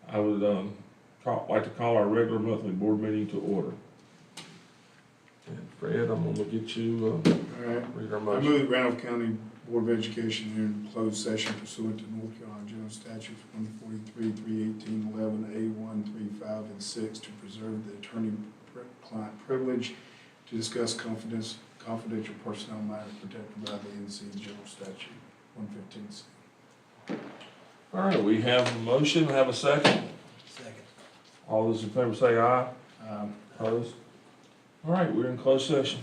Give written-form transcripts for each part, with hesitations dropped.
I would like to call our regular monthly board meeting to order. And Fred, I'm gonna get you All right. read our I motion. move Randolph County Board of Education in closed session pursuant to North Carolina General Statutes 143, 318, 11A1, 3, 5, and 6 to preserve the attorney-client privilege to discuss confidential personnel matters protected by the NC General Statute 115C. All right, we have a motion, have a second. Second. All those in favor say aye. Opposed? All right, we're in closed session.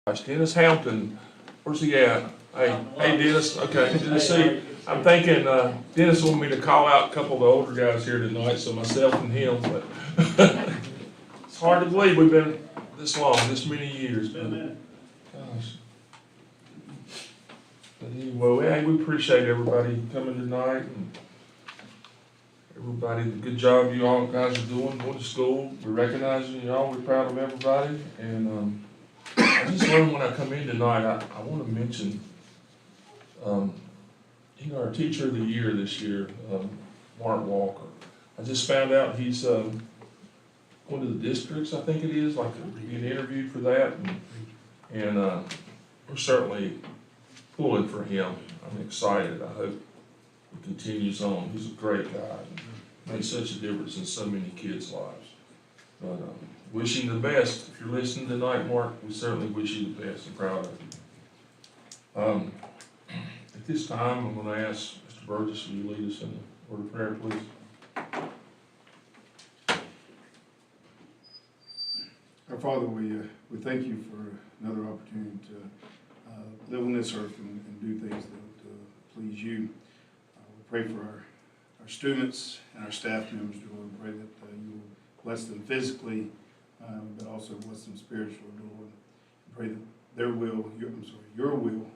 Dennis Hampton, where's he at? Hey, Dennis, okay, good to see you. I'm thinking, Dennis wanted me to call out a couple of the older guys here tonight, so myself and him, but it's hard to believe we've been this long, this many years. But, gosh. But anyway, hey, we appreciate everybody coming tonight, and everybody, the good job you all guys are doing, going to school. We're recognizing you all, we're proud of everybody, and I just learned when I come in tonight, I want to mention, our Teacher of the Year this year, Mark Walker. I just found out he's going to the districts, I think it is, like being interviewed for that, and we're certainly pulling for him. I'm excited. I hope he continues on. He's a great guy and makes such a difference in so many kids' lives. But wish him the best. If you're listening tonight, Mark, we certainly wish you the best. I'm proud of you. At this time, I'm going to ask Mr. Burgess, will you lead us in the word of prayer, please? Our Father, we thank you for another opportunity to live on this earth and do things that please you. We pray for our students and our staff members, Lord. We pray that you will bless them physically, but also bless them spiritually, Lord. We pray that your will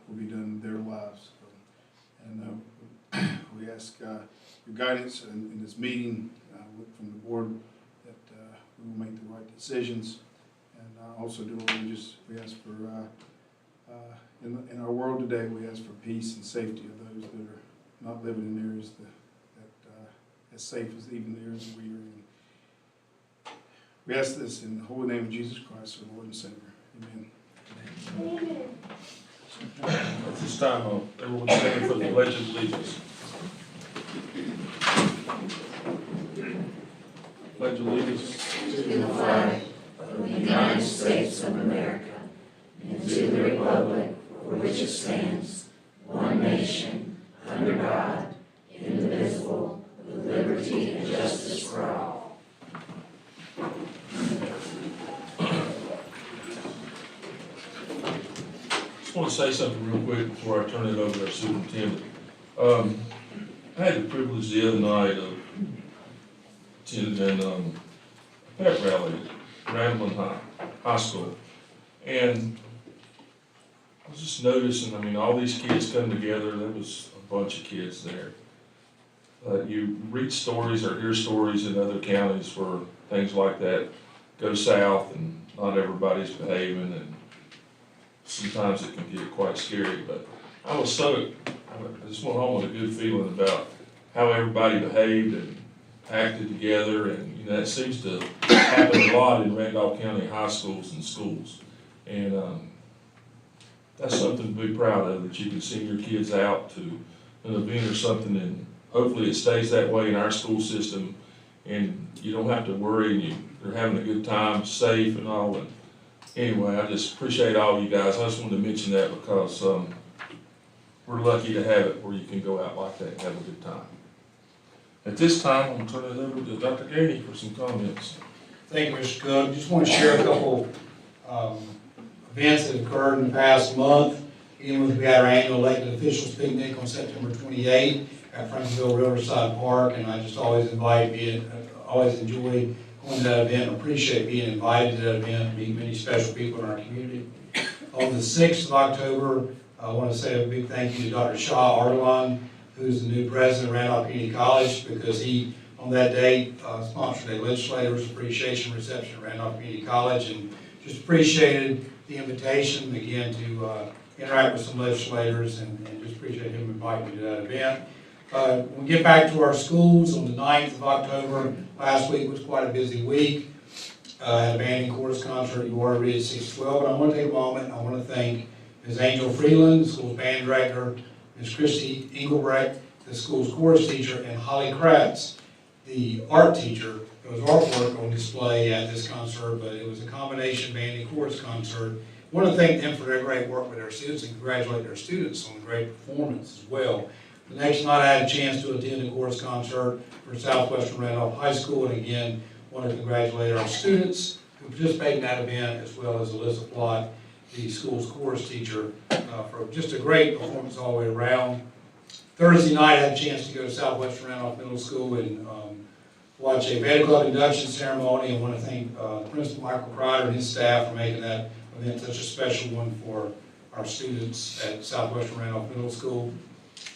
will be done in their lives. And we ask your guidance in this meeting from the board, that we will make the right decisions. And also, Lord, we ask for, in our world today, we ask for peace and safety of those that are not living in areas that as safe as even the areas that we are in. We ask this in the holy name of Jesus Christ, our Lord and Savior. Amen. Amen. At this time, everyone stand for the Pledge of Allegiance. Pledge allegiance To the flag of the United States of America, and to the republic for which it stands, one nation, under God, indivisible, with liberty and justice for all. I just want to say something real quick before I turn it over to our superintendent. I had the privilege the other night of attending a pep rally at Ramblin' High School. And I was just noticing, all these kids come together. There was a bunch of kids there. You read stories or hear stories in other counties where things like that go south and not everybody's behaving, and sometimes it can get quite scary. But I just went home with a good feeling about how everybody behaved and acted together, and that seems to happen a lot in Randolph County high schools and schools. And that's something to be proud of, that you can send your kids out to an event or something, and hopefully it stays that way in our school system, and you don't have to worry, and you're having a good time, safe and all. And anyway, I just appreciate all you guys. I just wanted to mention that because we're lucky to have it where you can go out like that and have a good time. At this time, I'm going to turn it over to Dr. Gainey for some comments. Thank you, Mr. Cook. Just want to share a couple events that occurred in the past month. Again, we had our annual elected officials picnic on September 28th at Frankville Riverside Park, and I just always enjoy going to that event, appreciate being invited to that event, meet many special people in our community. On the 6th of October, I want to say a big thank you to Dr. Shaw Ardalan, who's the new president of Randolph Community College, because he, on that date, sponsored a legislators appreciation reception at Randolph Community College, and just appreciated the invitation, again, to interact with some legislators, and just appreciate him inviting me to that event. When we get back to our schools on the 9th of October, last week was quite a busy week. I had a band and chorus concert. You already read at 6:12, but I want to take a moment. I want to thank Ms. Angel Freeland, the school's band director, Ms. Christy Engelbrecht, the school's chorus teacher, and Holly Kratz, the art teacher. There was artwork on display at this concert, but it was a combination band and chorus concert. I want to thank them for their great work with their students and congratulate their students on the great performance as well. The next night I had a chance to attend a chorus concert for Southwestern Randolph High School, and again, want to congratulate our students who participated in that event, as well as Alyssa Plott the school's chorus teacher, for just a great performance all the way around. Thursday night, I had a chance to go to Southwestern Randolph Middle School and watch a Beta Club induction ceremony. I want to thank Principal Michael Crider and his staff for making that event such a special one for our students at Southwestern Randolph Middle School.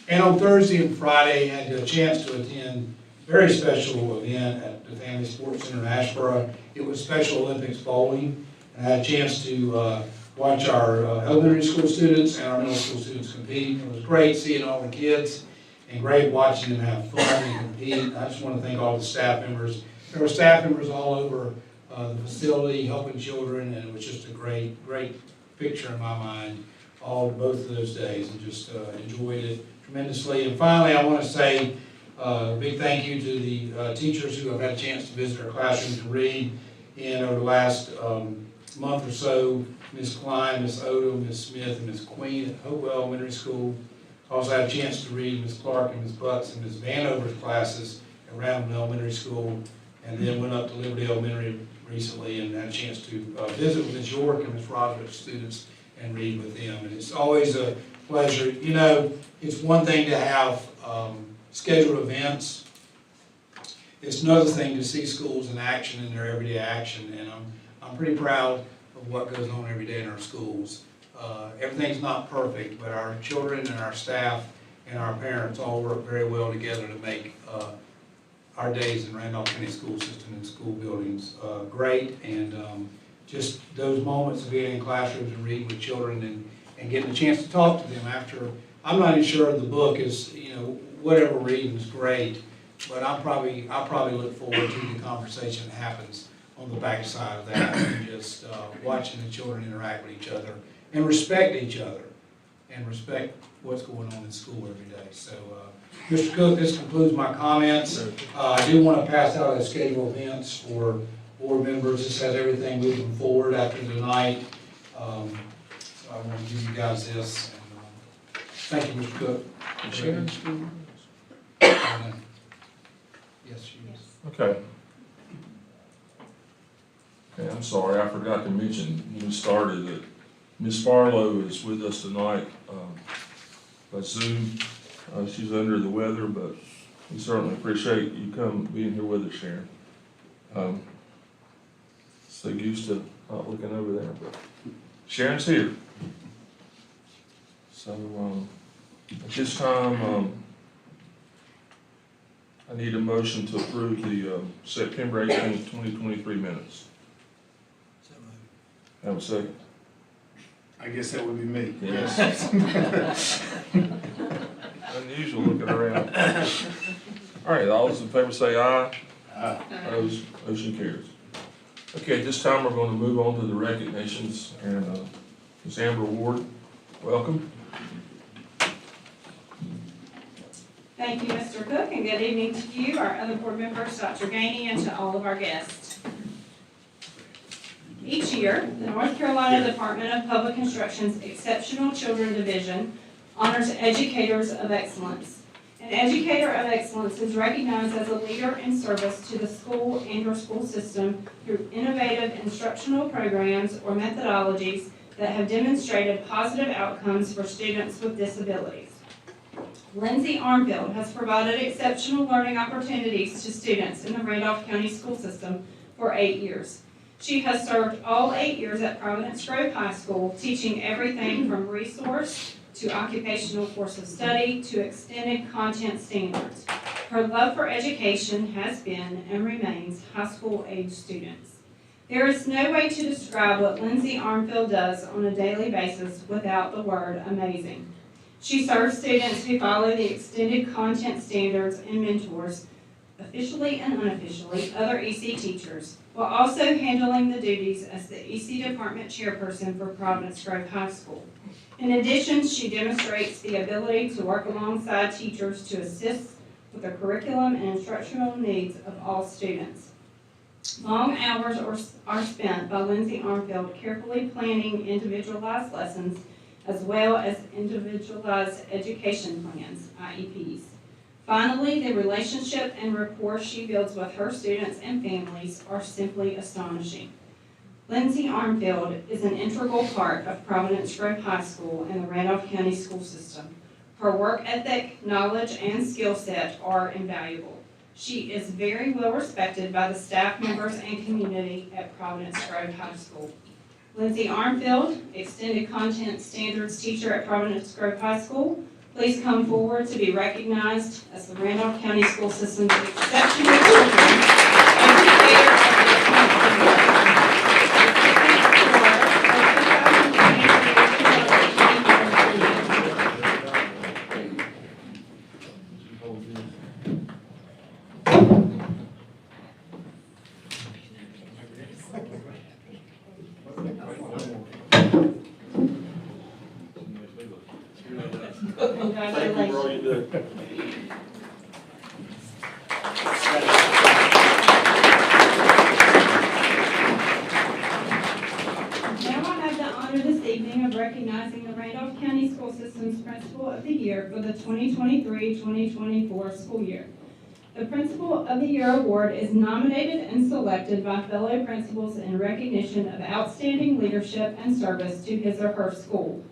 And on Thursday and Friday, I had a chance to attend a very special event at the Family Sports Center in Ashboro. It was Special Olympics bowling, and I had a chance to watch our elementary school students and our middle school students compete. It was great seeing all the kids and great watching them have fun and compete. I just want to thank all the staff members. There were staff members all over the facility helping children, and it was just a great picture in my mind, both of those days, and just enjoyed it tremendously. And finally, I want to say a big thank you to the teachers who have had a chance to visit our classroom to read in over the last month or so. Ms. Klein, Ms. Odom, Ms. Smith, and Ms. Queen at Hopewell Elementary School. Also had a chance to read Ms. Clark and Ms. Butts and Ms. Vanover's classes at Randall Elementary School, and then went up to Liberty Elementary recently and had a chance to visit with Ms. York and Ms. Roderick's students and read with them. And it's always a pleasure. You know, it's one thing to have scheduled events. It's another thing to see schools in action, in their everyday action, and I'm pretty proud of what goes on every day in our schools. Everything's not perfect, but our children and our staff and our parents all work very well together to make our days in Randolph County school system and school buildings great. And just those moments of being in classrooms and reading with children and getting a chance to talk to them after. I'm not even sure the book is, you know, whatever reading is great, but I'll probably look forward to the conversation that happens on the backside of that, and just watching the children interact with each other and respect each other and respect what's going on in school every day. So, Mr. Cook, this concludes my comments. I do want to pass out a schedule of events for board members. This has everything moving forward after tonight. So I want to give you guys this. And, thank you, Mr. Cook. Sharon still? Yes, she is. Okay. Okay, I'm sorry, I forgot to mention when we started that Ms. Farlow is with us tonight by Zoom. She's under the weather, but we certainly appreciate you being here with us, Sharon. So used to not looking over there, but Sharon's here. So at this time, I need a motion to approve the September 18th, 2023 minutes. Have a second? I guess that would be me. Yes. Unusual looking around. All right, all those in favor say aye. Aye. Opposed, motion carries. Okay, at this time, we're going to move on to the recognitions, and Ms. Amber Ward, welcome. Thank you, Mr. Cook, and good evening to you, our other board members, Dr. Gainey, and to all of our guests. Each year, the North Carolina Department of Public Instruction's Exceptional Children Division honors educators of excellence. An educator of excellence is recognized as a leader in service to the school and/or school system through innovative instructional programs or methodologies that have demonstrated positive outcomes for students with disabilities. Lindsay Armfield has provided exceptional learning opportunities to students in the Randolph County school system for 8 years. She has served all 8 years at Providence Grove High School, teaching everything from resource to occupational course of study to extended content standards. Her love for education has been and remains high school age students. There is no way to describe what Lindsay Armfield does on a daily basis without the word amazing. She serves students who follow the extended content standards and mentors, officially and unofficially, other EC teachers, while also handling the duties as the EC department chairperson for Providence Grove High School. In addition, she demonstrates the ability to work alongside teachers to assist with the curriculum and instructional needs of all students. Long hours are spent by Lindsay Armfield carefully planning individualized lessons as well as individualized education plans, IEPs. Finally, the relationship and rapport she builds with her students and families are simply astonishing. Lindsay Armfield is an integral part of Providence Grove High School and the Randolph County School System. Her work ethic, knowledge, and skill set are invaluable. She is very well respected by the staff members and community at Providence Grove High School. Lindsay Armfield, Extended Content Standards Teacher at Providence Grove High School, please come forward to be recognized as the Randolph County School System's Exceptional Children Educator of the Year. Thank you for all you do. Now I have the honor this evening of recognizing the Randolph County School System's Principal of the Year for the 2023-2024 school year. The Principal of the Year award is nominated and selected by fellow principals in recognition of outstanding leadership and service to his or her school.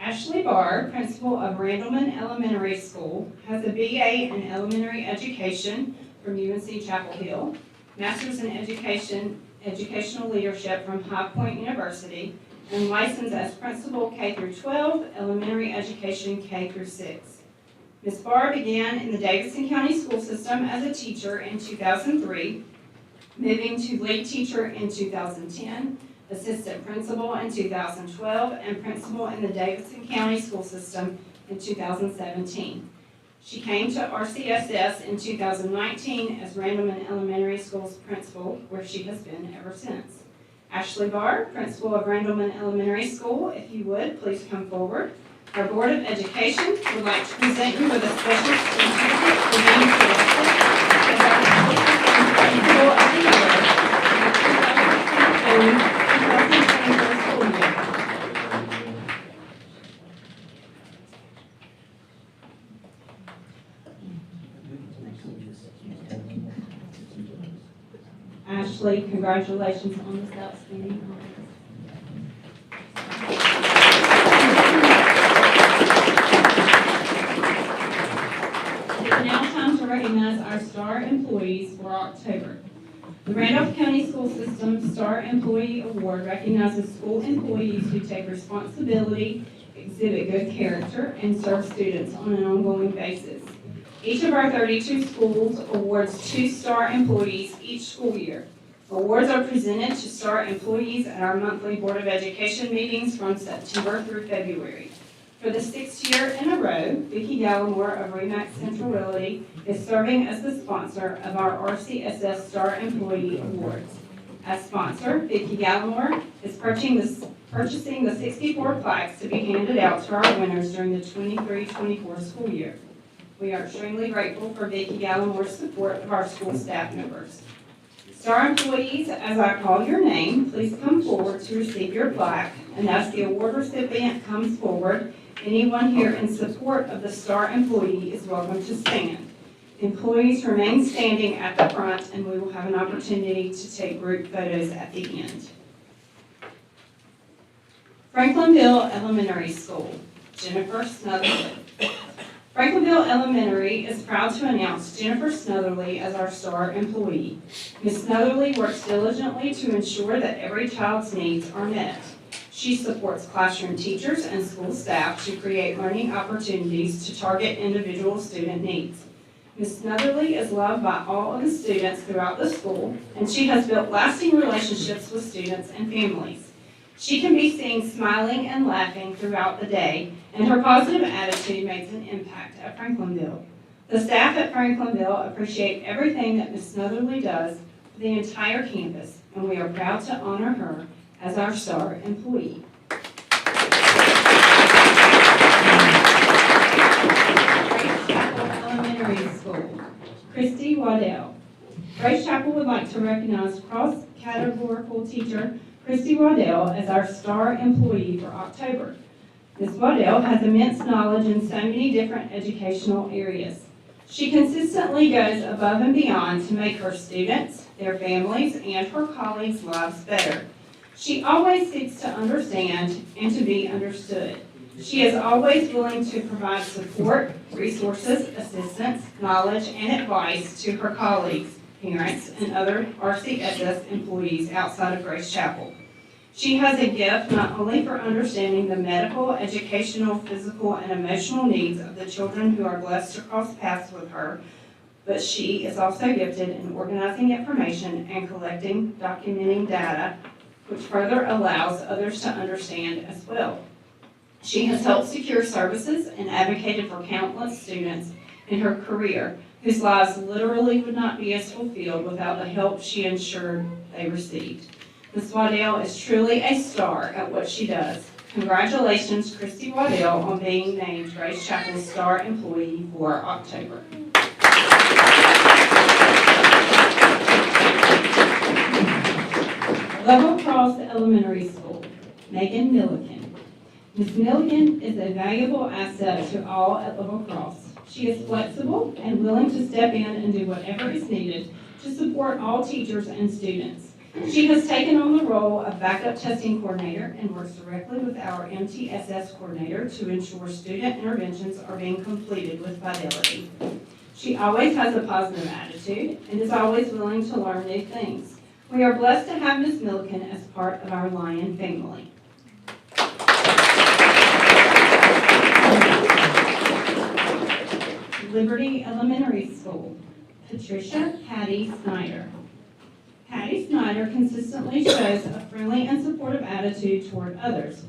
Ashley Barr, principal of Randleman Elementary School, has a BA in Elementary Education from UNC Chapel Hill, Master's in Educational Leadership from High Point University, and licensed as principal K-12, Elementary Education K-6. Ms. Barr began in the Davidson County School System as a teacher in 2003, moving to lead teacher in 2010, assistant principal in 2012, and principal in the Davidson County School System in 2017. She came to RCSS in 2019 as Randleman Elementary School's principal, where she has been ever since. Ashley Barr, principal of Randleman Elementary School, if you would, please come forward. Our Board of Education would like to present you with a special certificate for being selected as our Principal of the Year for the 2023-2024 school year. Ashley, congratulations on this outstanding honor. It's now time to recognize our STAR employees for October. The Randolph County School System STAR Employee Award recognizes school employees who take responsibility, exhibit good character, and serve students on an ongoing basis. Each of our 32 schools awards 2 STAR employees each school year. Awards are presented to STAR employees at our monthly Board of Education meetings from September through February. For the 6th year in a row, Vicki Gallimore of Remax Central Realty is serving as the sponsor of our RCSS STAR Employee Awards. As sponsor, Vicki Gallimore is purchasing the 64 plaques to be handed out to our winners during the 23-24 school year. We are extremely grateful for Vicki Gallimore's support of our school staff members. STAR employees, as I call your name, please come forward to receive your plaque, and as the award recipient comes forward, anyone here in support of the STAR employee is welcome to stand. Employees remain standing at the front, and we will have an opportunity to take group photos at the end. Franklinville Elementary School, Jennifer Snutherly. Franklinville Elementary is proud to announce Jennifer Snutherly as our STAR employee. Ms. Snutherly works diligently to ensure that every child's needs are met. She supports classroom teachers and school staff to create learning opportunities to target individual student needs. Ms. Snutherly is loved by all of the students throughout the school, and she has built lasting relationships with students and families. She can be seen smiling and laughing throughout the day, and her positive attitude makes an impact at Franklinville. The staff at Franklinville appreciate everything that Ms. Snutherly does for the entire campus, and we are proud to honor her as our STAR employee. Grace Chapel Elementary School, Christy Waddell. Grace Chapel would like to recognize cross-categorical teacher Christy Waddell as our STAR employee for October. Ms. Waddell has immense knowledge in so many different educational areas. She consistently goes above and beyond to make her students, their families, and her colleagues' lives better. She always seeks to understand and to be understood. She is always willing to provide support, resources, assistance, knowledge, and advice to her colleagues, parents, and other RCSS employees outside of Grace Chapel. She has a gift not only for understanding the medical, educational, physical, and emotional needs of the children who are blessed to cross paths with her, but she is also gifted in organizing information and collecting, documenting data, which further allows others to understand as well. She has helped secure services and advocated for countless students in her career whose lives literally would not be as fulfilled without the help she ensured they received. Ms. Waddell is truly a star at what she does. Congratulations, Christy Waddell, on being named Grace Chapel's Star Employee for October. Level Cross Elementary School, Megan Milliken. Ms. Milliken is a valuable asset to all at Level Cross. She is flexible and willing to step in and do whatever is needed to support all teachers and students. She has taken on the role of backup testing coordinator and works directly with our MTSS coordinator to ensure student interventions are being completed with fidelity. She always has a positive attitude and is always willing to learn new things. We are blessed to have Ms. Milliken as part of our Lion family. Liberty Elementary School, Patricia Hattie Snyder. Hattie Snyder consistently shows a friendly and supportive attitude toward others.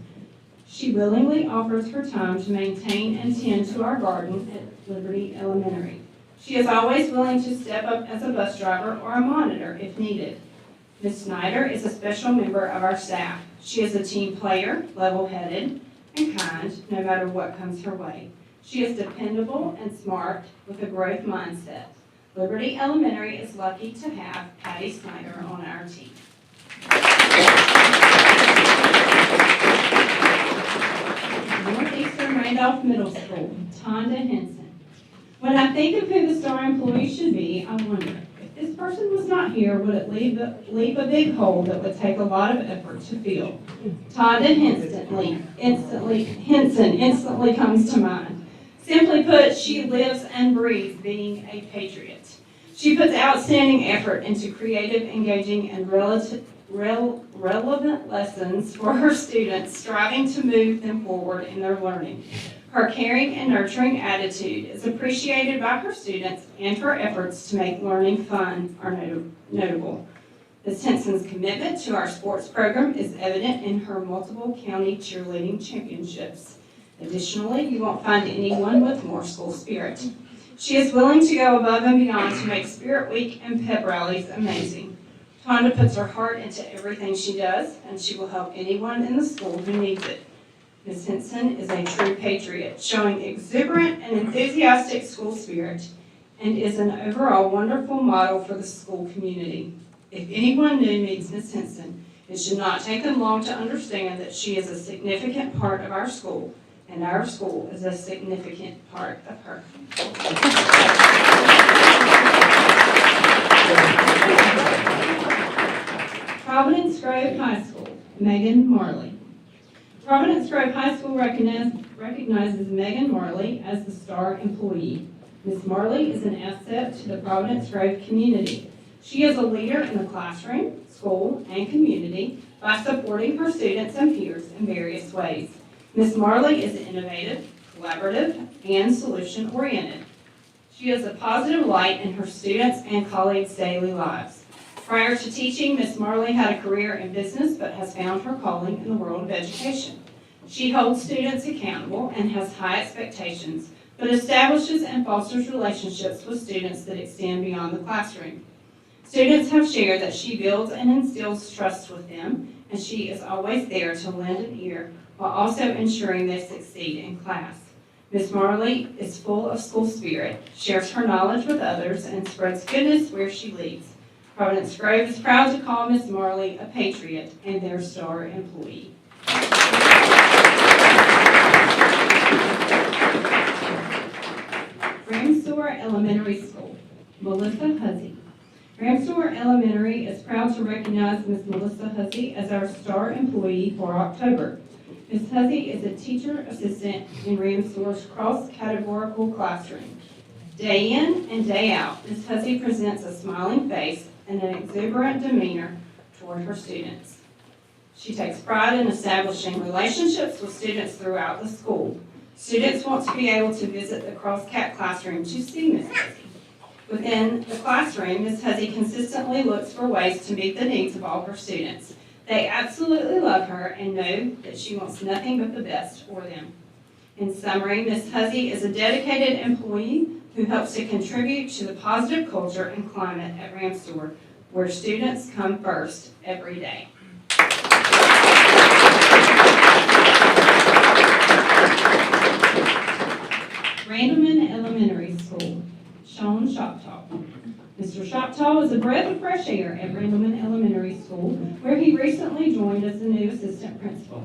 She willingly offers her time to maintain and tend to our garden at Liberty Elementary. She is always willing to step up as a bus driver or a monitor if needed. Ms. Snyder is a special member of our staff. She is a team player, level-headed, and kind, no matter what comes her way. She is dependable and smart with a growth mindset. Liberty Elementary is lucky to have Patty Snyder on our team. Northeastern Randolph Middle School, Tonda Henson. When I think of who the star employee should be, I wonder, if this person was not here, would it leave a big hole that would take a lot of effort to fill? Tonda Henson instantly comes to mind. Simply put, she lives and breathes being a patriot. She puts outstanding effort into creative, engaging, and relevant lessons for her students, striving to move them forward in their learning. Her caring and nurturing attitude is appreciated by her students, and her efforts to make learning fun are notable. Ms. Henson's commitment to our sports program is evident in her multiple county cheerleading championships. Additionally, you won't find anyone with more school spirit. She is willing to go above and beyond to make Spirit Week and pep rallies amazing. Tonda puts her heart into everything she does, and she will help anyone in the school who needs it. Ms. Henson is a true patriot, showing exuberant and enthusiastic school spirit, and is an overall wonderful model for the school community. If anyone new meets Ms. Henson, it should not take them long to understand that she is a significant part of our school, and our school is a significant part of her. Providence Grove High School, Megan Marley. Providence Grove High School recognizes Megan Marley as the star employee. Ms. Marley is an asset to the Providence Grove community. She is a leader in the classroom, school, and community by supporting her students and peers in various ways. Ms. Marley is innovative, collaborative, and solution-oriented. She is a positive light in her students' and colleagues' daily lives. Prior to teaching, Ms. Marley had a career in business but has found her calling in the world of education. She holds students accountable and has high expectations, but establishes and fosters relationships with students that extend beyond the classroom. Students have shared that she builds and instills trust with them, and she is always there to lend an ear while also ensuring they succeed in class. Ms. Marley is full of school spirit, shares her knowledge with others, and spreads goodness where she leads. Providence Grove is proud to call Ms. Marley a patriot and their star employee. Ramsor Elementary School, Melissa Huzzy. Ramstor Elementary is proud to recognize Ms. Melissa Hussey as our star employee for October. Ms. Hussey is a teacher assistant in Ramstor's cross-categorical classroom. Day in and day out, Ms. Hussey presents a smiling face and an exuberant demeanor toward her students. She takes pride in establishing relationships with students throughout the school. Students want to be able to visit the cross-cat classroom to see Ms. Hussey. Within the classroom, Ms. Hussey consistently looks for ways to meet the needs of all her students. They absolutely love her and know that she wants nothing but the best for them. In summary, Ms. Hussey is a dedicated employee who helps to contribute to the positive culture and climate at Ramstor, where students come first every day. Randleman Elementary School, Sean Shoptaw. Mr. Shoptaw is a breath of fresh air at Randleman Elementary School, where he recently joined as the new assistant principal.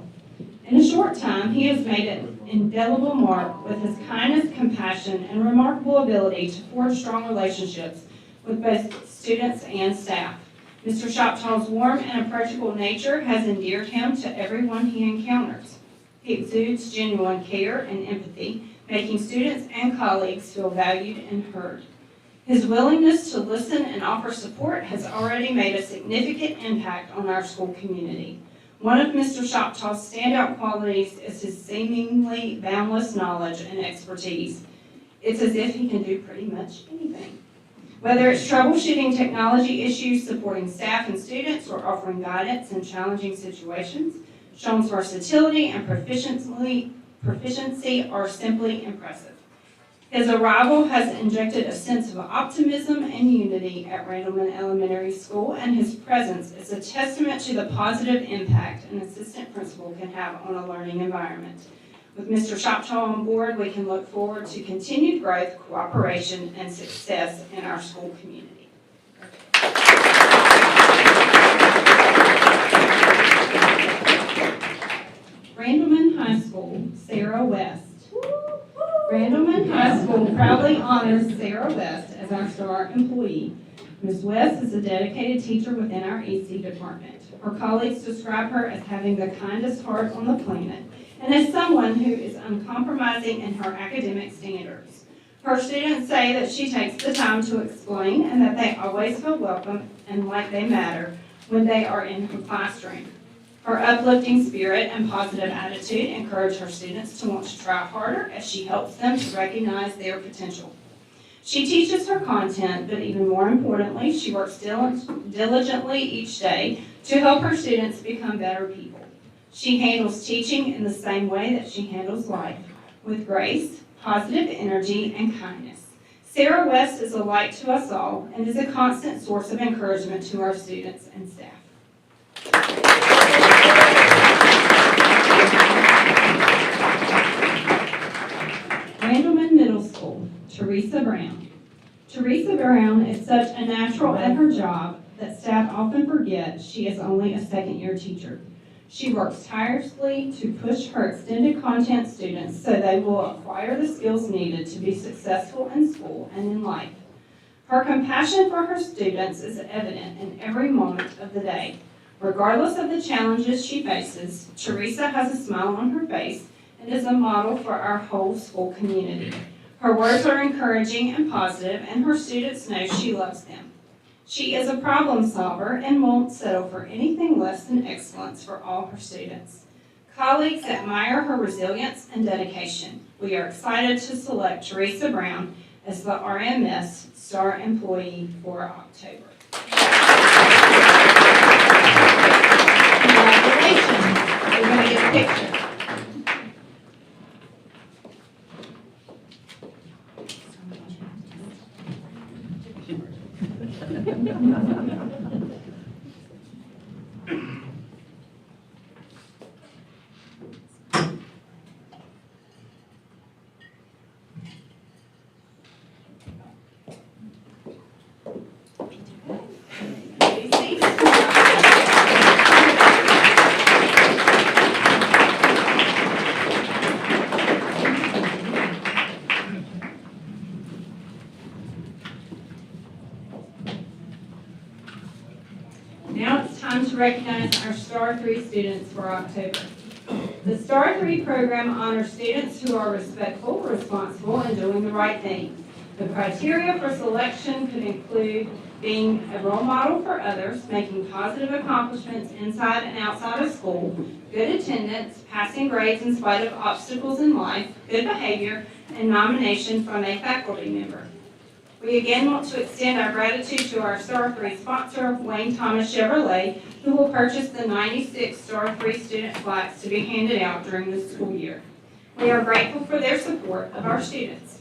In a short time, he has made an indelible mark with his kindness, compassion, and remarkable ability to forge strong relationships with both students and staff. Mr. Shoptaw's warm and approachable nature has endeared him to everyone he encounters. He exudes genuine care and empathy, making students and colleagues feel valued and heard. His willingness to listen and offer support has already made a significant impact on our school community. One of Mr. Shoptaw's standout qualities is his seemingly boundless knowledge and expertise. It's as if he can do pretty much anything. Whether it's troubleshooting technology issues, supporting staff and students, or offering guidance in challenging situations, Sean's versatility and proficiency are simply impressive. His arrival has injected a sense of optimism and unity at Randleman Elementary School, and his presence is a testament to the positive impact an assistant principal can have on a learning environment. With Mr. Shoptaw on board, we can look forward to continued growth, cooperation, and success in our school community. Randleman High School, Sarah West. Randleman High School proudly honors Sarah West as our star employee. Ms. West is a dedicated teacher within our EC department. Her colleagues describe her as having the kindest heart on the planet and as someone who is uncompromising in her academic standards. Her students say that she takes the time to explain and that they always feel welcome and like they matter when they are in her classroom. Her uplifting spirit and positive attitude encourage her students to want to try harder as she helps them to recognize their potential. She teaches her content, but even more importantly, she works diligently each day to help her students become better people. She handles teaching in the same way that she handles life, with grace, positive energy, and kindness. Sarah West is a light to us all and is a constant source of encouragement to our students and staff. Randleman Middle School, Teresa Brown. Teresa Brown is such a natural at her job that staff often forget she is only a second-year teacher. She works tirelessly to push her extended content students so they will acquire the skills needed to be successful in school and in life. Her compassion for her students is evident in every moment of the day. Regardless of the challenges she faces, Teresa has a smile on her face and is a model for our whole school community. Her words are encouraging and positive, and her students know she loves them. She is a problem solver and won't settle for anything less than excellence for all her students. Colleagues admire her resilience and dedication. We are excited to select Teresa Brown as the RMS Star Employee for October. Congratulations. We're going to get a picture. Now it's time to recognize our Star 3 students for October. The Star 3 program honors students who are respectful, responsible, and doing the right thing. The criteria for selection could include being a role model for others, making positive accomplishments inside and outside of school, good attendance, passing grades in spite of obstacles in life, good behavior, and nomination from a faculty member. We again want to extend our gratitude to our Star 3 sponsor, Wayne Thomas Chevrolet, who will purchase the 96 Star 3 student plaques to be handed out during the school year. We are grateful for their support of our students.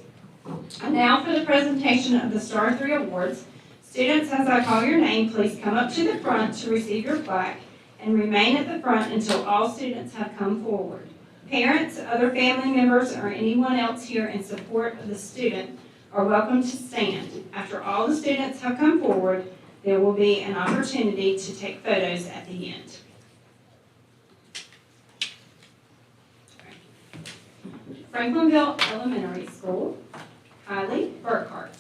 And now for the presentation of the Star 3 awards. Students, as I call your name, please come up to the front to receive your plaque and remain at the front until all students have come forward. Parents, other family members, or anyone else here in support of the student are welcome to stand. After all the students have come forward, there will be an opportunity to take photos at the end. Franklinville Elementary School, Kylie Burkhart.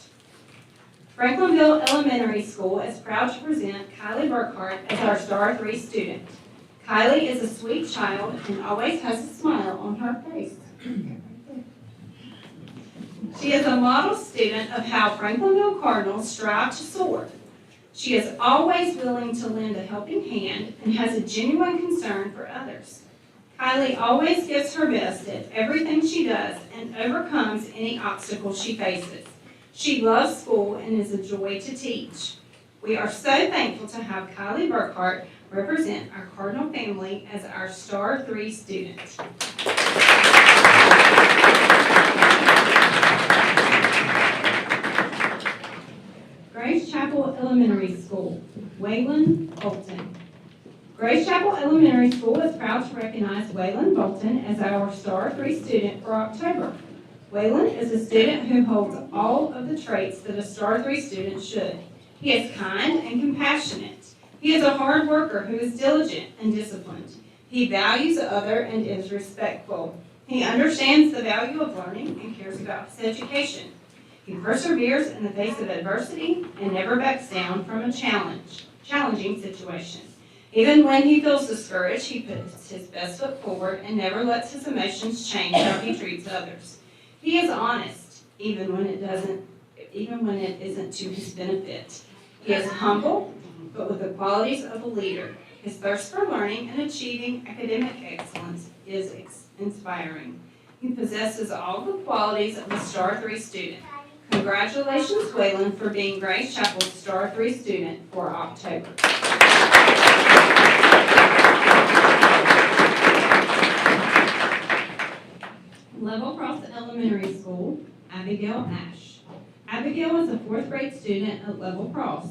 Franklinville Elementary School is proud to present Kylie Burkhart as our Star 3 student. Kylie is a sweet child and always has a smile on her face. She is a model student of how Franklinville Cardinals strive to soar. She is always willing to lend a helping hand and has a genuine concern for others. Kylie always gives her best at everything she does and overcomes any obstacle she faces. She loves school and is a joy to teach. We are so thankful to have Kylie Burkhart represent our Cardinal family as our Star 3 student. Grace Chapel Elementary School, Waylon Bolton. Grace Chapel Elementary School is proud to recognize Waylon Bolton as our Star 3 student for October. Waylon is a student who holds all of the traits that a Star 3 student should. He is kind and compassionate. He is a hard worker who is diligent and disciplined. He values others and is respectful. He understands the value of learning and cares about his education. He perseveres in the face of adversity and never backs down from a challenging situation. Even when he feels discouraged, he puts his best foot forward and never lets his emotions change how he treats others. He is honest, even when it isn't to his benefit. He is humble, but with the qualities of a leader. His thirst for learning and achieving academic excellence is inspiring. He possesses all the qualities of a Star 3 student. Congratulations, Waylon, for being Grace Chapel's Star 3 student for October. Level Cross Elementary School, Abigail Ash. Abigail is a 4th grade student at Level Cross.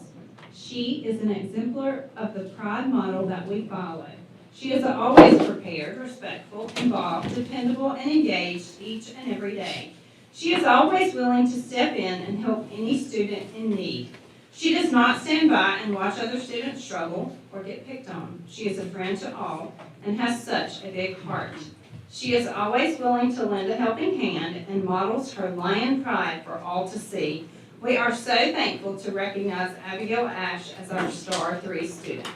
She is an exemplar of the pride model that we follow. She is always prepared, respectful, involved, dependable, and engaged each and every day. She is always willing to step in and help any student in need. She does not stand by and watch other students struggle or get picked on. She is a friend to all and has such a big heart. She is always willing to lend a helping hand and models her lion pride for all to see. We are so thankful to recognize Abigail Ash as our Star 3 student.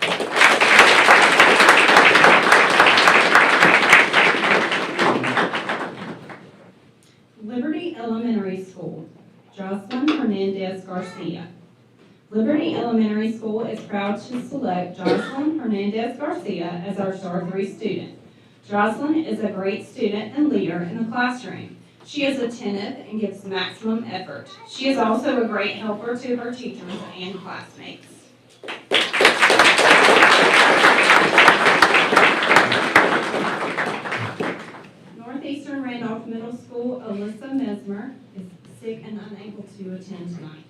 Liberty Elementary School, Jocelyn Hernandez Garcia. Liberty Elementary School is proud to select Jocelyn Hernandez Garcia as our Star 3 student. Jocelyn is a great student and leader in the classroom. She is attentive and gives maximum effort. She is also a great helper to her teachers and classmates. Northeastern Randolph Middle School, Alyssa Mesmer is sick and unable to attend tonight.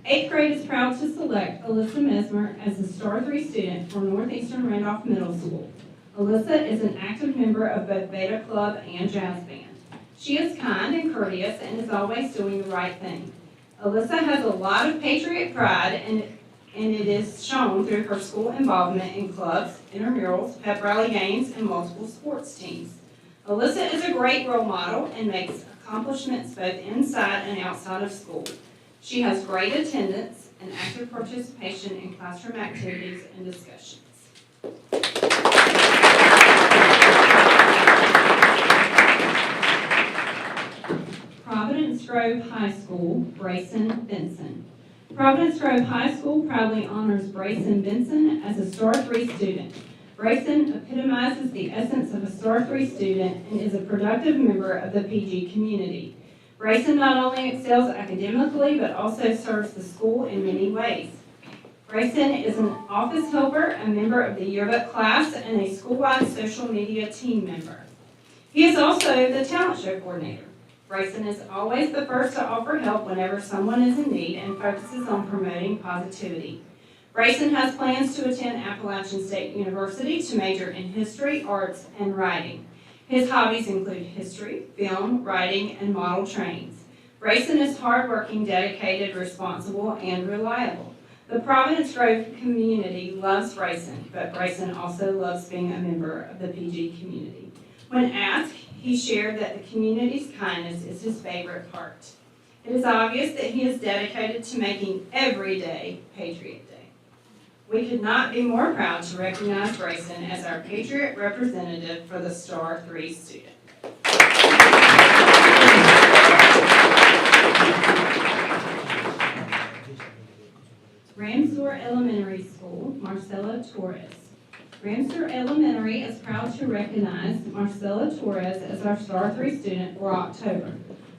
8th grade is proud to select Alyssa Mesmer as a Star 3 student for Northeastern Randolph Middle School. Alyssa is an active member of both Beta Club and Jazz Band. She is kind and courteous and is always doing the right thing. Alyssa has a lot of patriot pride and it is shown through her school involvement in clubs, intramurals, pep rally games, and multiple sports teams. Alyssa is a great role model and makes accomplishments both inside and outside of school. She has great attendance and active participation in classroom activities and discussions. Providence Grove High School, Brayson Benson. Providence Grove High School proudly honors Brayson Benson as a Star 3 student. Brayson epitomizes the essence of a Star 3 student and is a productive member of the PG community. Brayson not only excels academically, but also serves the school in many ways. Brayson is an office helper, a member of the yearbook class, and a school-wide social media team member. He is also the talent show coordinator. Brayson is always the first to offer help whenever someone is in need and focuses on promoting positivity. Brayson has plans to attend Appalachian State University to major in history, arts, and writing. His hobbies include history, film, writing, and model trains. Brayson is hardworking, dedicated, responsible, and reliable. The Providence Grove community loves Brayson, but Brayson also loves being a member of the PG community. When asked, he shared that the community's kindness is his favorite part. It is obvious that he is dedicated to making every day Patriot Day. We could not be more proud to recognize Brayson as our Patriot representative for the Star 3 student. Ramseur Elementary School, Marcela Torres. Ramseur Elementary is proud to recognize Marcela Torres as our Star 3 student for October.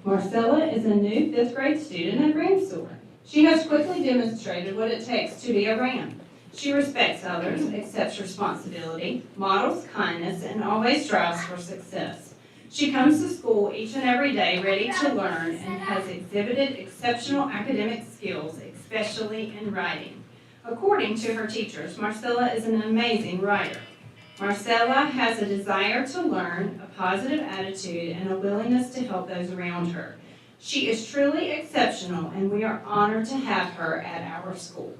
Marcela is a new 5th grade student at Ramseur. She has quickly demonstrated what it takes to be a Ram. She respects others, accepts responsibility, models kindness, and always strives for success. She comes to school each and every day ready to learn and has exhibited exceptional academic skills, especially in writing. According to her teachers, Marcela is an amazing writer. Marcela has a desire to learn, a positive attitude, and a willingness to help those around her. She is truly exceptional, and we are honored to have her at our school.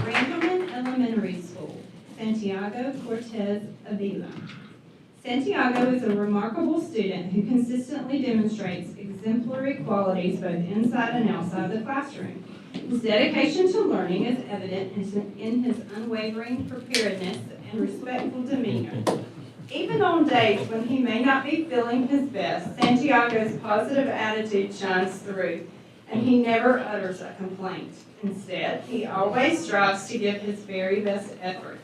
Randleman Elementary School, Santiago Cortez Avila. Santiago is a remarkable student who consistently demonstrates exemplary qualities both inside and outside the classroom. His dedication to learning is evident in his unwavering preparedness and respectful demeanor. Even on days when he may not be feeling his best, Santiago's positive attitude shines through, and he never utters a complaint. Instead, he always strives to give his very best effort,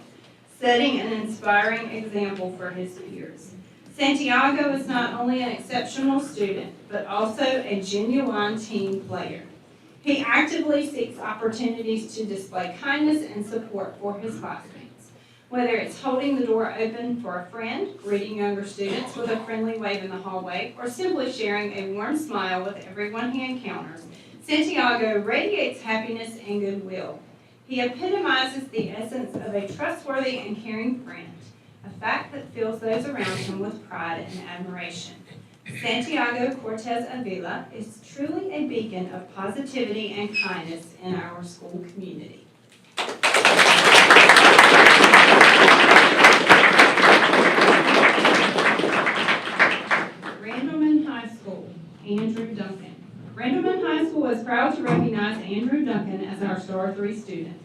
setting an inspiring example for his peers. Santiago is not only an exceptional student, but also a genuine team player. He actively seeks opportunities to display kindness and support for his classmates. Whether it's holding the door open for a friend, greeting younger students with a friendly wave in the hallway, or simply sharing a warm smile with everyone he encounters, Santiago radiates happiness and goodwill. He epitomizes the essence of a trustworthy and caring friend, a fact that fills those around him with pride and admiration. Santiago Cortez Avila is truly a beacon of positivity and kindness in our school community. Randleman High School, Andrew Duncan. Randleman High School is proud to recognize Andrew Duncan as our Star 3 student.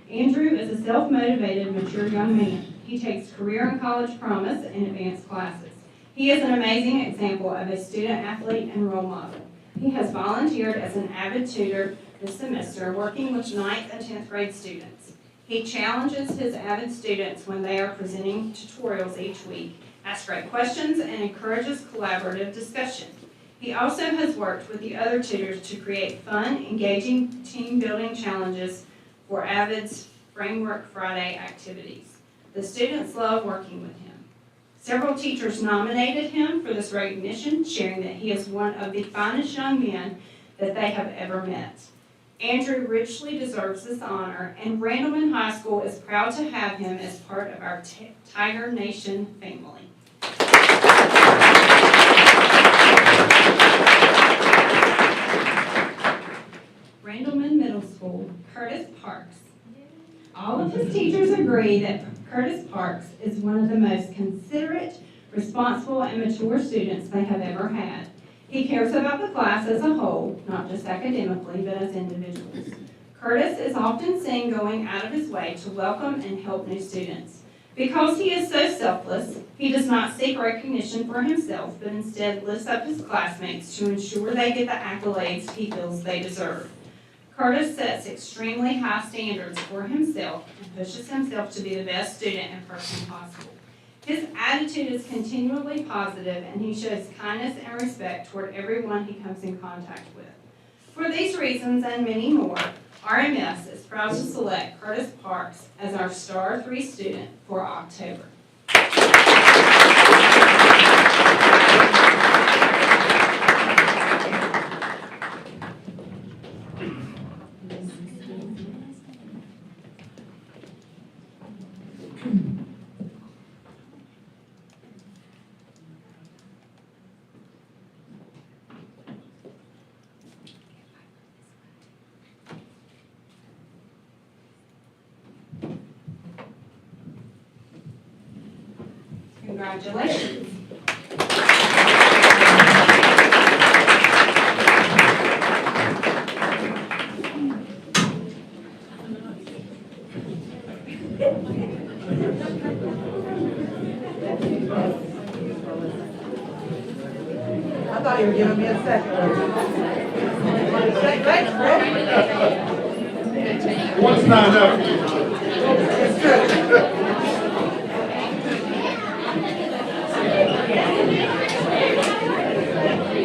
Andrew is a self-motivated, mature young man. He takes career and college promise and advanced classes. He is an amazing example of a student athlete and role model. He has volunteered as an avid tutor this semester, working with 9th and 10th grade students. He challenges his avid students when they are presenting tutorials each week, asks great questions, and encourages collaborative discussion. He also has worked with the other tutors to create fun, engaging team-building challenges for Avid's Framework Friday activities. The students love working with him. Several teachers nominated him for this recognition, sharing that he is one of the finest young men that they have ever met. Andrew richly deserves this honor, and Randleman High School is proud to have him as part of our Tiger Nation family. Randleman Middle School, Curtis Parks. All of his teachers agree that Curtis Parks is one of the most considerate, responsible, and mature students they have ever had. He cares about the class as a whole, not just academically, but as individuals. Curtis is often seen going out of his way to welcome and help new students. Because he is so selfless, he does not seek recognition for himself, but instead lifts up his classmates to ensure they get the accolades he feels they deserve. Curtis sets extremely high standards for himself and pushes himself to be the best student and person possible. His attitude is continually positive, and he shows kindness and respect toward everyone he comes in contact with. For these reasons and many more, RMS is proud to select Curtis Parks as our Star 3 student for October. Congratulations. I thought you were giving me a second. Thanks, Rick. One's not enough. It's true.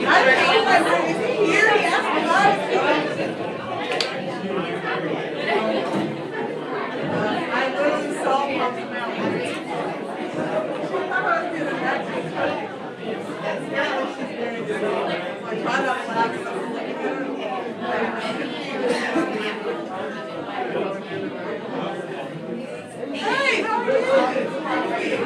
I don't know, like, is he here? He asked me last week. I literally saw him from the mountain. My husband is actually cooking. Apparently she's very good. I try not to laugh because I'm looking at her. Hey, how are you?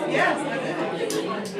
Yes,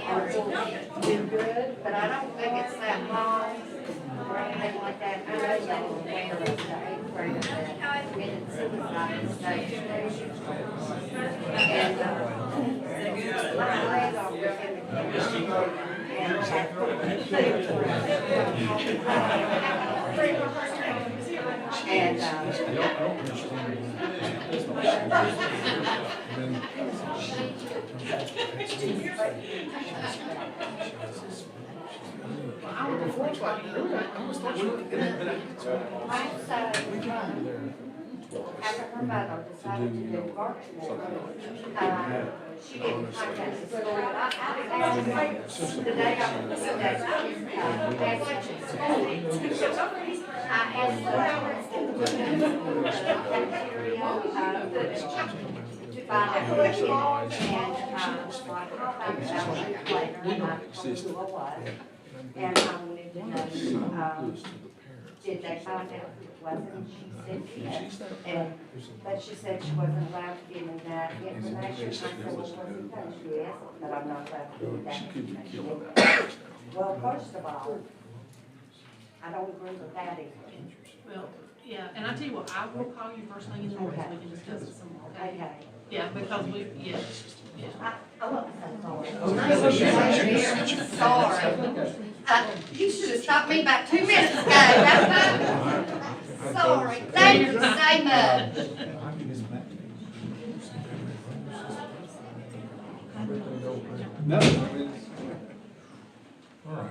I do good, but I don't think it's that long or anything like that. I know they will wear us to eighth grade that we didn't see the side stage. And, my leg off was in the kitchen. After her mother decided to do virtual, she didn't contact the school. I asked the day after the day, I asked the parents to look at the cafeteria, to find out who it was, and, so I contacted them later, and I told who it was. And I wanted to know, did they find out who it was? And she said yes. But she said she wasn't allowed to give me that information. I said, well, what's it done? She asked, but I'm not allowed to give that information. Well, first of all, I don't agree with that either. Well, yeah, and I tell you what, I will call you first thing in the morning, we can discuss it some more, okay? Okay. Yeah, because we, yeah. I love that song. Sorry. You should have stopped me about 2 minutes ago. Sorry. Thank you so much. No, All right.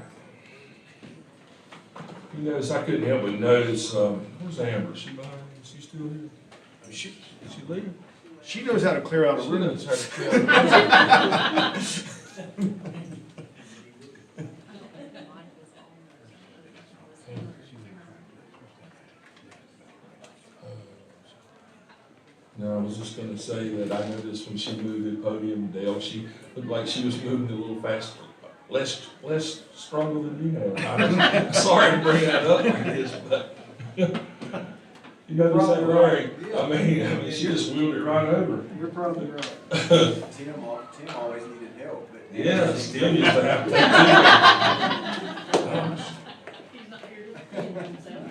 You notice, I couldn't help but notice, where's Amber? Is she behind? Is she still here? she, Is she leaving? she knows how to clear out a She room. knows how to kill. No, I was just gonna say that I noticed when she moved the podium, Dale, she looked like she was moving a little faster, less stronger than you have. I'm sorry to bring that up like this, but you notice that, right? I mean, she just wheeled it right over. You're probably right. Tim always needed help, but. Yeah, still used to have to take two. He's not here to defend himself.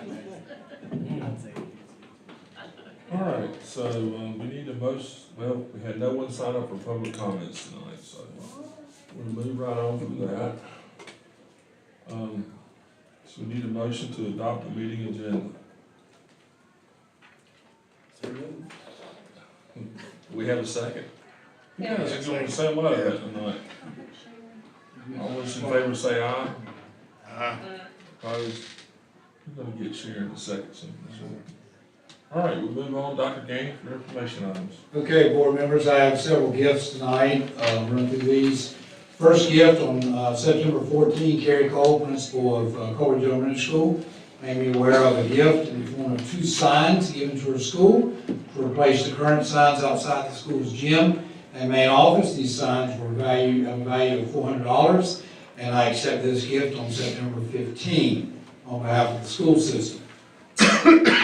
All right, so, we need we had no one sign up for public comments tonight, so we'll move right on from that. So we need a motion to adopt the meeting agenda. We have a second? You guys are going to say what about tonight? All those in favor say aye. Opposed? We're gonna get Sharon in a second. All right, we'll move on. Dr. Gaines for information items. Okay, board members, I have several gifts tonight, run through these. First gift on September 14, Carrie Cole, principal of Coleridge Elementary School, made me aware of a gift in the form of 2 signs given to her school to replace the current signs outside the school's gym and main office. These signs were of a value of $400, and I accept this gift on September 15 on behalf of the school system.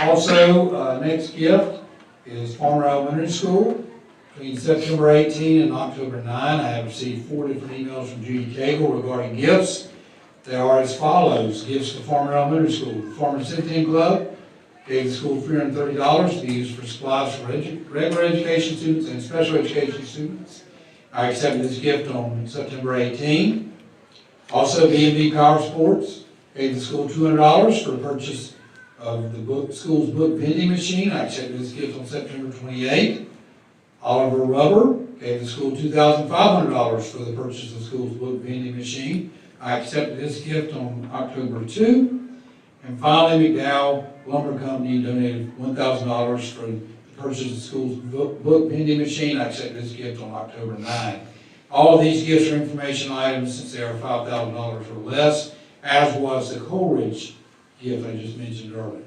Also, next gift is Farmer Elementary School. Between September 18 and October 9, I have received 4 different emails from Judy Cagle regarding gifts. They are as follows. Gifts to Farmer Elementary School. The Farmer Centennial Club gave the school $330 to be used for supplies for regular education students and special education students. I accepted this gift on September 18. Also, B&B Power Sports gave the school $200 for the purchase of the school's book vending machine. I accepted this gift on September 28. Oliver Rubber gave the school $2,500 for the purchase of the school's book vending machine. I accepted this gift on October 2. And finally, McDowell Lumber Company donated $1,000 for the purchase of the school's book vending machine. I accepted this gift on October 9. All of these gifts are information items since they are $5,000 or less, as was the Coleridge gift I just mentioned earlier.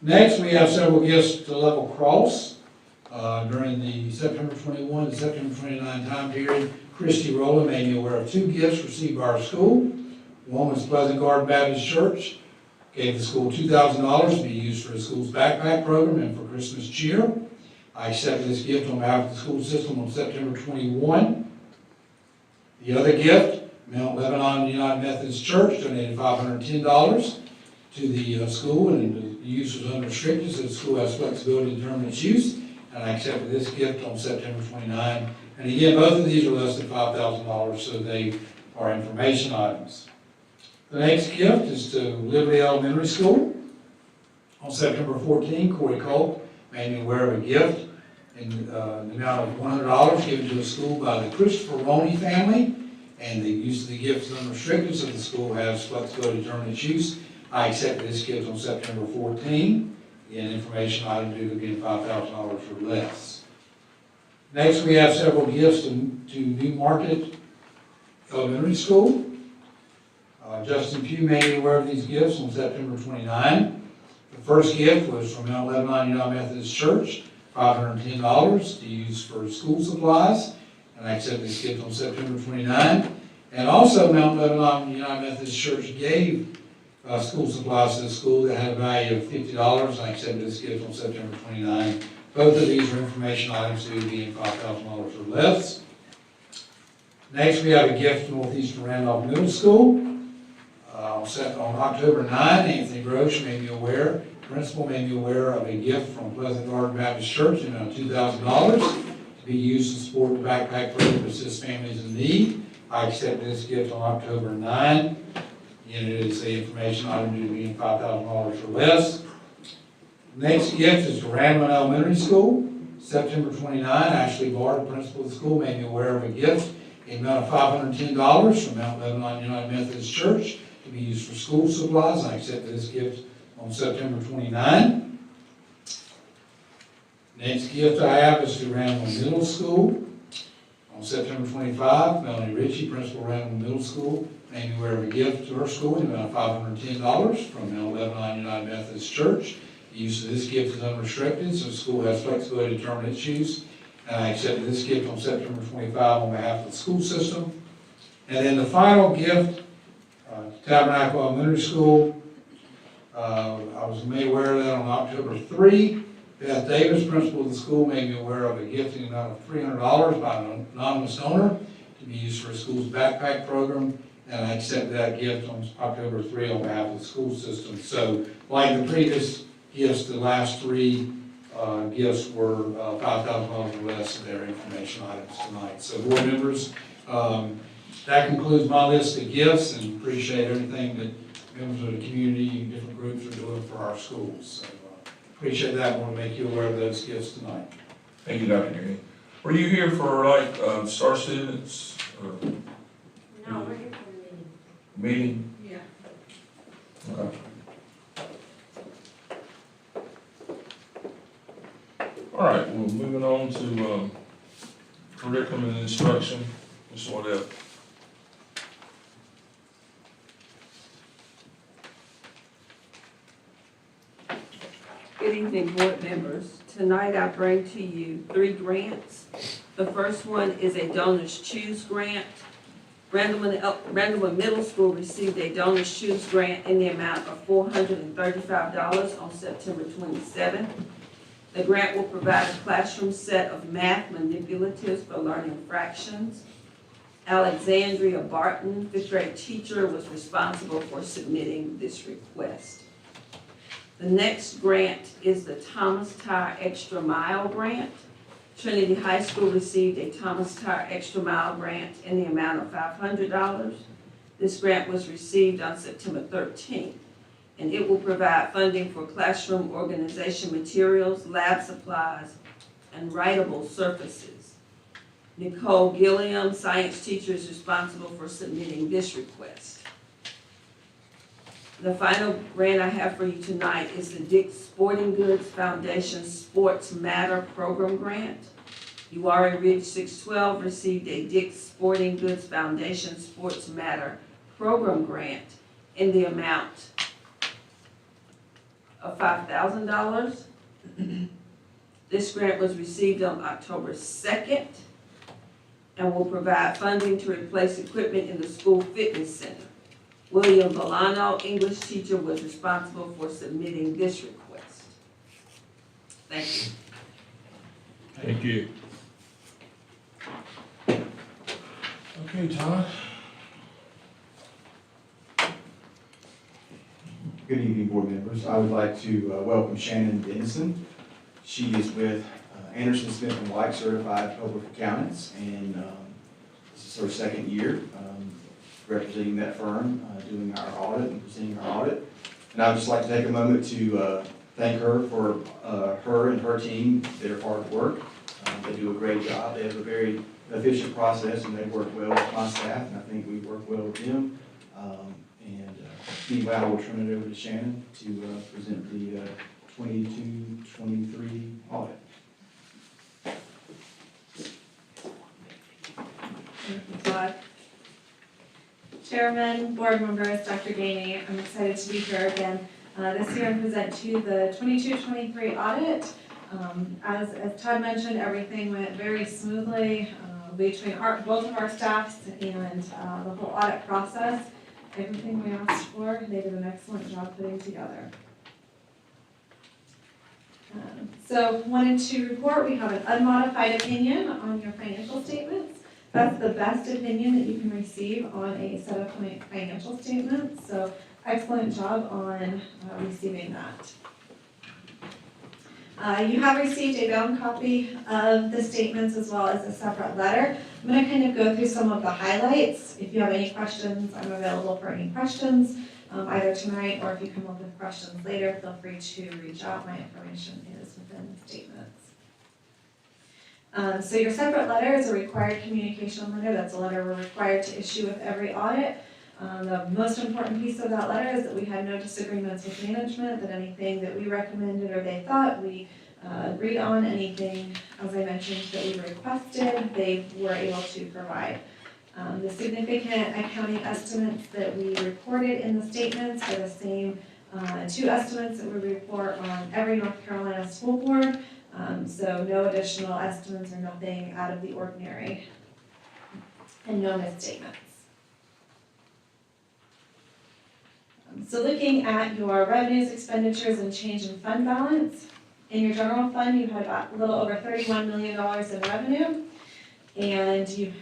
Next, we have several gifts to Level Cross. During the September 21 to September 29 time period, Christy Rowland made me aware of 2 gifts received by our school. One was Pleasant Garden Baptist Church, gave the school $2,000 to be used for the school's backpack program and for Christmas cheer. I accepted this gift on behalf of the school system on September 21. The other gift, Mount Lebanon United Methodist Church donated $510 to the school, and the use was unrestricted, so the school has flexibility to determine its use. And I accepted this gift on September 29. And again, both of these are less than $5,000, so they are information items. The next gift is to Liberty Elementary School. On September 14, Corey Colt made me aware of a gift in the amount of $100 given to the school by the Christopher Roney family. And the use of the gift is unrestricted, so the school has flexibility to determine its use. I accepted this gift on September 14. Again, information item due to being $5,000 or less. Next, we have several gifts to New Market Elementary School. Justin Pugh made me aware of these gifts on September 29. The first gift was from Mount Lebanon United Methodist Church, $510 to use for school supplies. And I accepted this gift on September 29. And also, Mount Lebanon United Methodist Church gave school supplies to the school that had a value of $50. I accepted this gift on September 29. Both of these are information items due to being $5,000 or less. Next, we have a gift from Northeastern Randolph Middle School. On October 9, Anthony Grosh made me aware, principal made me aware of a gift from Pleasant Garden Baptist Church in $2,000 to be used to support the backpack program to assist families in need. I accepted this gift on October 9. Again, it is the information item due to being $5,000 or less. Next gift is to Randall Elementary School. September 29, Ashley Barr, the principal of the school, made me aware of a gift in the amount of $510 from Mount Lebanon United Methodist Church to be used for school supplies. I accepted this gift on September 29. Next gift I have is to Randall Middle School. On September 25, Melanie Ritchie, principal of Randall Middle School, made me aware of a gift to her school in the amount of $510 from the 1199 United Methodist Church. The use of this gift is unrestricted, so the school has flexibility to determine its use. And I accepted this gift on September 25 on behalf of the school system. And then the final gift, Tabernacle Elementary School, I was made aware of that on October 3. Beth Davis, principal of the school, made me aware of a gift in the amount of $300 by an anonymous donor to be used for a school's backpack program. And I accepted that gift on October 3 on behalf of the school system. So like the previous gifts, the last three gifts were $5,000 or less of their information items tonight. So board members, that concludes my list of gifts, and appreciate everything that members of the community and different groups are doing for our schools. So appreciate that. I want to make you aware of those gifts tonight. Thank you, Dr. Gary. Were you here for like STAR students or No, we're here for the meeting? Yeah. Okay. All right, well, moving on to curriculum and instruction, Ms. Waddell. Good evening, board members. Tonight I bring to you 3 grants. The first one is a Donors Choose grant. Randall Middle School received a Donors Choose grant in the amount of $435 on September 27th. The grant will provide a classroom set of math manipulatives for learning fractions. Alexandria Barton, 5th grade teacher, was responsible for submitting this request. The next grant is the Thomas Tire Extra Mile Grant. Trinity High School received a Thomas Tire Extra Mile Grant in the amount of $500. This grant was received on September 13th, and it will provide funding for classroom organization materials, lab supplies, and writable surfaces. Nicole Gilliam, science teacher, is responsible for submitting this request. The final grant I have for you tonight is the Dick's Sporting Goods Foundation Sports Matter Program Grant. URA Ridge 612 received a Dick's Sporting Goods Foundation Sports Matter Program Grant in the amount of $5,000. This grant was received on October 2nd and will provide funding to replace equipment in the school fitness center. William Volano, English teacher, was responsible for submitting this request. Thank you. Thank you. Okay, Todd. Good evening, board members. I would like to welcome Shannon Dennison. She is with Anderson, Smith & White Certified Public Accountants, and this is her second year representing that firm, doing our audit and presenting our audit. And I would just like to take a moment to thank her for her and her team, their hard work. They do a great job. They have a very efficient process, and they work well with my staff, and I think we work well with them. Meanwhile, we'll turn it over to Shannon to present the 22-23 audit. Todd. Chairman, board members, Dr. Gainey, I'm excited to be here again this year and present to you the 22-23 audit. As Todd mentioned, everything went very smoothly between both of our staffs and the whole audit process. Everything we asked for, they did an excellent job putting together. So wanted to report, we have an unmodified opinion on your financial statements. That's the best opinion that you can receive on a set of financial statements. So excellent job on receiving that. You have received a bound copy of the statements as well as a separate letter. I'm going to kind of go through some of the highlights. If you have any questions, I'm available for any questions, either tonight or if you come up with questions later, feel free to reach out. My information is within the statements. So your separate letter is a required communication letter. That's a letter we're required to issue with every audit. The most important piece of that letter is that we had no disagreements with management, that anything that we recommended or they thought, we agreed on. Anything, as I mentioned, that we requested, they were able to provide. The significant accounting estimates that we reported in the statements are the same two estimates that we report on every North Carolina school board. So no additional estimates or nothing out of the ordinary, and no misstatements. So looking at your revenues, expenditures, and change in fund balance, in your general fund, you had about a little over $31 million in revenue, and you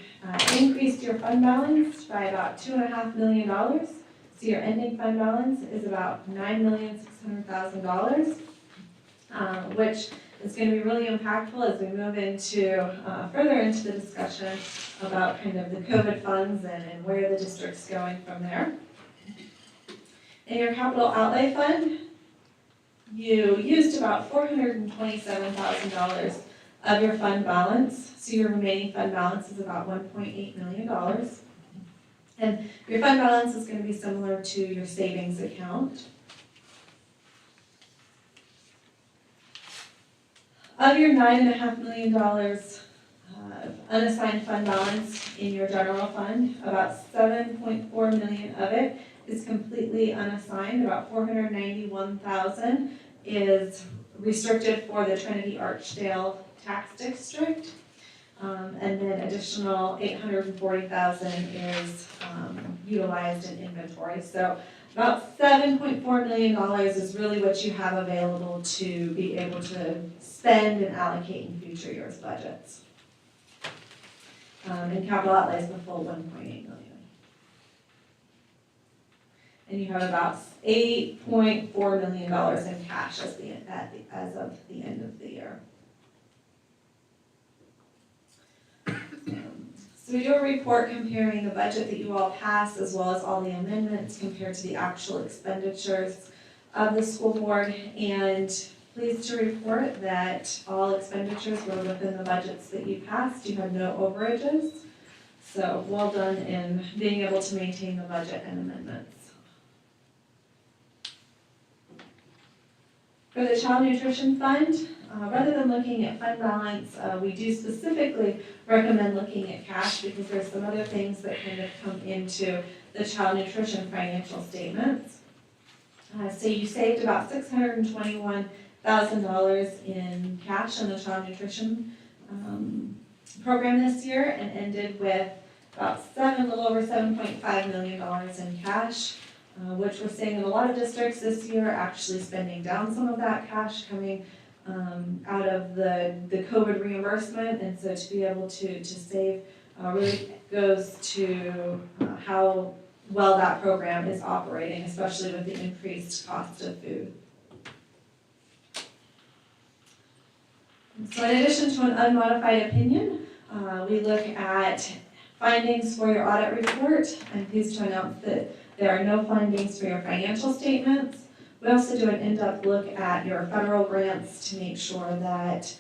increased your fund balance by about $2.5 million. So your ending fund balance is about $9,600,000, which is going to be really impactful as we move into further into the discussion about kind of the COVID funds and where the district's going from there. In your capital outlay fund, you used about $427,000 of your fund balance, so your remaining fund balance is about $1.8 million. And your fund balance is going to be similar to your savings account. Of your $9.5 million unassigned fund balance in your general fund, about $7.4 million of it is completely unassigned. About $491,000 is restricted for the Trinity Archdale tax district. And then additional $840,000 is utilized in inventory. So about $7.4 million is really what you have available to be able to spend and allocate in future years' budgets. And capital outlays the full $1.8 million. And you have about $8.4 million in cash as of the end of the year. So we do a report comparing the budget that you all passed as well as all the amendments compared to the actual expenditures of the school board. And pleased to report that all expenditures were within the budgets that you passed. You had no overages. So well done in being able to maintain the budget and amendments. For the Child Nutrition Fund, rather than looking at fund balance, we do specifically recommend looking at cash because there's some other things that kind of come into the child nutrition financial statements. So you saved about $621,000 in cash in the child nutrition program this year and ended with about a little over $7.5 million in cash. Which we're seeing in a lot of districts this year, actually spending down some of that cash coming out of the COVID reimbursement. And so to be able to save really goes to how well that program is operating, especially with the increased cost of food. So in addition to an unmodified opinion, we look at findings for your audit report. I'm pleased to announce that there are no findings for your financial statements. We also do an in-depth look at your federal grants to make sure that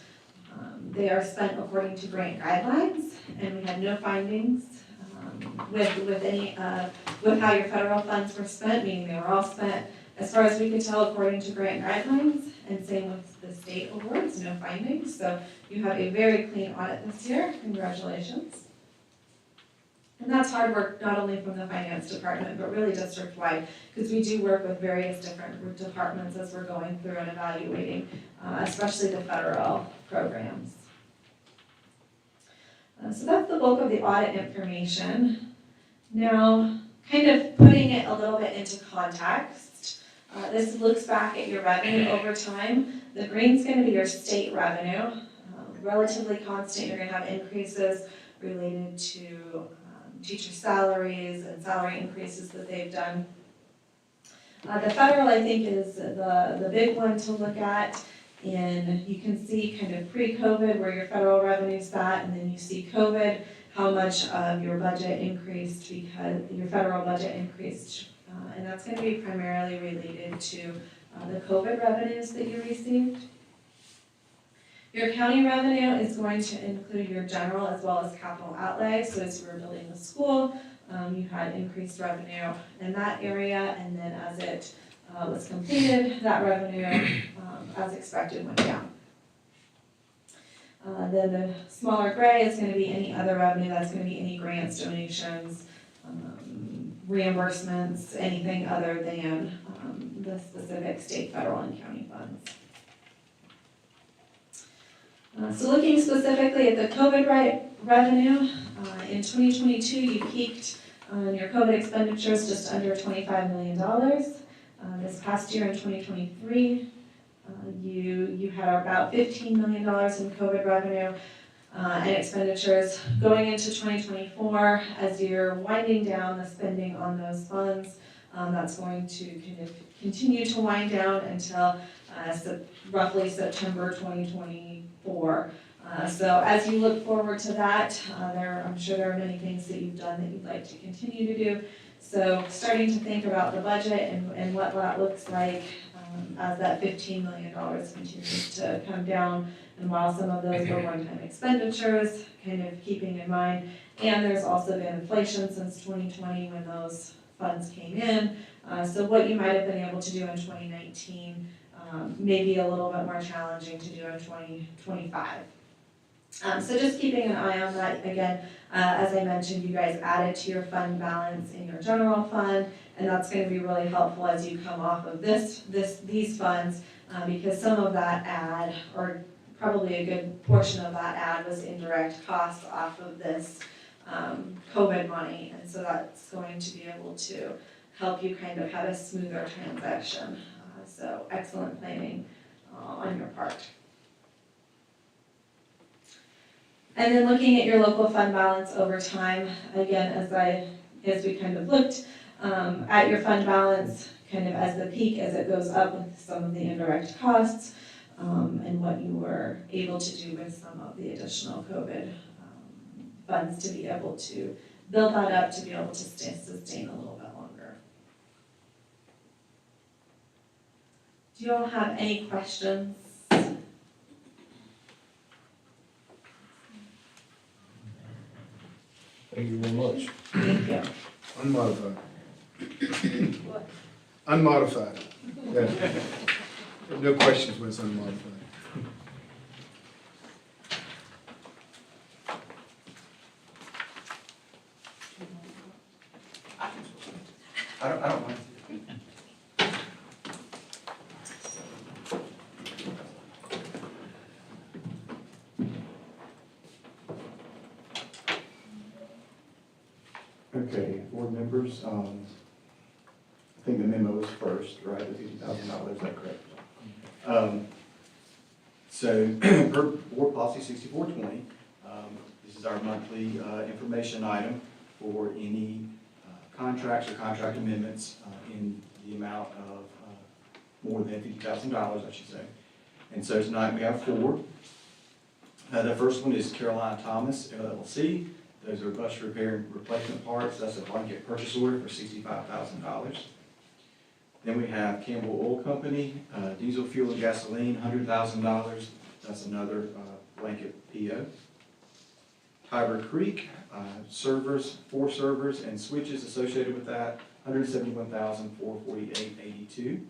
they are spent according to grant guidelines, and we had no findings with how your federal funds were spent, meaning they were all spent as far as we could tell according to grant guidelines, and same with the state awards, no findings. So you have a very clean audit this year. Congratulations. And that's hard work, not only from the finance department, but really district-wide, because we do work with various different departments as we're going through and evaluating, especially the federal programs. So that's the bulk of the audit information. Now, kind of putting it a little bit into context, this looks back at your revenue over time. The green's going to be your state revenue, relatively constant. You're going to have increases related to teacher salaries and salary increases that they've done. The federal, I think, is the big one to look at. And you can see kind of pre-COVID where your federal revenue sat, and then you see COVID, how much of your budget increased because your federal budget increased. And that's going to be primarily related to the COVID revenues that you received. Your county revenue is going to include your general as well as capital outlay. So as you were building the school, you had increased revenue in that area, and then as it was completed, that revenue, as expected, went down. Then the smaller gray is gonna be any other revenue, that's gonna be any grants, donations, reimbursements, anything other than the specific state, federal, and county funds. So looking specifically at the COVID revenue, in 2022, you peaked on your COVID expenditures just under $25 million. This past year in 2023, you had about $15 million in COVID revenue and expenditures. Going into 2024, as you're winding down the spending on those funds, that's going to kind of continue to wind down until roughly September 2024. So as you look forward to that, I'm sure there are many things that you've done that you'd like to continue to do. So starting to think about the budget and what that looks like as that $15 million continues to come down. And while some of those were one-time expenditures, kind of keeping in mind, and there's also been inflation since 2020 when those funds came in. So what you might have been able to do in 2019 may be a little bit more challenging to do in 2025. So just keeping an eye on that. Again, as I mentioned, you guys added to your fund balance in your general fund, and that's going to be really helpful as you come off of these funds, because some of that add, or probably a good portion of that add, was indirect costs off of this COVID money, and so that's going to be able to help you kind of have a smoother transaction. So excellent planning on your part. And then looking at your local fund balance over time, again, as we kind of looked at your fund balance, kind of as the peak, as it goes up with some of the indirect costs, and what you were able to do with some of the additional COVID funds to be able to build that up, to be able to sustain a little bit longer. Do you all have any questions? Thank you very much. Thank you. Unmodified. Unmodified. Yeah. No questions when it's unmodified. I don't mind. Okay, board members, I think the memo is first, right, the $50,000, is that correct? So, per board policy 6420, this is our monthly information item for any contracts or contract amendments in the amount of more than $50,000, I should say. And so tonight we have four. The first one is Caroline Thomas, LLC. Those are bus repair and replacement parts. That's a blanket purchase order for $65,000. Then we have Campbell Oil Company, diesel fuel and gasoline, $100,000. That's another blanket PO. Tiber Creek, servers, 4 servers and switches associated with that, $171,448.82.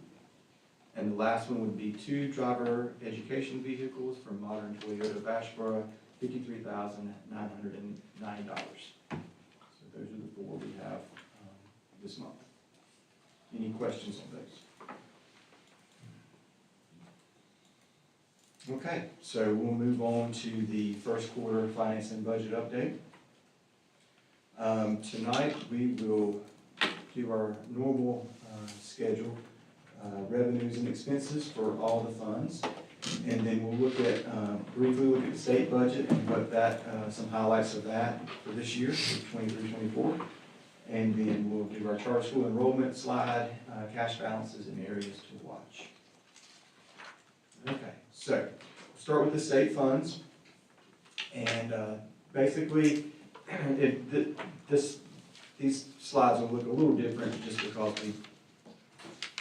And the last one would be 2 driver education vehicles from Modern Toyota Bashboro, $53,909. So those are the 4 we have this month. Any questions on those? Okay, so we'll move on to the first quarter finance and budget update. Tonight we will do our normal schedule, revenues and expenses for all the funds. And then we'll look at, briefly look at the state budget and what that, some highlights of that for this year, for 23-24. And then we'll do our charter school enrollment slide, cash balances and areas to watch. Okay, so we'll start with the state funds. And basically, these slides will look a little different just because we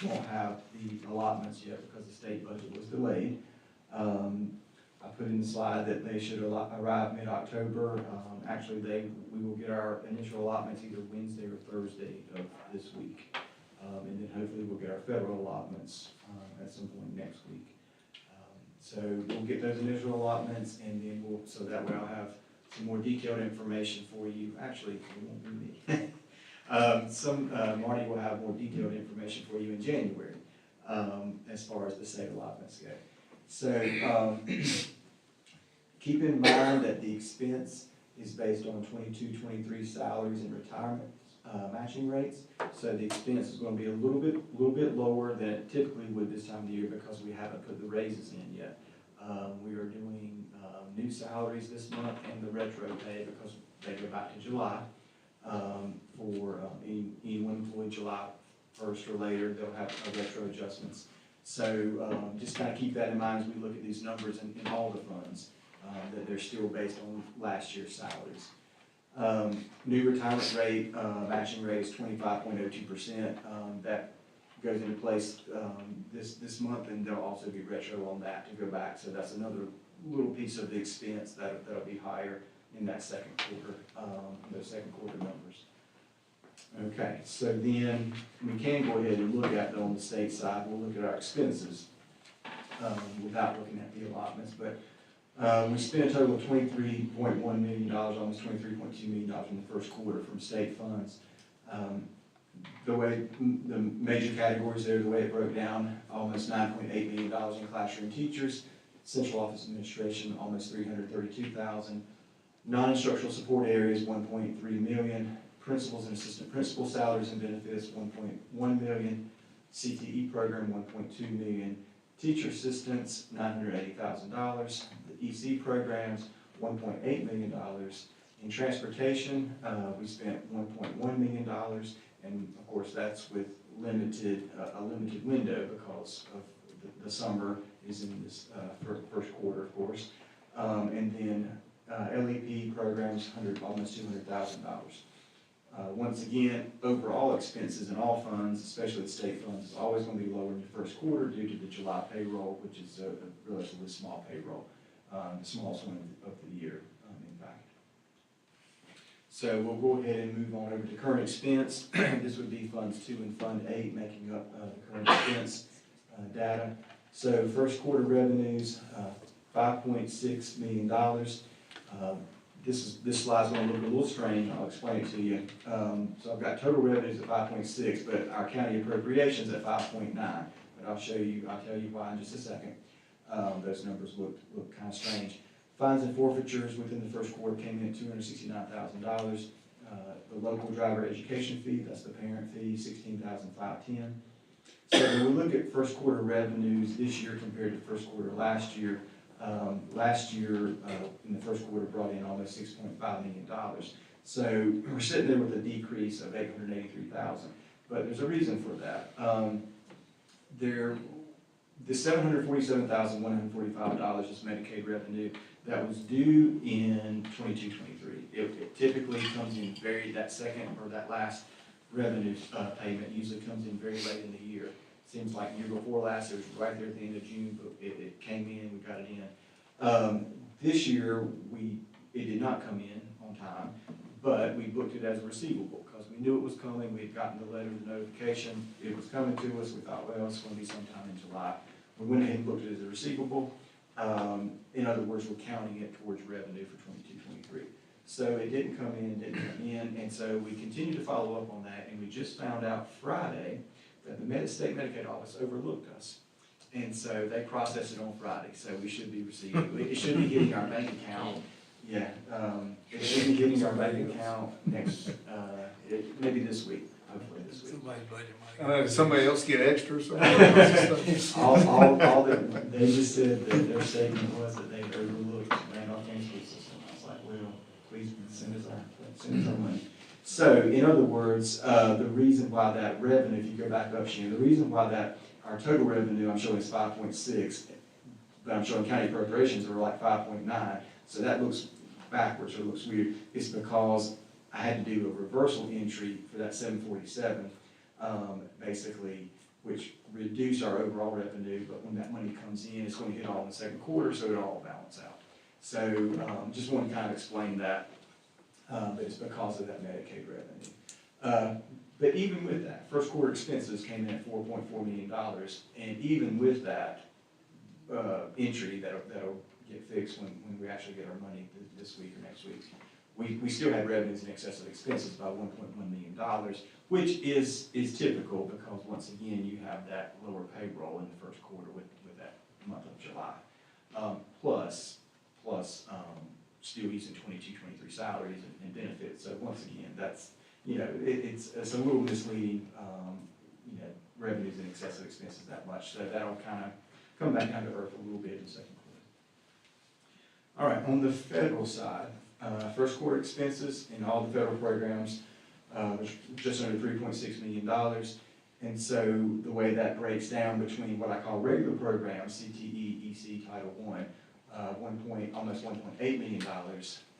won't have the allotments yet because the state budget was delayed. I put in the slide that they should arrive mid-October. Actually, we will get our initial allotments either Wednesday or Thursday of this week. And then hopefully we'll get our federal allotments at some point next week. So we'll get those initial allotments, and then so that way I'll have some more detailed information for you. Actually, it won't be me. Marty will have more detailed information for you in January, as far as the state allotments go. So, keep in mind that the expense is based on 22-23 salaries and retirement, matching rates. So the expense is gonna be a little bit lower than it typically would this time of the year because we haven't put the raises in yet. We are doing, new salaries this month and the retro pay because they go back to July. For anyone employed July 1st or later, they'll have retro adjustments. So just kind of keep that in mind as we look at these numbers in all the funds, that they're still based on last year's salaries. New retirement rate, matching rate is 25.02%. That goes into place this month, and there'll also be retro on that to go back. So that's another little piece of the expense that'll be higher in that second quarter, those second quarter numbers. Okay, so then we can go ahead and look at, on the state side, we'll look at our expenses without looking at the allotments, but we spent a total of $23.1 million, almost $23.2 million in the first quarter from state funds. The way the major categories there, the way it broke down, almost $9.8 million in classroom teachers, central office administration, almost $332,000. Non-instructional support areas, $1.3 million. Principals and assistant principal salaries and benefits, $1.1 million. CTE program, $1.2 million. Teacher assistants, $980,000. The EC programs, $1.8 million. In transportation, we spent $1.1 million, and of course that's with a limited window because of the summer is in this first quarter, of course. And then LEP programs, almost $200,000. Once again, overall expenses in all funds, especially the state funds, is always going to be lower in the first quarter due to the July payroll, which is a relatively small payroll, the smallest one of the year, in fact. So we'll go ahead and move on over to current expense. This would be funds 2 and fund 8 making up the current expense data. So first quarter revenues, $5.6 million. This slide's going to look a little strange. I'll explain it to you. So I've got total revenues at 5.6, but our county appropriations at 5.9. But I'll tell you why in just a second. Those numbers look kind of strange. Fines and forfeitures within the first quarter came in at $269,000. The local driver education fee, that's the parent fee, $16,510. So when we look at first quarter revenues this year compared to first quarter last year, in the first quarter brought in almost $6.5 million. So we're sitting there with a decrease of $883,000. But there's a reason for that. The $747,145 is Medicaid revenue that was due in 22-23. It typically comes in that second or that last revenue payment usually comes in very late in the year. Seems like year before last, it was right there at the end of June, but it came in, we got it in. This year, it did not come in on time, but we booked it as a receivable because we knew it was coming. We had gotten the letter, the notification, it was coming to us. We thought, well, it's going to be sometime in July. We went ahead and booked it as a receivable. In other words, we're counting it towards revenue for 22-23. So it didn't come in, and so we continued to follow up on that, and we just found out Friday that the state Medicaid office overlooked us. And so they processed it on Friday, so we should be receiving, it should be hitting our bank account. Yeah, it should be hitting our bank account next, maybe this week, hopefully this week. Somebody's budget money. Did somebody else get extra or something? All that, they just said that their statement was that they overlooked Randolph County School System. I was like, well, please send us our money. So, in other words, the reason why that revenue, if you go back up, Shannon, the reason why that our total revenue I'm showing is 5.6, but I'm showing county appropriations are like 5.9, so that looks backwards or looks weird. It's because I had to do a reversal entry for that 747, basically, which reduced our overall revenue, but when that money comes in, it's going to hit all in the second quarter, so it'll all balance out. So, just want to kind of explain that. But it's because of that Medicaid revenue. But even with that, first quarter expenses came in at $4.4 million, and even with that, entry that'll get fixed when we actually get our money this week or next week. We still had revenues in excess of expenses by $1.1 million, which is typical because once again, you have that lower payroll in the first quarter with that month of July. Plus still using 22, 23 salaries and benefits. So once again, that's, it's a little misleading, revenues in excess of expenses that much. So that'll kind of come back down to earth a little bit in the second quarter. All right, on the federal side, first quarter expenses in all the federal programs was just under $3.6 million. And so the way that breaks down between what I call regular programs, CTE, EC, Title I, almost $1.8 million,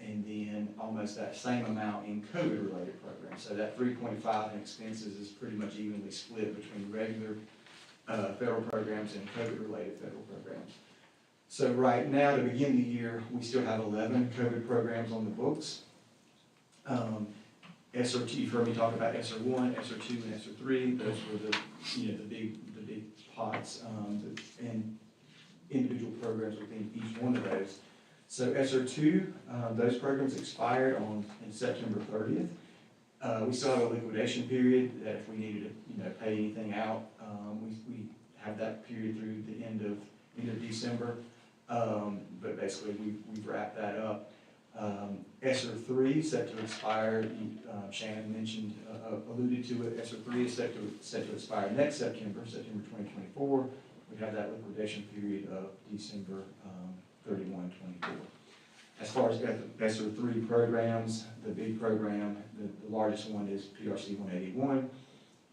and then almost that same amount in COVID-related programs. So that 3.5 in expenses is pretty much evenly split between regular federal programs and COVID-related federal programs. So right now, to begin the year, we still have 11 COVID programs on the books. SRT, you've heard me talk about SR1, SR2, and SR3. Those were the big pots, and individual programs within each one of those. So SR2, those programs expired in September 30th. We still have a liquidation period that if we needed to pay anything out, we have that period through the end of December. But basically we've wrapped that up. SR3 set to expire, Shannon alluded to it, SR3 is set to expire next September 2024. We have that liquidation period of December 31, 24. As far as SR3 programs, the big program, the largest one is PRC 181.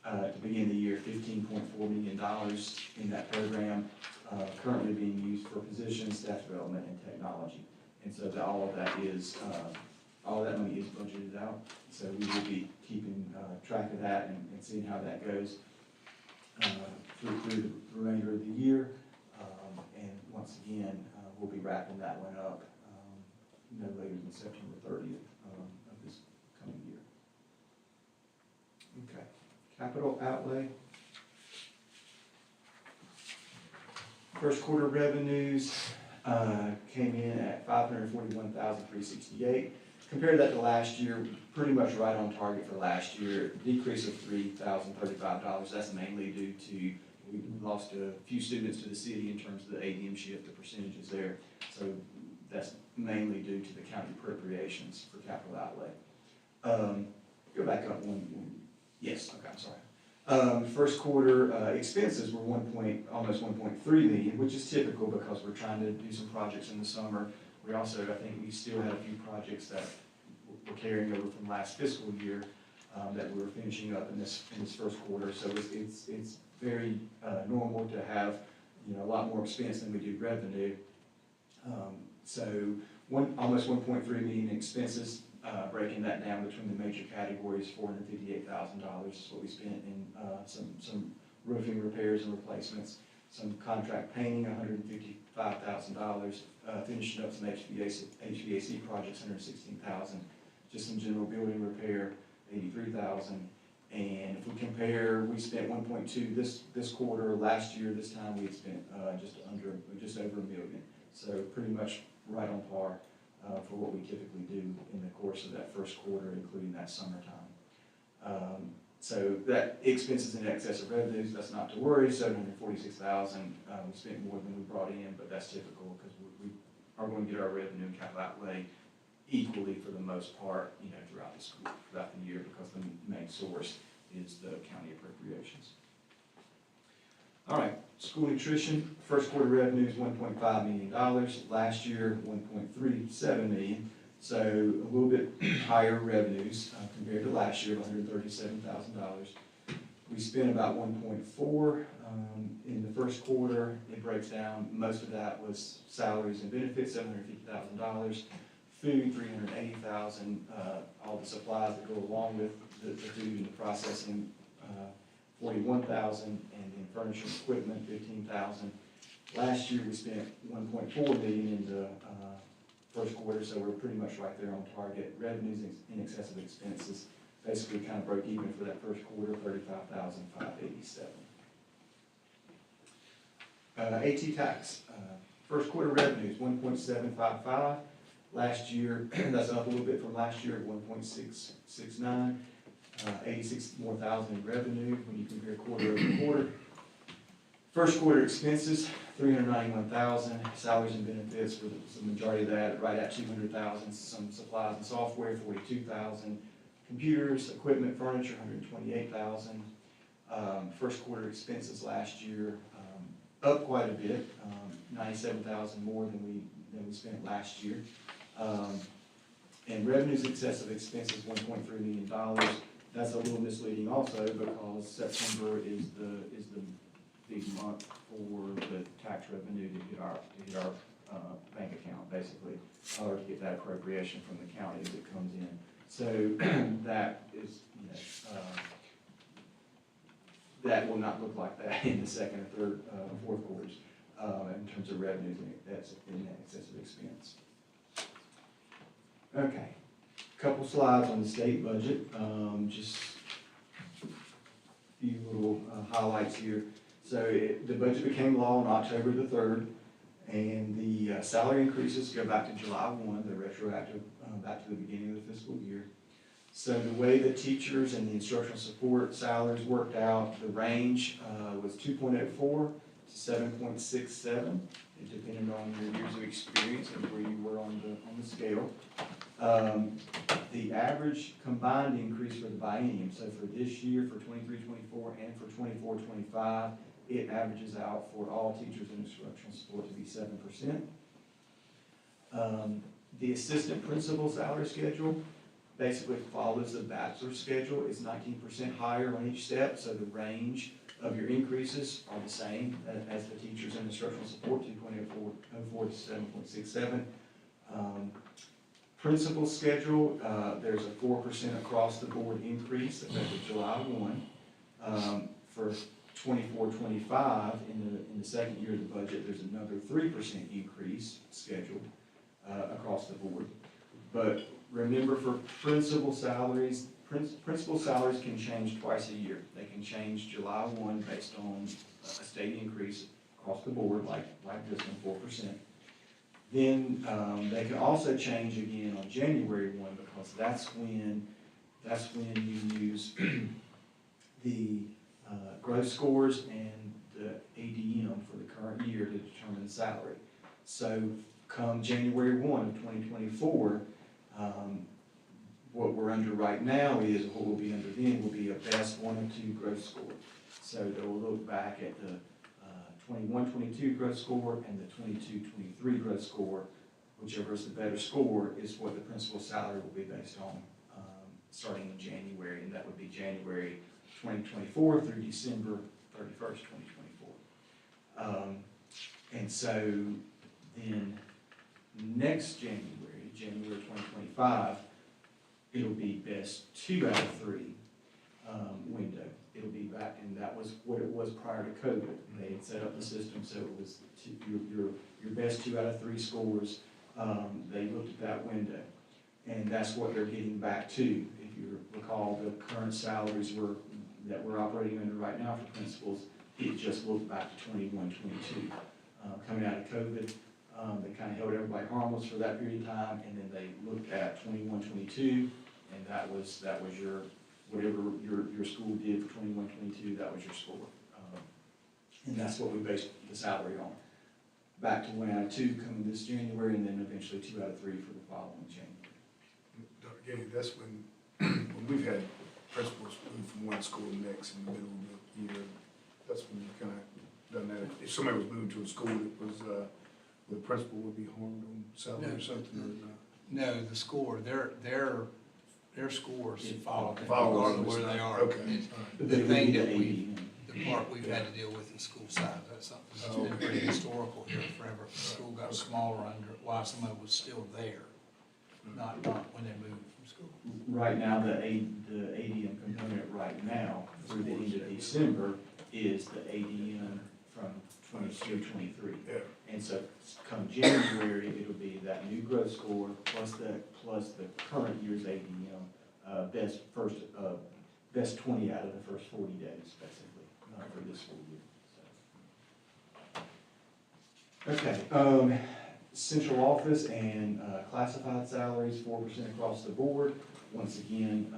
To begin the year, $15.4 million in that program, currently being used for positions, staff development, and technology. And so all of that money is budgeted out. So we will be keeping track of that and seeing how that goes through the remainder of the year. And once again, we'll be wrapping that one up no later than September 30th of this coming year. Okay, capital outlay. First quarter revenues came in at $541,368. Compare that to last year, pretty much right on target for last year. Decrease of $3,035. That's mainly due to we lost a few students to the city in terms of the ADM shift, the percentages there. So that's mainly due to the county appropriations for capital outlay. Go back up one. Yes, okay, I'm sorry. First quarter expenses were almost 1.3 million, which is typical because we're trying to do some projects in the summer. We also, I think we still had a few projects that were carrying over from last fiscal year that we were finishing up in this first quarter. So it's very normal to have a lot more expense than we do revenue. So almost 1.3 million in expenses. Breaking that down between the major categories, $458,000 is what we spent in some roofing repairs and replacements, some contract painting, $155,000, finishing up some HVAC projects, $116,000, just some general building repair, $83,000. And if we compare, we spent 1.2 this quarter. Last year, this time we had spent just over $1 million. So pretty much right on par for what we typically do in the course of that first quarter, including that summertime. So that expenses in excess of revenues, that's not to worry. $746,000, we spent more than we brought in, but that's typical because we are going to get our revenue and capital outlay equally for the most part, throughout the year because the main source is the county appropriations. All right, school nutrition, first quarter revenue is $1.5 million. Last year, $1.37 million. So a little bit higher revenues compared to last year of $137,000. We spent about 1.4 in the first quarter. It breaks down, most of that was salaries and benefits, $750,000. Food, $380,000. All the supplies that go along with the food and the processing, $41,000, and then furniture and equipment, $15,000. Last year we spent $1.4 million in the first quarter, so we're pretty much right there on target. Revenues in excess of expenses, basically kind of broke even for that first quarter, $35,587. AT tax, first quarter revenues, 1.755. Last year, that's up a little bit from last year at 1.669. 86 more thousand in revenue when you compare quarter over quarter. First quarter expenses, 391,000. Salaries and benefits were the majority of that, right at 200,000. Some supplies and software, 42,000. Computers, equipment, furniture, 128,000. First quarter expenses last year, up quite a bit, 97,000 more than we spent last year. And revenues in excess of expenses, $1.3 million. That's a little misleading also because September is the big month for the tax revenue to hit our bank account, basically, or to get that appropriation from the county as it comes in. So that is, that will not look like that in the second, third, fourth quarters in terms of revenues, and that's in excess of expense. Okay, couple slides on the state budget, just a few little highlights here. So the budget became law on October the 3rd, and the salary increases go back to July 1, they're retroactive back to the beginning of the fiscal year. So the way the teachers and the instructional support salaries worked out, the range was 2.04 to 7.67. It depended on your years of experience and where you were on the scale. The average combined increase for the biennium, so for this year, for 23-24 and for 24-25, it averages out for all teachers and instructional support to be 7%. The assistant principal salary schedule basically follows the bachelor schedule. It's 19% higher on each step, so the range of your increases are the same as the teachers and instructional support, 2.04 to 7.67. Principal schedule, there's a 4% across the board increase effective July 1. For 24-25, in the second year of the budget, there's another 3% increase scheduled across the board. But remember, for principal salaries can change twice a year. They can change July 1 based on a state increase across the board, like this one, 4%. Then they can also change again on January 1 because that's when you use the growth scores and the ADM for the current year to determine the salary. So come January 1 of 2024, what we're under right now is, what we'll be under then will be a best 1 and 2 growth score. So they'll look back at the 21-22 growth score and the 22-23 growth score. Whichever is the better score is what the principal salary will be based on starting in January, and that would be January 2024 through December 31st, 2024. And so then next January 2025, it'll be best 2 out of 3 window. It'll be back, and that was what it was prior to COVID. They had set up the system so it was your best 2 out of 3 scores. They looked at that window, and that's what they're getting back to. If you recall, the current salaries that we're operating under right now for principals, it just looked back to 21-22. Coming out of COVID, they kind of held everybody harmless for that period of time, and then they looked at 21-22, and that was your, whatever your school did for 21-22, that was your score. And that's what we based the salary on. Back to 1 out of 2 coming this January, and then eventually 2 out of 3 for the following January. Dr. Gay, that's when we've had principals move from one school to the next in the middle of the year. That's when you kind of done that. If somebody was moving to a school that was, the principal would be harmed on salary or something, or not? No, the score, their scores follow them Follow regardless of where they are. Okay. It's But The they would thing be that the the part we've had to deal with in school size, that's something that's been pretty historical here forever. The school got smaller under it while somebody was still there, not when they moved from school. Right now, the ADM component right now, through the end of December, is the ADM from 22-23. Yeah. And so come January, it'll be that new growth score plus the current year's ADM, best 20 out of the first 40 days, basically, for this school year. So. Okay, central office and classified salaries, 4% across the board. Once again,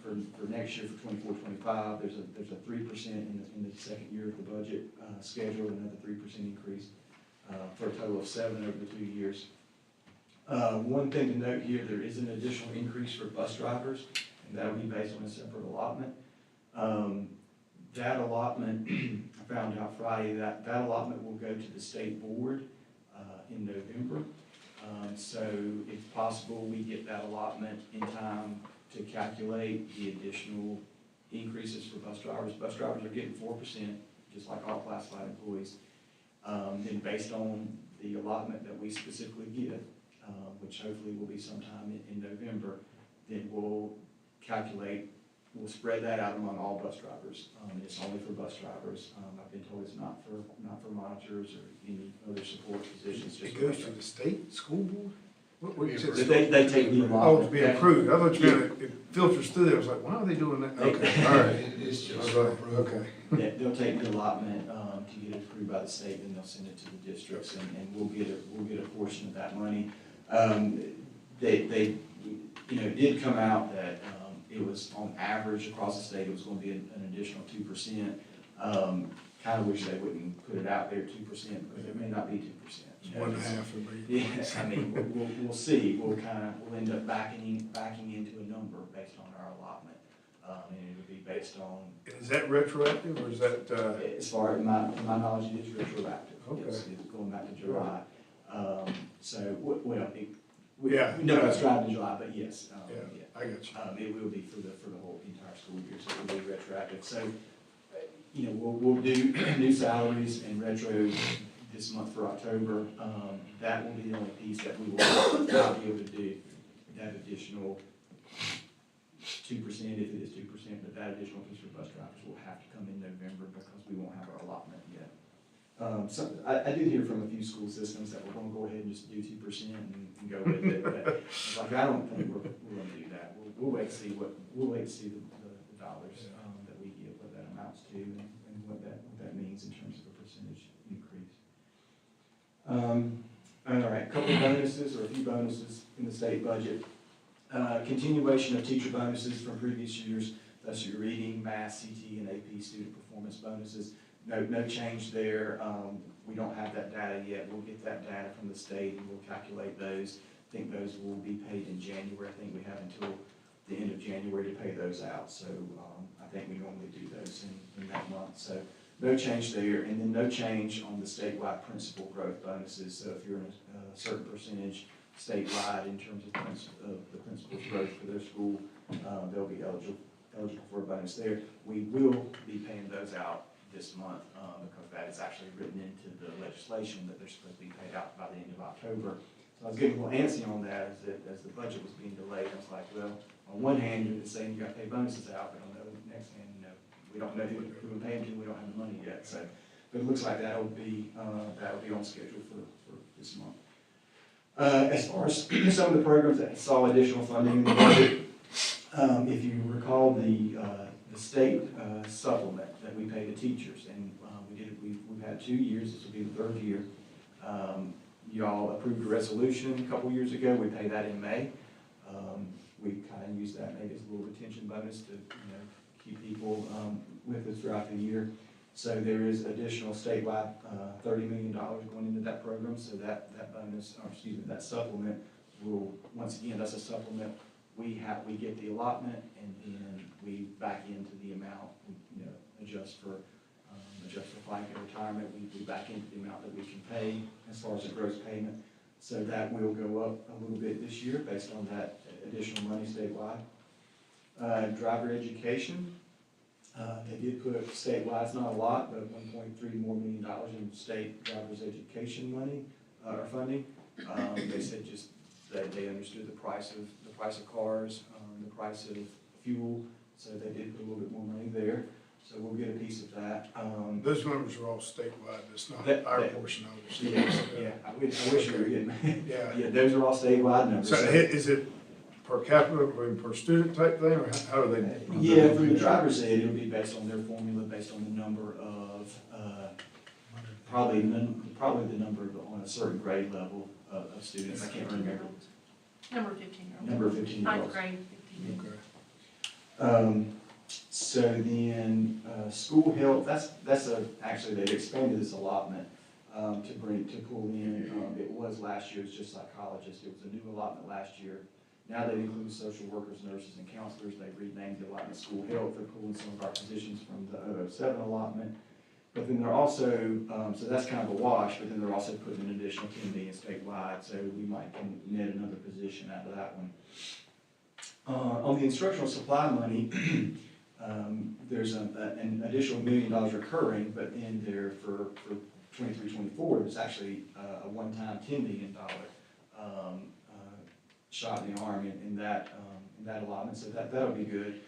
for next year, for 24-25, there's a 3% in the second year of the budget schedule, another 3% increase for a total of 7 over the 2 years. One thing to note here, there is an additional increase for bus drivers, and that'll be based on a separate allotment. That allotment, I found out Friday, that allotment will go to the state board in November. So it's possible we get that allotment in time to calculate the additional increases for bus drivers. Bus drivers are getting 4%, just like all classified employees. Then based on the allotment that we specifically get, which hopefully will be sometime in November, then we'll calculate, we'll spread that out among all bus drivers. It's only for bus drivers. I've been told it's not for monitors or any other support positions. Just It goes to the state school board? What you said? They take the Oh, allotment. it's being approved. I thought you meant it filters through there. I was like, why are they doing that? Okay, all right. It's I just was for like, approval. okay. Yeah, they'll take the allotment, to get it approved by the state, and they'll send it to the districts, and we'll get a portion of that money. They, it did come out that, it was on average across the state, it was gonna be an additional 2%. Kind of wish they wouldn't put it out there 2%, because it may not be 2%. It's 1.5 would be. Yeah, I mean, we'll see, we'll end up backing into a number based on our allotment. And it would be based on, Is that retroactive or is that, as far as my knowledge, it is retroactive. Okay. It's going back to July. Yeah. No, it's driving in July, but yes. yeah, I got you. It will be for the whole entire school year, so it will be retroactive. So, we'll do new salaries and retro this month for October. That will be the only piece that we will not be able to do. That additional 2%, if it is 2%, but that additional piece for bus drivers will have to come in November because we won't have our allotment yet. So I did hear from a few school systems that we're gonna go ahead and just do 2% and go with it, but it's like, I don't think we're gonna do that. We'll wait to see the dollars, that we get, what that amounts to, and what that means in terms of a percentage increase. All right, a couple of bonuses, or a few bonuses in the state budget. Continuation of teacher bonuses from previous years. That's your reading, math, CT, and AP student performance bonuses. No change there. We don't have that data yet. We'll get that data from the state and we'll calculate those. I think those will be paid in January. I think we have until the end of January to pay those out. So I think we normally do those in that month. So no change there. And then no change on the statewide principal growth bonuses. So if you're in a certain percentage statewide in terms of the principal's growth for their school, they'll be eligible for a bonus there. We will be paying those out this month because that is actually written into the legislation that they're supposed to be paid out by the end of October. So I was getting a little antsy on that as the budget was being delayed. I was like, well, on one hand, you're saying you got to pay bonuses out, but on the next hand, we don't know who we're paying to. We don't have the money yet. So, but it looks like that'll be on schedule for this month. As far as some of the programs that saw additional funding in the budget, if you recall the state supplement that we pay to teachers, and we've had 2 years. This will be the 3rd year. Y'all approved a resolution a couple years ago. We pay that in May. We kind of use that maybe as a little retention bonus to keep people with us throughout the year. So there is additional statewide $30 million going into that program. So that bonus, or excuse me, that supplement will, once again, that's a supplement. We get the allotment, and then we back into the amount. We adjust for FICA retirement. We back into the amount that we can pay as far as the gross payment. So that will go up a little bit this year based on that additional money statewide. Driver education. They did put statewide, it's not a lot, but $1.3 more million in state driver's education money, or funding. They said just that they understood the price of cars, the price of fuel, so they did put a little bit more money there. So we'll get a piece of that. Those numbers are all statewide. It's not our portion of it. Yeah, I wish we were getting. Yeah. Yeah, those are all statewide numbers. So is it per capita, or per student type thing, or how do they? Yeah, from the driver's ed, it'll be based on their formula, based on the number of probably the number on a certain grade level of students, I can't remember. Number 15-year-old. Number of 15-year-olds. Ninth grade, 15. Okay. So then, school health, actually, they've expanded this allotment, to pull in, it was last year, it's just psychologists, it was a new allotment last year. Now they include social workers, nurses, and counselors, they've renamed the allotment school health, they're pulling some of our positions from the 007 allotment. But then they're also, so that's kind of a wash, but then they're also putting an additional 10 million statewide, so we might can net another position out of that one. On the instructional supply money, there's an additional $1 million recurring, but in there for 23-24, there's actually a one-time $10 million shot in the arm in that allotment, so that'll be good.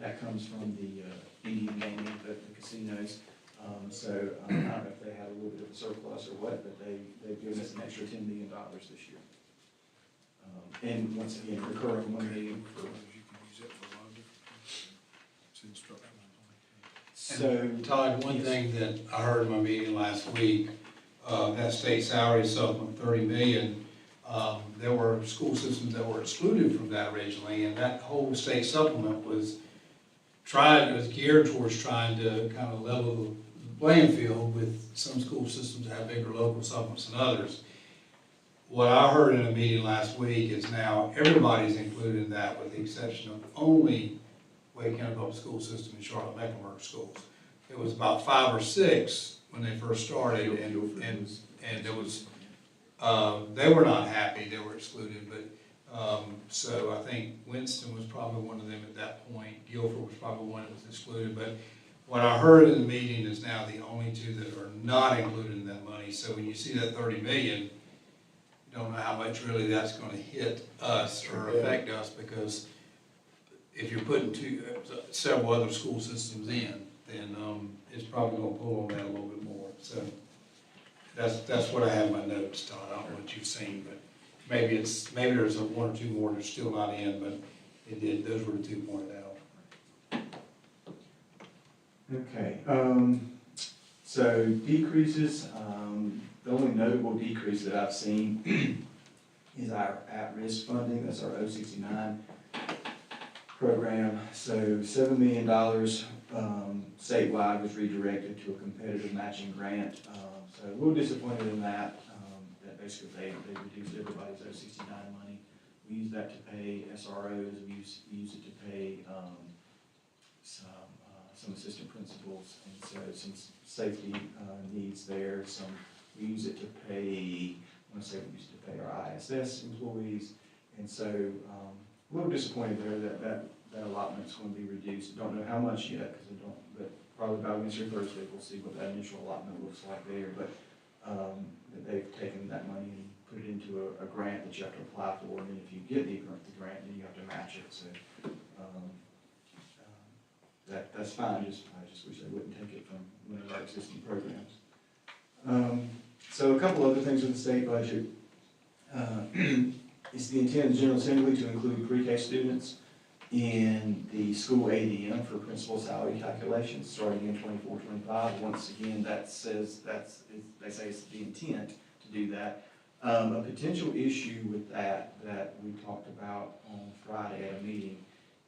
That comes from the Indian gaming, the casinos. So I don't know if they had a little bit of a surplus or what, but they've given us an extra $10 million this year. And once again, recurring $1 million for. You can use it for a lot of different things. It's instructional. So, Todd, one thing that I heard in my meeting last week, that state salary supplement, 30 million, there were school systems that were excluded from that originally, and that whole state supplement was geared towards trying to kind of level the playing field with some school systems that have bigger local supplements than others. What I heard in a meeting last week is now everybody's included in that with the exception of only Wake County Public School System and Charlotte Mecklenburg schools. It was about 5 or 6 when they first started, and there was, they were not happy, they were excluded, but, so I think Winston was probably one of them at that point, Guilford was probably one that was excluded, but what I heard in the meeting is now the only 2 that are not included in that money, so when you see that 30 million, you don't know how much really that's gonna hit us or affect us, because if you're putting several other school systems in, then it's probably gonna pull on that a little bit more. So that's what I have in my notes, Todd. I don't know what you've seen, but maybe there's 1 or 2 more that's still not in, but those were the 2 pointed out. okay, so decreases, the only notable decrease that I've seen is our at-risk funding, that's our 069 program. So $7 million statewide was redirected to a competitive matching grant. So a little disappointed in that, that basically they reduced everybody's 069 money. We use that to pay SROs, we use it to pay some assistant principals, and so some safety needs there. We use it to pay, I want to say we used to pay our ISS employees, and so a little disappointed there that allotment's going to be reduced. Don't know how much yet, because I don't, but probably by Wednesday or Thursday we'll see what that initial allotment looks like there. But that they've taken that money and put it into a grant that you have to apply for, and then if you get the grant, then you have to match it. So that's fine. I just wish they wouldn't take it from one of our existing programs. So a couple other things with the state budget. It's the intent of the General Assembly to include pre-K students in the school ADM for principal salary calculations starting in 24-25. Once again, they say it's the intent to do that. A potential issue with that we talked about on Friday at a meeting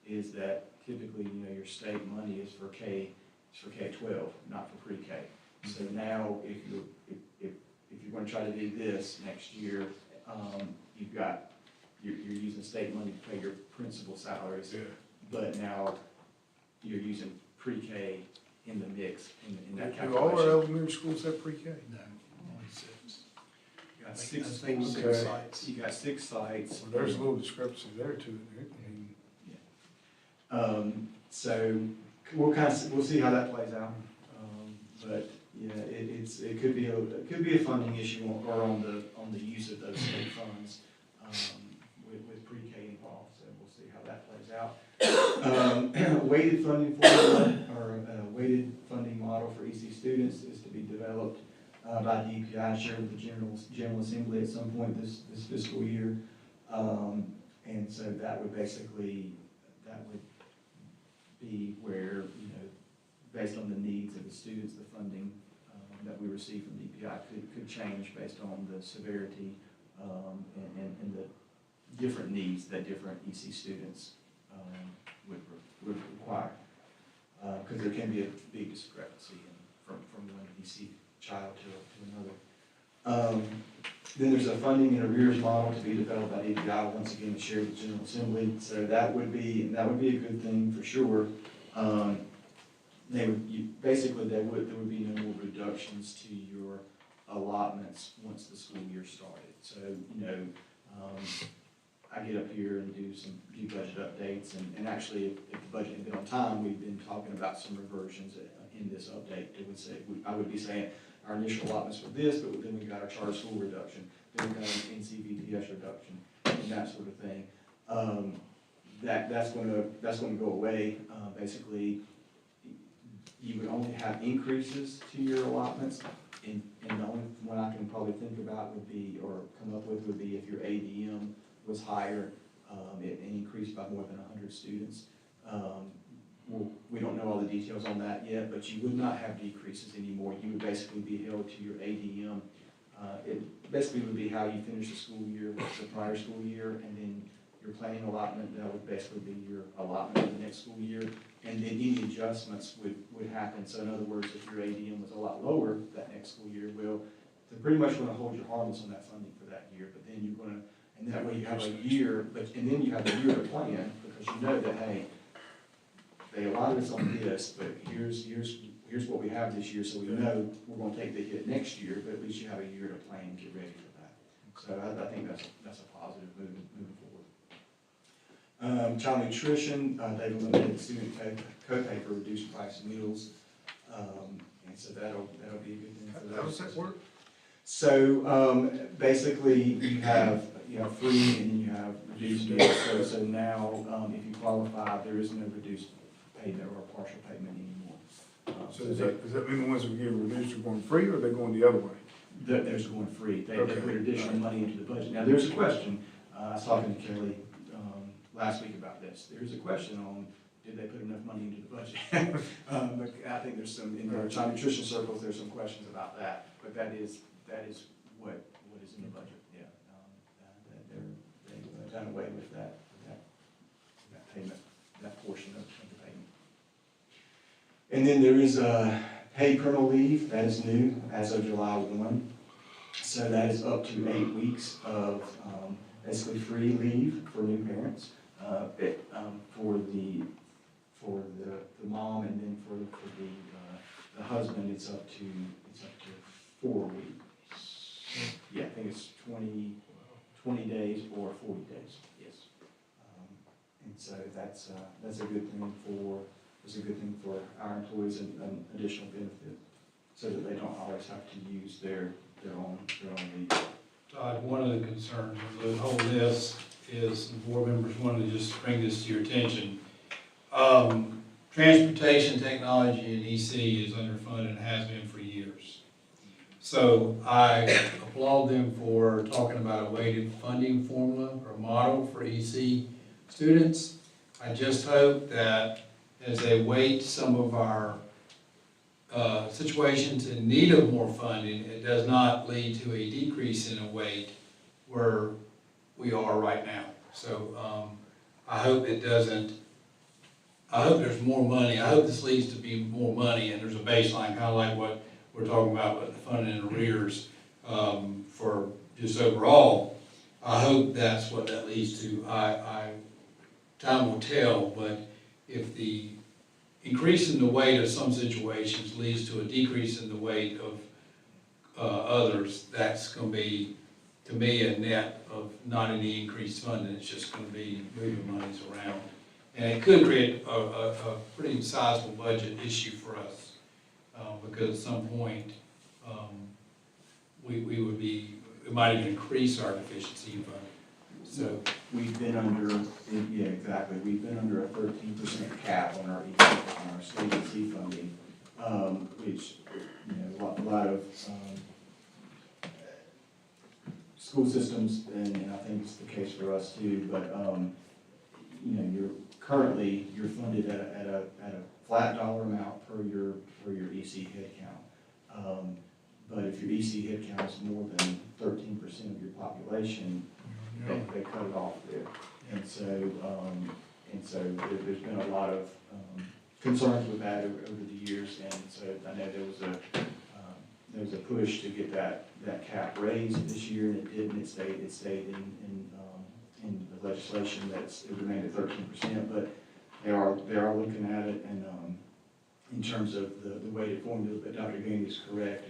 is that typically, your state money is for K-12, not for pre-K. So now, if you're going to try to do this next year, you're using state money to pay your principal salaries, but now you're using pre-K in the mix in that Do all our calculation. elementary schools have pre-K? No, only 6. You got I six think schools. 6 sites. You got 6 sites. Well, there's a little discrepancy there too. So we'll see how that plays out. But yeah, it could be a funding issue or on the use of those state funds with pre-K involved. So we'll see how that plays out. Weighted funding formula or weighted funding model for EC students is to be developed by DEPI and shared with the General Assembly at some point this fiscal year. And so that would be where, based on the needs of the students, the funding that we receive from DPI could change based on the severity and the different needs that different EC students would require. Because there can be a big discrepancy from one EC child to another. Then there's a funding in arrears model to be developed by DPI, once again shared with General Assembly. So that would be a good thing for sure. Basically there would be no more reductions to your allotments once the school year started. So, I get up here and do some few budget updates, and actually, if the budget had been on time, we've been talking about some reversions in this update. It would say, I would be saying, our initial allotments were this, but then we got our charter school reduction, then we got an NCVPS reduction, and that sort of thing. That's gonna go away. Basically, you would only have increases to your allotments, and the only one I can probably think about would be, or come up with, would be if your ADM was higher, it increased by more than 100 students. We don't know all the details on that yet, but you would not have decreases anymore. You would basically be held to your ADM. It basically would be how you finish the school year, the prior school year, and then your planning allotment, that would basically be your allotment for the next school year. And then any adjustments would happen. So in other words, if your ADM was a lot lower that next school year, well, they're pretty much going to hold you harmless on that funding for that year. But then you're going to, and that way you have a year, and then you have a year to plan, because you know that, hey, they allotted us on this, but here's what we have this year, so we know we're going to take the hit next year, but at least you have a year to plan and get ready for that. So I think that's a positive moving forward. Child nutrition, they've eliminated the student copay for reduced price meals, and so that'll be a good thing for those. How does that work? So basically, you have free and then you have reduced meals. So now, if you qualify, there is no reduced payment or partial payment anymore. So does that mean the ones that get reduced are going free, or are they going the other way? There's going free. They put additional money into the budget. Now, there's a question. I was talking to Kelly last week about this. There's a question on, did they put enough money into the budget? But I think there's some, in our child nutrition circles, there's some questions about that. But that is what is in the budget, yeah. They've done away with that payment, that portion of the payment. And then there is paid parental leave, that is new as of July 1. So that is up to 8 weeks of basically free leave for new parents. For the mom, and then for the husband, it's up to 4 weeks. Yeah, I think it's 20 days or 40 days. Yes. And so that's a good thing for our employees, and additional benefit, so that they don't always have to use their own leave. Todd, one of the concerns with the whole list is, the board members wanted to just bring this to your attention. Transportation technology in EC is underfunded and has been for years. So I applaud them for talking about a weighted funding formula or model for EC students. I just hope that as they weight some of our situations in need of more funding, it does not lead to a decrease in a weight where we are right now. So I hope it doesn't, I hope there's more money. I hope this leads to be more money, and there's a baseline, kind of like what we're talking about with the funding in arrears for just overall. I hope that's what that leads to. Time will tell, but if the increase in the weight of some situations leads to a decrease in the weight of others, that's going to be, to me, a net of not any increased funding. It's just going to be moving monies around. And it could create a pretty sizable budget issue for us, because at some point, we would be, it might even increase our deficiency in funding. So we've been under, yeah, exactly. We've been under a 13% cap on our state EC funding, which, a lot of school systems, and I think it's the case for us too. But you're funded at a flat dollar amount per your EC head count. But if your EC headcount is more than 13% of your population, they cut it off there. And so there's been a lot of concerns with that over the years, and so I know there was a push to get that cap raised this year, and it didn't. It stayed in the legislation it remained at 13%, but they are looking at it, and in terms of the weighted formula, but Dr. Gandy is correct.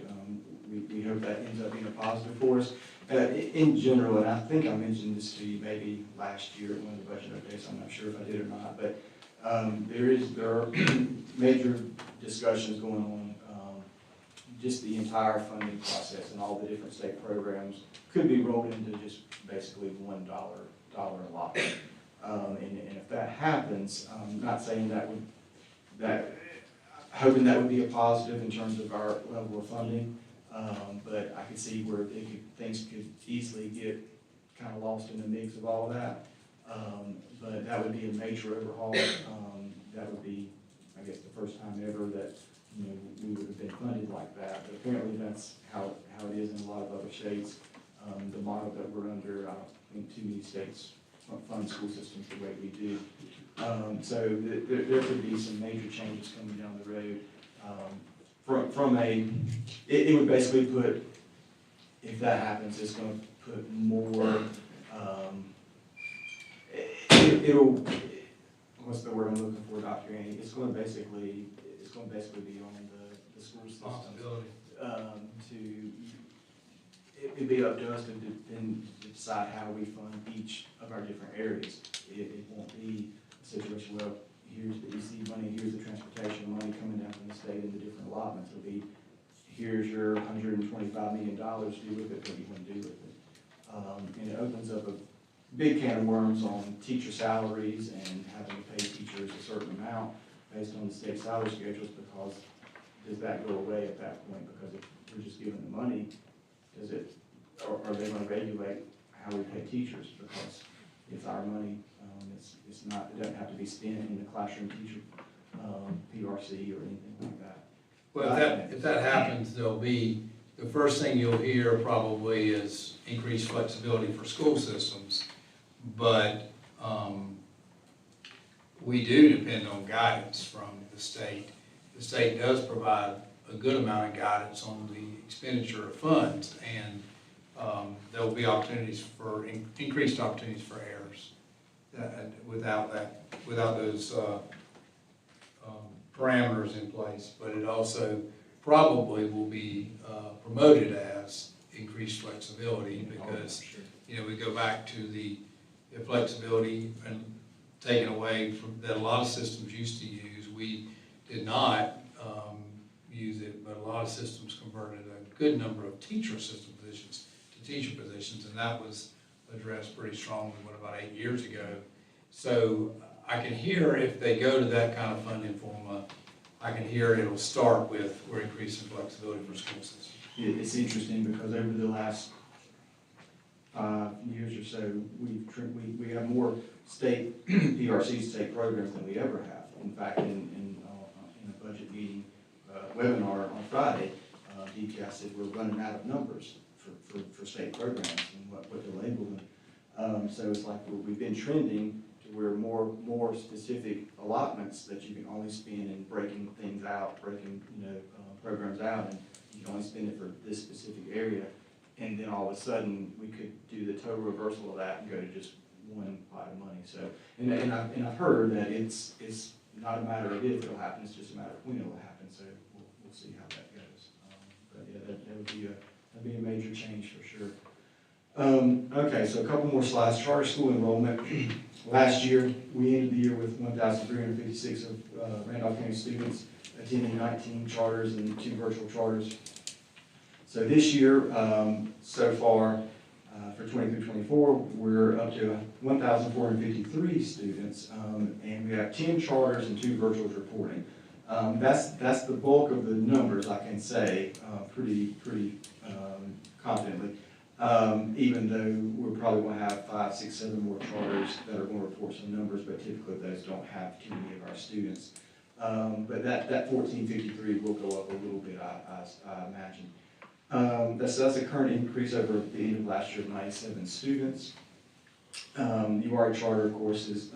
We hope that ends up being a positive for us. In general, and I think I mentioned this to you maybe last year at one of the budget updates, I'm not sure if I did or not, but there are major discussions going on. Just the entire funding process and all the different state programs could be rolled into just basically $1 allotment. And if that happens, I'm not saying hoping that would be a positive in terms of our level of funding, but I could see where things could easily get kind of lost in the mix of all of that. But that would be a major overhaul. That would be, I guess, the first time ever that we would have been funded like that. But apparently that's how it is in a lot of other states. The model that we're under, I don't think too many states fund school systems the way we do. So there could be some major changes coming down the road. It would basically put, if that happens, it's going to put more, what's the word I'm looking for, Dr. Annie? It's going to basically be on the school system. It'd be up to us to decide how we fund each of our different areas. It won't be a situation, well, here's the EC money, here's the transportation money coming down from the state in the different allotments. It'll be, here's your $125 million, do with it what you want to do with it. And it opens up a big can of worms on teacher salaries and having to pay teachers a certain amount based on the state salary schedules, because does that go away at that point? Because if we're just giving the money, or are they going to regulate how we pay teachers? Because it's our money, it doesn't have to be spent in the classroom teacher PRC or anything like that. Well, if that happens, there'll be, the first thing you'll hear probably is increased flexibility for school systems, but we do depend on guidance from the state. The state does provide a good amount of guidance on the expenditure of funds, and there will be increased opportunities for errors without those parameters in place. But it also probably will be promoted as increased flexibility, because we go back to the flexibility and taken away from that a lot of systems used to use. We did not use it, but a lot of systems converted a good number of teacher assistant positions to teacher positions, and that was addressed pretty strongly, about 8 years ago. So I can hear, if they go to that kind of funding formula, I can hear it'll start with, we're increasing flexibility for school systems. It's interesting because over the last 5 years or so, we have more state PRC state programs than we ever have. In fact, in a budget meeting webinar on Friday, DTI said we're running out of numbers for state programs and what to label them. So it's like we've been trending to where more specific allotments that you can only spend in breaking things out, breaking programs out, and you can only spend it for this specific area. And then all of a sudden, we could do the total reversal of that and go to just one pot of money. So, and I've heard that it's not a matter of if it'll happen, it's just a matter of when it'll happen. So we'll see how that goes. But yeah, that'd be a major change for sure. Okay, so a couple more slides. Charter school enrollment. Last year, we ended the year with 1,356 of Randolph County students attending 19 charters and 2 virtual charters. So this year, so far, for 23-24, we're up to 1,453 students, and we have 10 charters and 2 virtuals reporting. That's the bulk of the numbers, I can say, pretty confidently. Even though we're probably going to have 5, 6, 7 more charters that are going to report some numbers, but typically those don't have too many of our students. But that 1,453 will go up a little bit, I imagine. That's a current increase over the end of last year of 97 students. URI charter, of course, is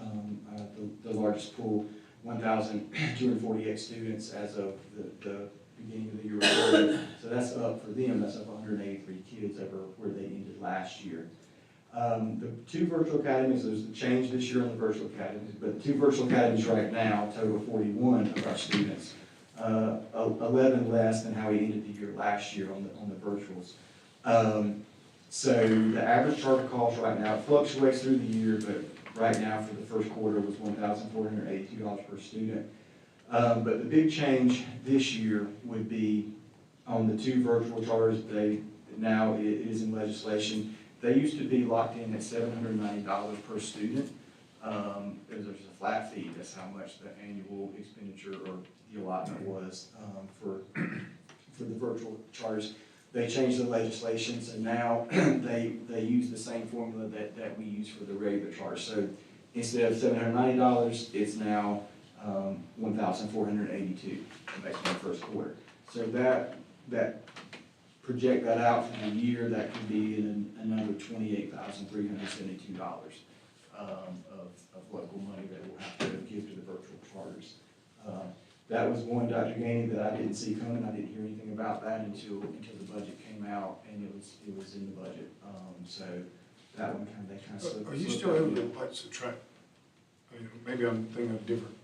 the largest pool, 1,248 students as of the beginning of the year reporting. So that's up for them, that's up 183 kids over where they ended last year. The two virtual academies, there's a change this year on the virtual academies, but the two virtual academies right now total 41 of our students, 11 less than how we ended the year last year on the virtuals. So the average charter cost right now, it fluctuates through the year, but right now for the first quarter was $1,482 per student. But the big change this year would be on the two virtual charters. Now it is in legislation. They used to be locked in at $790 per student. There's a flat fee. That's how much the annual expenditure or the allotment was for the virtual charters. They changed the legislation, so now they use the same formula that we use for the regular charge. So instead of $790, it's now $1,482 based on the first quarter. So that project that out for the year, that could be another $28,372 of local money that we'll have to give to the virtual charters. That was one, Dr. Gainey, that I didn't see coming. I didn't hear anything about that until the budget came out, and it was in the budget. So that one they kind of slipped. Are you still able to like subtract? I mean, maybe I'm thinking of a different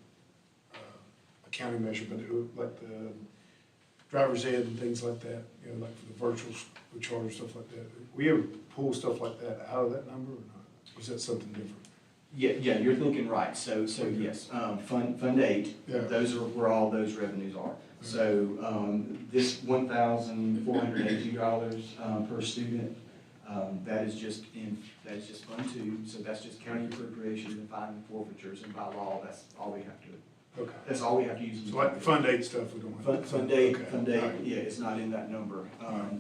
accounting measure, but it would, like the driver's ed and things like that, you know, like for the virtual charter, stuff like that. We ever pull stuff like that out of that number or not? Or is that something different? Yeah, you're thinking right. So yes, Fund 8, Yeah. those are where all those revenues are. So this $1,482 per student, that is just Fund 2. So that's just county appropriations and fine and forfeitures, and by law, that's all we have to. Okay. That's all we have to use. So like the Fund 8 stuff, we don't have. Fund 8, Okay. Fund 8, All right. yeah, it's not in that number.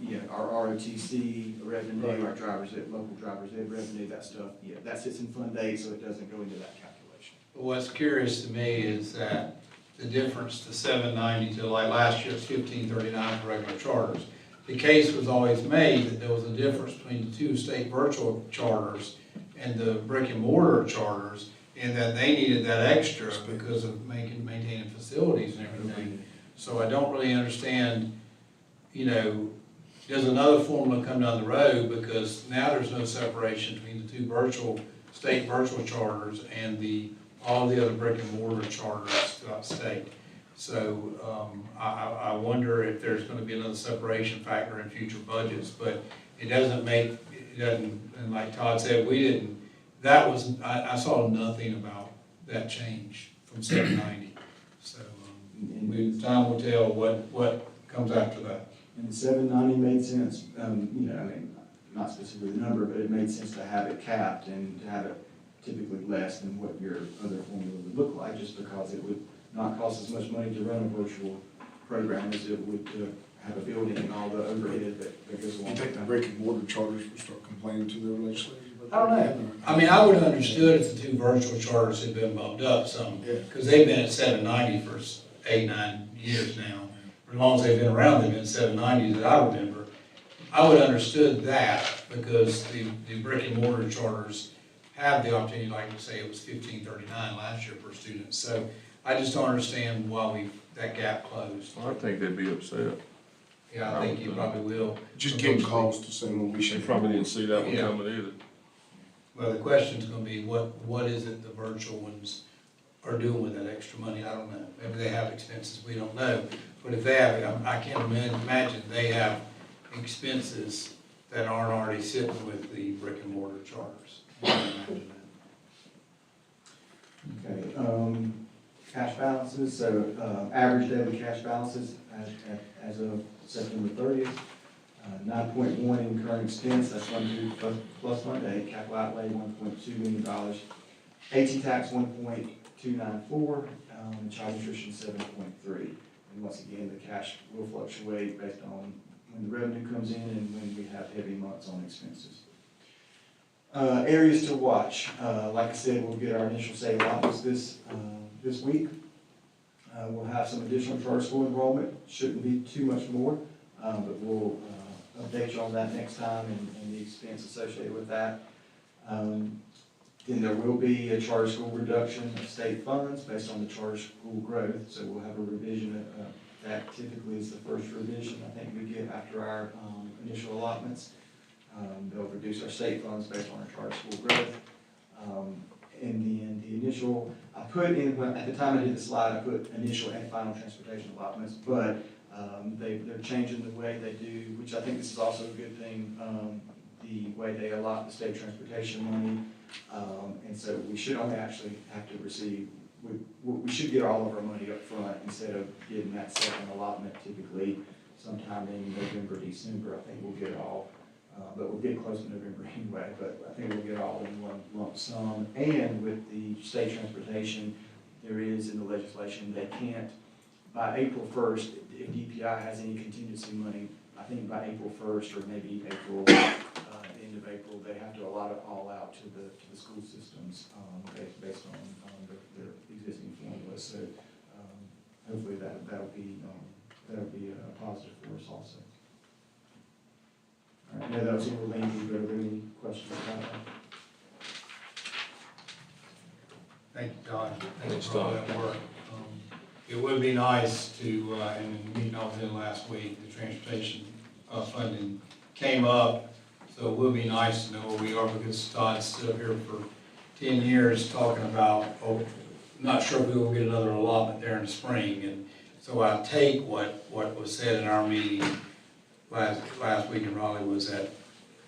Yeah, our ROTC revenue, Right. our drivers ed, local drivers ed revenue, that stuff, yeah, that sits in Fund 8, so it doesn't go into that calculation. What's curious to me is that the difference to 790 to like last year's 1539 for regular charters. The case was always made that there was a difference between the two state virtual charters and the brick and mortar charters, and that they needed that extra because of maintaining facilities and everything. So I don't really understand, does another formula come down the road, because now there's no separation between the two state virtual charters and all the other brick and mortar charters throughout the state. So I wonder if there's gonna be another separation factor in future budgets, but it doesn't, and like Todd said, I saw nothing about that change from 790. So time will tell what comes after that. And the 790 made sense, not specifically the number, but it made sense to have it capped and to have it typically less than what your other formula would look like, just because it would not cost as much money to run a virtual program as it would to have a building and all the overhead that goes along You with think the that. brick and mortar charters will start complaining to their legislators? I don't know. I mean, I would have understood if the two virtual charters had been bumped up some, Yeah. because they've been at 790 for 8-9 years now. For as long as they've been around, they've been 790 that I remember. I would have understood that because the brick and mortar charters have the opportunity, like you say, it was 1539 last year per student. So I just don't understand why that gap closed. I think they'd be upset. Yeah, I think you probably will. Just getting calls to say, well, we They should. probably didn't see that one Yeah. coming either. Well, the question's gonna be, what is it the virtual ones are doing with that extra money? I don't know. Maybe they have expenses, we don't know. But if they have, I can't imagine they have expenses that aren't already sitting with the brick and mortar charters. I can't imagine that. Okay, cash balances, so average daily cash balances as of September 30th, 9.1 in current expense, that's Fund 2 plus Fund 8, capital outlay $1.2 million, AT tax 1.294, child nutrition 7.3. And once again, the cash will fluctuate based on when the revenue comes in and when we have heavy months on expenses. Areas to watch. Like I said, we'll get our initial state allotments this week. We'll have some additional charter school enrollment. Shouldn't be too much more, but we'll update you on that next time and the expense associated with that. Then there will be a charter school reduction of state funds based on the charter school growth, so we'll have a revision. That typically is the first revision I think we get after our initial allotments. They'll reduce our state funds based on our charter school growth. And then the initial, I put in, at the time I did the slide, I put initial and final transportation allotments, but they're changing the way they do, which I think this is also a good thing, the way they allot the state transportation money. And so we should only actually have to receive, we should get all of our money up front instead of getting that second allotment typically sometime in November, December. I think we'll get it all, but we'll get close to November anyway, but I think we'll get all in one lump sum. And with the state transportation, there is in the legislation, they can't, by April 1st, if DPI has any contingency money, I think by April 1st or maybe April, the end of April, they have to allot it all out to the school systems based on their existing formulas. So hopefully that'll be a positive for us also. All right, I know that was a little lengthy, but are there any questions about that? Thank you, Todd. Thanks for all that work. It would be nice to, and the meeting I was in last week, the transportation funding came up, so it would be nice to know where we are, because Todd stood up here for 10 years talking about, oh, not sure if we will get another allotment there in the spring, and so I take what was said in our meeting last week in Raleigh was that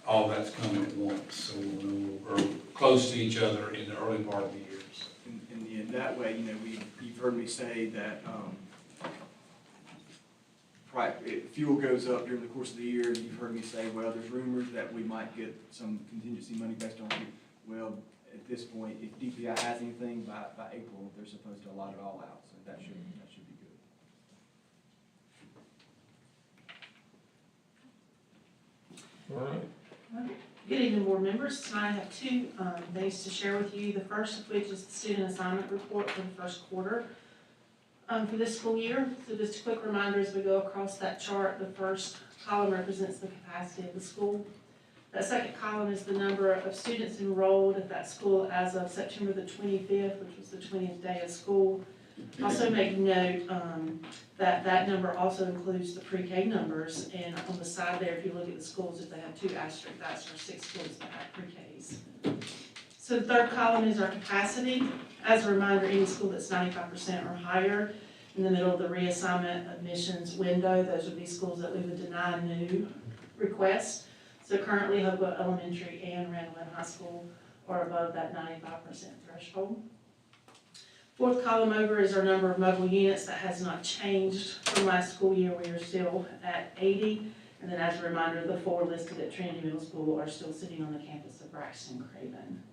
all that's coming at once, so we're close to each other in the early part of the year. In that way, you know, you've heard me say that fuel goes up during the course of the year, and you've heard me say, well, there's rumors that we might get some contingency money based on it. Well, at this point, if DPI has anything by April, they're supposed to allot it all out, so that should be good. All right. Good evening, board members. Tonight I have two things to share with you. The first of which is the student assignment report for the first quarter for this school year. So just a quick reminder as we go across that chart, the first column represents the capacity of the school. That second column is the number of students enrolled at that school as of September the 25th, which was the 20th day of school. Also make note that number also includes the pre-K numbers, and on the side there, if you look at the schools, if they have 2 asterisks, that's for 6 schools that have pre-Ks. So the third column is our capacity. As a reminder, any school that's 95% or higher in the middle of the reassignment admissions window, those would be schools that we would deny new requests. So currently, Hopewell Elementary and Randall High School are above that 95% threshold. Fourth column over is our number of mobile units. That has not changed from last school year. We are still at 80. And then as a reminder, the 4 listed at Trinity Middle School are still sitting on the campus of Braxton Craven.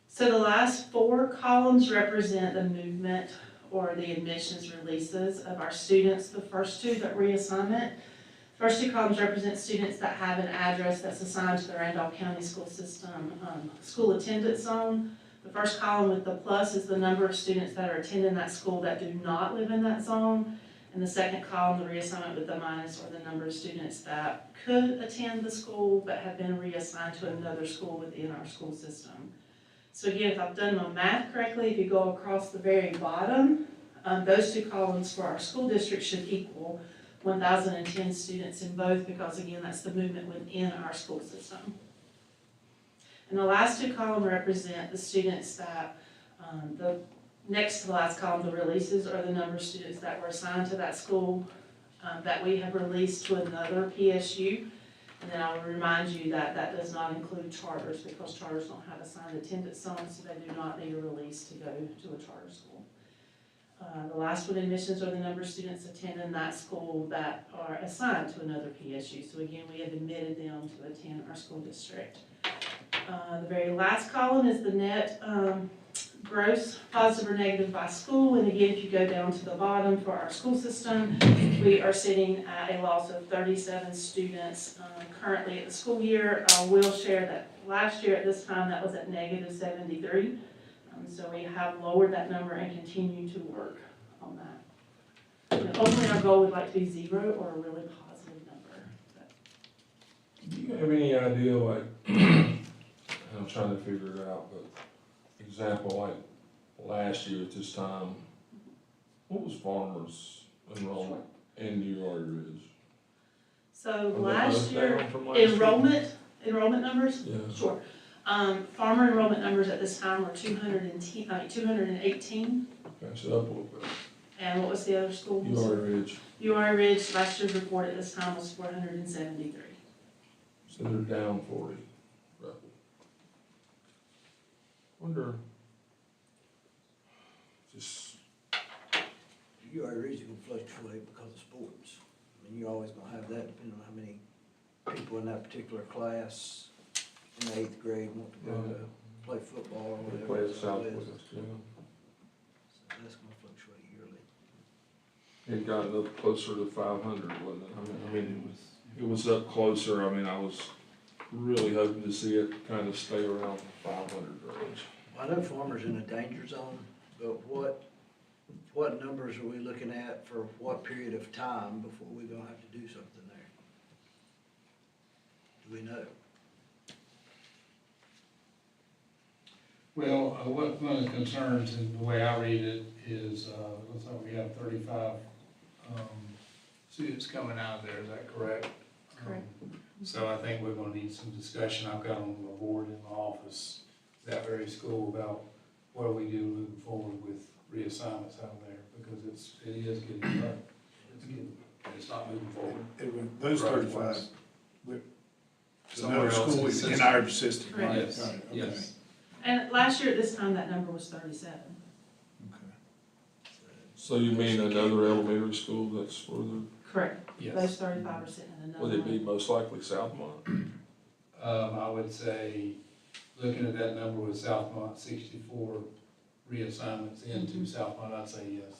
So the last 4 columns represent the movement or the admissions releases of our students. The first 2, that reassignment. First 2 columns represent students that have an address that's assigned to the Randolph County School System school attendance zone. The first column with the plus is the number of students that are attending that school that do not live in that zone. And the second column, the reassignment with the minus, are the number of students that could attend the school but have been reassigned to another school within our school system. So again, if I've done my math correctly, if you go across the very bottom, those 2 columns for our school district should equal 1,010 students in both, because again, that's the movement within our school system. And the last 2 columns represent the students that, the next to the last column, the releases, are the number of students that were assigned to that school that we have released to another PSU. And then I will remind you that that does not include charters, because charters don't have assigned attendance zones, so they do not need a release to go to a charter school. The last one, admissions, are the number of students attending that school that are assigned to another PSU. So again, we have admitted them to attend our school district. The very last column is the net gross, positive or negative by school. And again, if you go down to the bottom for our school system, we are sitting at a loss of 37 students currently at the school year. I will share that last year at this time, that was at negative 73. So we have lowered that number and continue to work on that. And ultimately, our goal would like to be 0 or a really positive number. But Do you have any idea, like, I'm trying to figure it out, but example, like, last year at this time, what was farmers enrollment in UR Ridge? So Are they last both year, down from last year? enrollment numbers? Yeah. Sure. Farmer enrollment numbers at this time were 218. Okay, so up a little bit. And what was the other school? UR Ridge, UR Ridge, last year's report at this time was 473. so they're down 40, roughly. Wonder, just, You are really gonna fluctuate because of sports. I mean, you're always gonna have that depending on how many people in that particular class in the 8th grade want to go to play football or they whatever. play at So Southwest, yeah. that's gonna fluctuate yearly. It got up closer to 500, wasn't it? I mean, it was up closer. I mean, I was really hoping to see it kind of stay around 500 range. I know Farmer's in a danger zone, but what numbers are we looking at for what period of time before we're gonna have to do something there? Do we know? Well, one of the concerns, and the way I read it, is, looks like we have 35 students coming out of there, is that correct? Correct. So I think we're gonna need some discussion. I've got on my board in my office, that very school, about what do we do moving forward with reassignments out there, because it is getting rough. It's not moving forward. Those Right. 35, with Somewhere another else school in the in system. our system, right? Correct. Got it, okay. Yes. And last year at this time, that number was 37. Okay. So you mean another elementary school that's further, Correct. Yes. Those 35 are sitting in another would it be one. most likely Southmont? I would say, looking at that number with Southmont, 64 reassignments into Southmont, I'd say yes.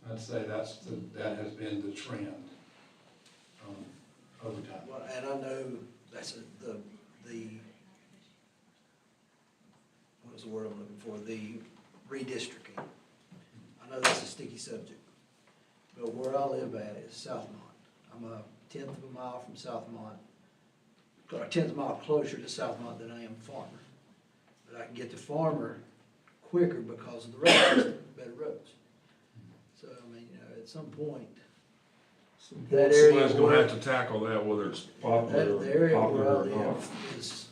I'd say that has been the trend over time. Well, and I know that's the, what is the word I'm looking for, the redistricting. I know that's a sticky subject, but where I live at is Southmont. I'm a 1/10 of a mile from Southmont, or a 1/10 mile closer to Southmont than I am Farmer. But I can get to Farmer quicker because of the road system, better roads. So, I mean, you know, at some point, that area Somebody's gonna where- have to tackle that, whether it's the popular area where I or not. live is,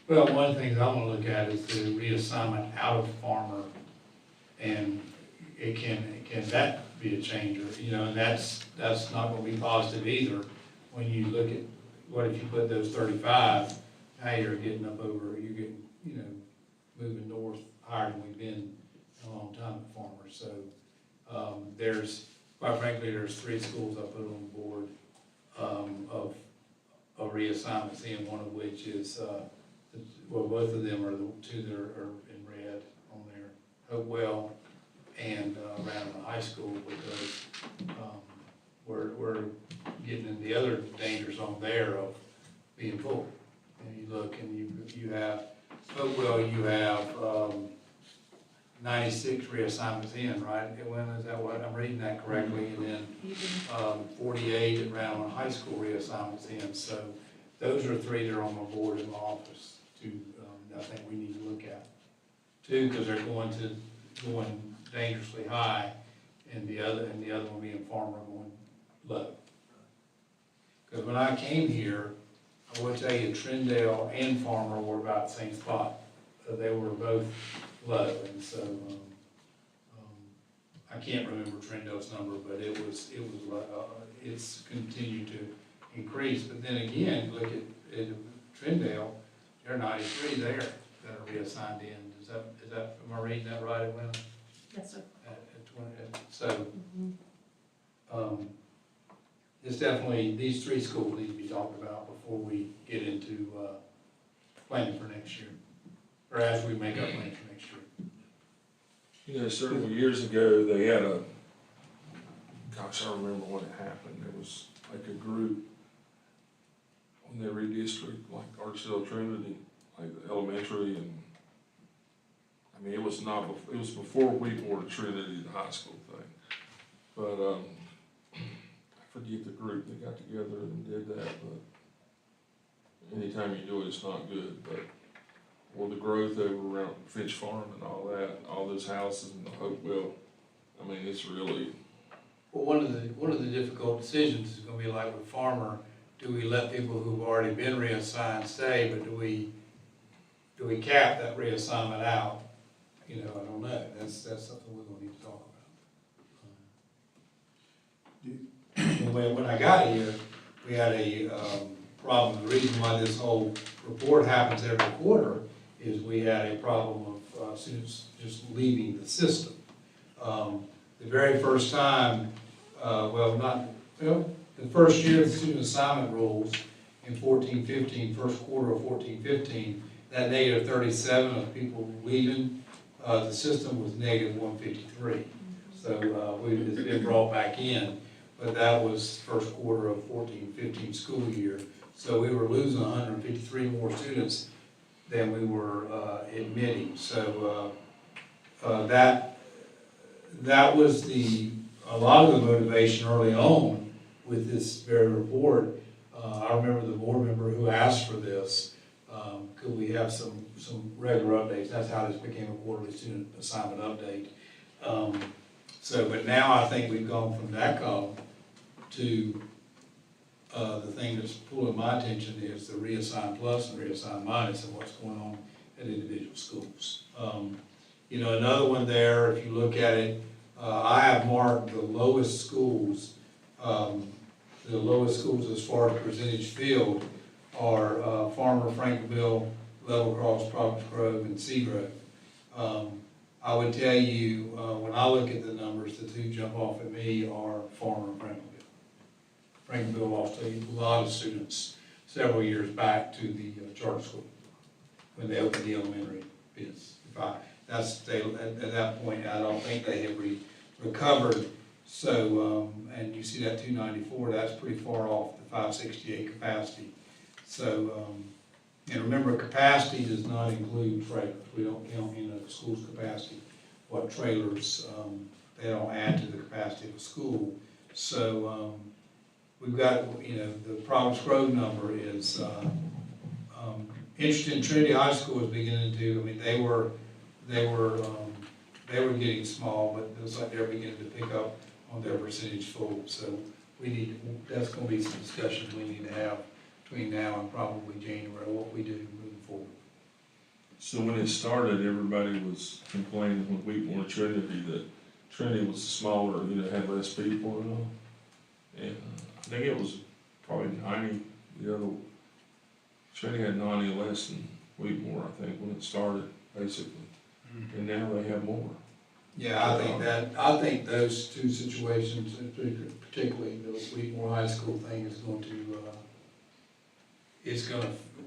Well, one of the things I want to look at is the reassignment out of Farmer, and can that be a changer? You know, and that's not going to be positive either. When you look at, what if you put those 35, now you're getting up over, you're getting, you know, moving north higher than we've been in a long time at Farmer. So quite frankly, there's 3 schools I put on the board of reassignments in, one of which is, both of them are the 2 that are in red on there, Hopewell and Randall High School, because we're getting in the other danger zone there of being full. And you look and you have, Hopewell, you have 96 reassignments in, right? When is that, what, I'm reading that correctly, and then 48 at Randall High School reassignments in. So those are 3 that are on my board in my office to, I think we need to look at. 2, because they're going dangerously high, and the other one being Farmer going low. Because when I came here, I will tell you, Trindale and Farmer were about the same spot. They were both low, and so, I can't remember Trindale's number, but it's continued to increase. But then again, look at Trindale, there are 93 there that are reassigned in. Is that, am I reading that right, Edwina? Yes, sir. So, it's definitely, these 3 schools need to be talked about before we get into, planning for next year, or as we make our plans for next year. You know, several years ago, they had gosh, I remember when it happened. There was like a group when they redistricted, like Artsdale Trinity, like elementary, and I mean, it was before we boarded Trinity, the high school thing. But I forget the group that got together and did that, but anytime you do it, it's not good, but, well, the growth over around Finch Farm and all that, all those houses and the Hopewell, I mean, it's really, Well, one of the difficult decisions is gonna be like with Farmer, do we let people who've already been reassigned stay, but do we cap that reassignment out? You know, I don't know, that's something we're gonna need to talk about. When I got here, we had a, problem, the reason why this whole report happens every quarter is we had a problem of, students just leaving the system. The very first time, the first year of the student assignment rules in 14-15, first quarter of 14-15, that negative 37 of people leaving the system was negative 153. So it's been brought back in, but that was first quarter of 14-15 school year. So we were losing 153 more students than we were admitting. So that was a lot of the motivation early on with this very report. I remember the board member who asked for this, could we have some regular updates? That's how this became a quarterly student assignment update. But now I think we've gone from that column to the thing that's pulling my attention is the reassign plus and reassign minus and what's going on at individual schools. Another one there, if you look at it, I have marked the lowest schools as far as percentage filled are Farmer, Frankville, Level Cross, Providence Grove, and Seagrove. I would tell you, when I look at the numbers, the two jump off at me are Farmer and Frankville. Frankville lost a lot of students several years back to the charter school when they opened the elementary bids. At that point, I don't think they have recovered. So, and you see that 294, that's pretty far off the 568 capacity. So, and remember, capacity does not include trailers. We don't count in a school's capacity what trailers, they don't add to the capacity of a school. So, we've got, the Providence Grove number is, interesting. Trinity High School is beginning to, they were getting small, but it looks like they're beginning to pick up on their percentage full. So that's gonna be some discussions we need to have between now and probably January, what we do moving forward. so when it started, everybody was complaining when Wheatmore and Trinity that Trinity was smaller, had less people and all. And I think it was probably 90, the other, Trinity had 90 less than Wheatmore, I think, when it started, basically. And now they have more. Yeah, I think those two situations, particularly the Wheatmore High School thing is going to,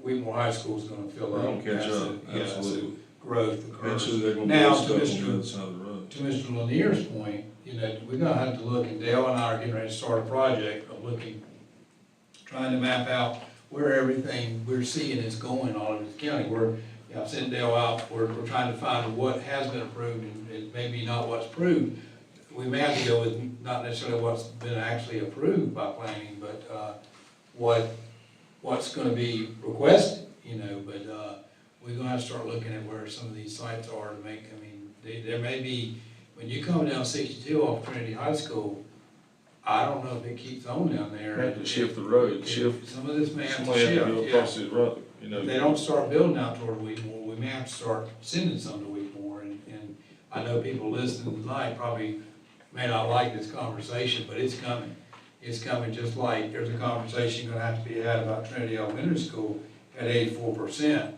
Wheatmore High School is gonna fill up. They'll catch up, absolutely. Growth occurs. Eventually they're gonna Now, be stuck on the other side of the road. To Mr. Lanier's point, we're gonna have to look, and Dale and I are getting ready to start a project of trying to map out where everything we're seeing is going all over the county. I've sent Dale out, we're trying to find what has been approved and maybe not what's approved. We may have to go with not necessarily what's been actually approved by planning, but what's gonna be requested, but we're gonna have to start looking at where some of these sites are to make, there may be, when you come down 62 off Trinity High School, I don't know if it keeps on down there. Have to shift the road, Some of this may have to somebody have to shift, go yeah. across the road, If they don't start building out toward Wheatmore, we may have to start sending some to Wheatmore, and I know people listening tonight probably may not like this conversation, but it's coming. It's coming, just like there's a conversation gonna have to be had about Trinity Elementary School at 84%.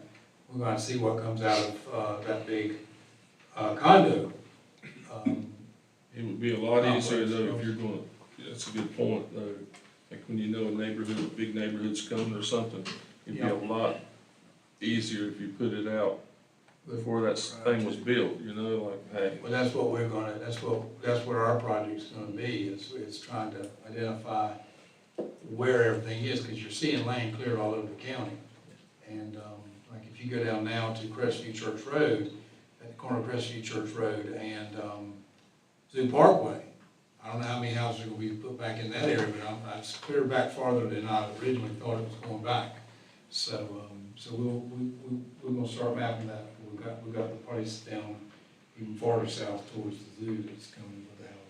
We're gonna see what comes out of that big condo. It would be a lot easier though if you're gonna, that's a good point though. Like when a neighborhood, big neighborhood's coming or something, it'd be a lot easier if you put it out before that thing was built, like, hey. Well, that's what that's what our project's gonna be, is trying to identify where everything is, because you're seeing land cleared all over the county. And, like if you go down now to Crestview Church Road, at the corner of Crestview Church Road and, Zoo Parkway, I don't know how many houses are gonna be put back in that area, but it's clear back farther than I originally thought it was going back. So, we're gonna start mapping that. We've got the place down even farther south towards the zoo that's coming with the houses.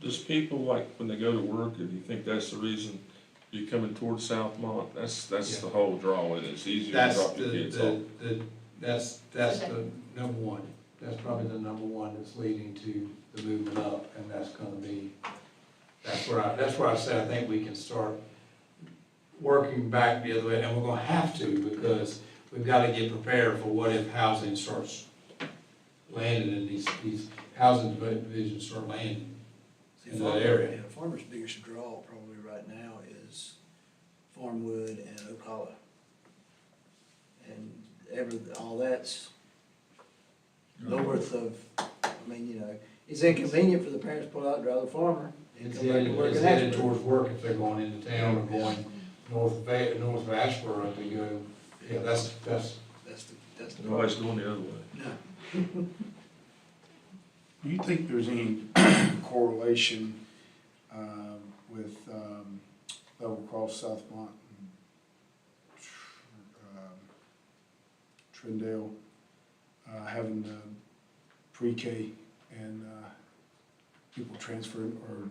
Does people, like, when they go to work, if you think that's the reason you're coming towards Southmont, that's Yeah. the whole draw, and it's easier to That's drop your kids off. that's the number one. That's probably the number one that's leading to the movement up, and that's gonna be, that's where I said I think we can start working back the other way, and we're gonna have to, because we've gotta get prepared for what if housing starts landing in these housing divisions start landing in that area. Yeah, Farmer's biggest draw probably right now is Farmwood and Oak Hollow. And all that's north of, I mean, you know, it's inconvenient for the parents to pull out and drive the farmer. And It's come back to work it's in headed Ashburn. towards work if they're going into town or going north of Ashboro, they go, yeah, that's. That's the Nobody's problem. going the other way. No. Do you think there's any correlation with Level Cross, Southmont, and Trindale having pre-K and people transferring or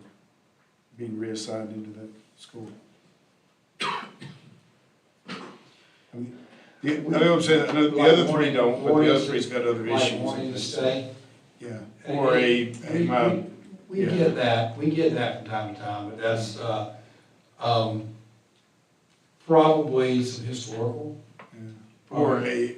being reassigned into that school? I mean, I know I'm saying, I know the other three don't, but the other three's got other Like issues. wanting to stay. Yeah, And or we get that from time to time, but that's, probably some historical. or my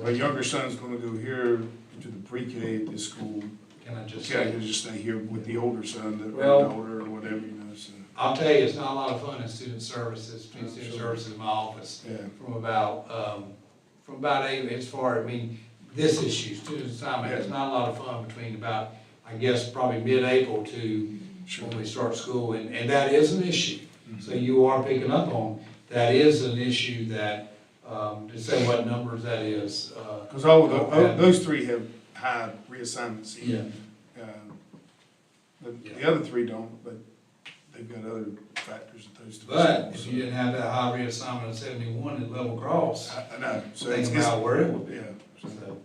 younger son's gonna go here to the pre-K at this school. Can I just Yeah, I say, can just stay here with the older son, the Well- daughter or whatever, you know, so, I'll tell you, it's not a lot of fun in student services, between student services and my office, yeah. from about eight, as far, I mean, this issue, student assignment, it's not a lot of fun between about, I guess, probably mid-April to Sure. when we start school, and that is an issue. So you are picking up on, that is an issue that, to say what numbers that is. Cause those three have high reassignments in. The other three don't, but they've got other factors at those three. But schools, if you didn't have that high reassignment of 71 at level cross, I know, so it's, think about where it would be. yeah, so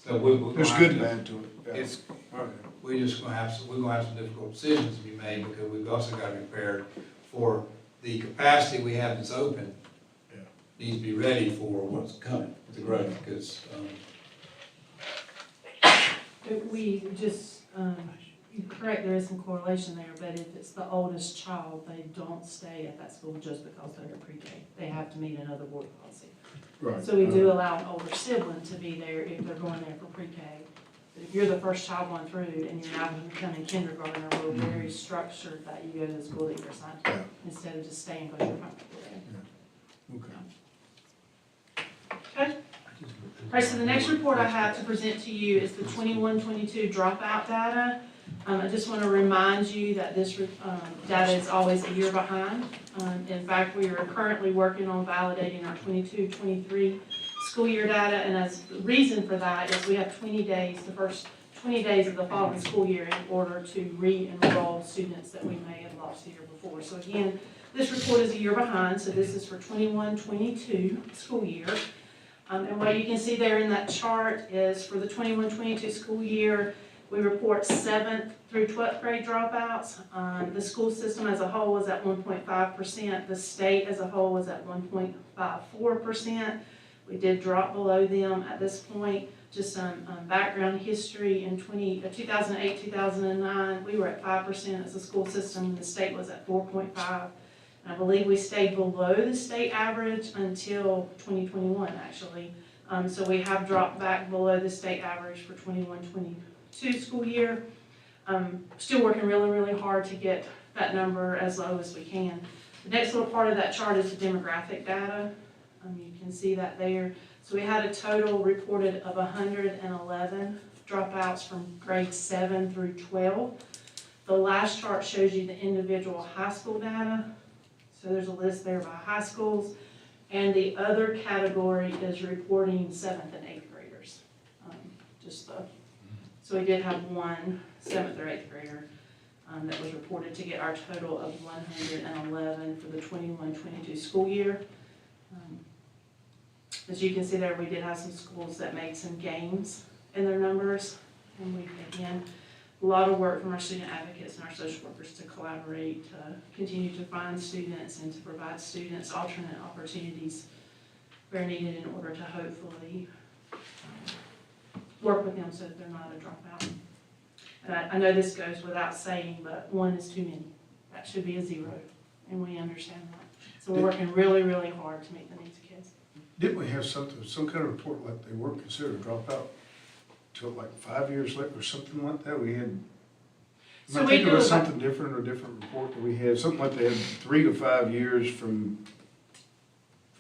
So we're gonna there's have good to- and bad to it, yeah. It's, Okay. we're gonna have some difficult decisions to be made, because we've also got to be prepared for the capacity we have that's open. Yeah. Needs to be ready for what's coming with the growth, because, We just, you're correct, there is some correlation there, but if it's the oldest child, they don't stay at that school just because they're in pre-K. They have to meet another board policy. Right. So we do allow an older sibling to be there if they're going there for pre-K. But if you're the first child going through and you're now becoming kindergartner, we're very structured that you go to the school that you're assigned to, Yeah. instead of just staying because you're comfortable there. Okay. Okay? All right, so the next report I have to present to you is the 21-22 dropout data. I just want to remind you that this data is always a year behind. In fact, we are currently working on validating our 22-23 school year data, and as the reason for that is we have 20 days, the first 20 days of the following school year in order to re-enroll students that we may have lost the year before. So again, this report is a year behind, so this is for 21-22 school year. And what you can see there in that chart is for the 21-22 school year, we report 7th through 12th grade dropouts. The school system as a whole was at 1.5%. The state as a whole was at 1.54%. We did drop below them at this point. Just some background history in 2008, 2009, we were at 5% as a school system, and the state was at 4.5%. I believe we stayed below the state average until 2021, actually. So we have dropped back below the state average for 21-22 school year. Still working really, really hard to get that number as low as we can. The next little part of that chart is the demographic data. You can see that there. So we had a total reported of 111 dropouts from grades 7 through 12. The last chart shows you the individual high school data. So there's a list there by high schools. And the other category is reporting 7th and 8th graders. So we did have one 7th or 8th grader, that was reported to get our total of 111 for the 21-22 school year. As you can see there, we did have some schools that made some gains in their numbers. And we, again, a lot of work from our student advocates and our social workers to collaborate, to continue to find students and to provide students alternate opportunities where needed in order to hopefully work with them so that they're not a dropout. And I know this goes without saying, but 1 is too many. That should be a 0, and we understand that. So we're working really, really hard to meet the needs of kids. Didn't we have some kind of report like they weren't considered a dropout till like 5 years later or something like that? We had, So am I we thinking do of it by- something different or different report that we had? Something like they had 3 to 5 years from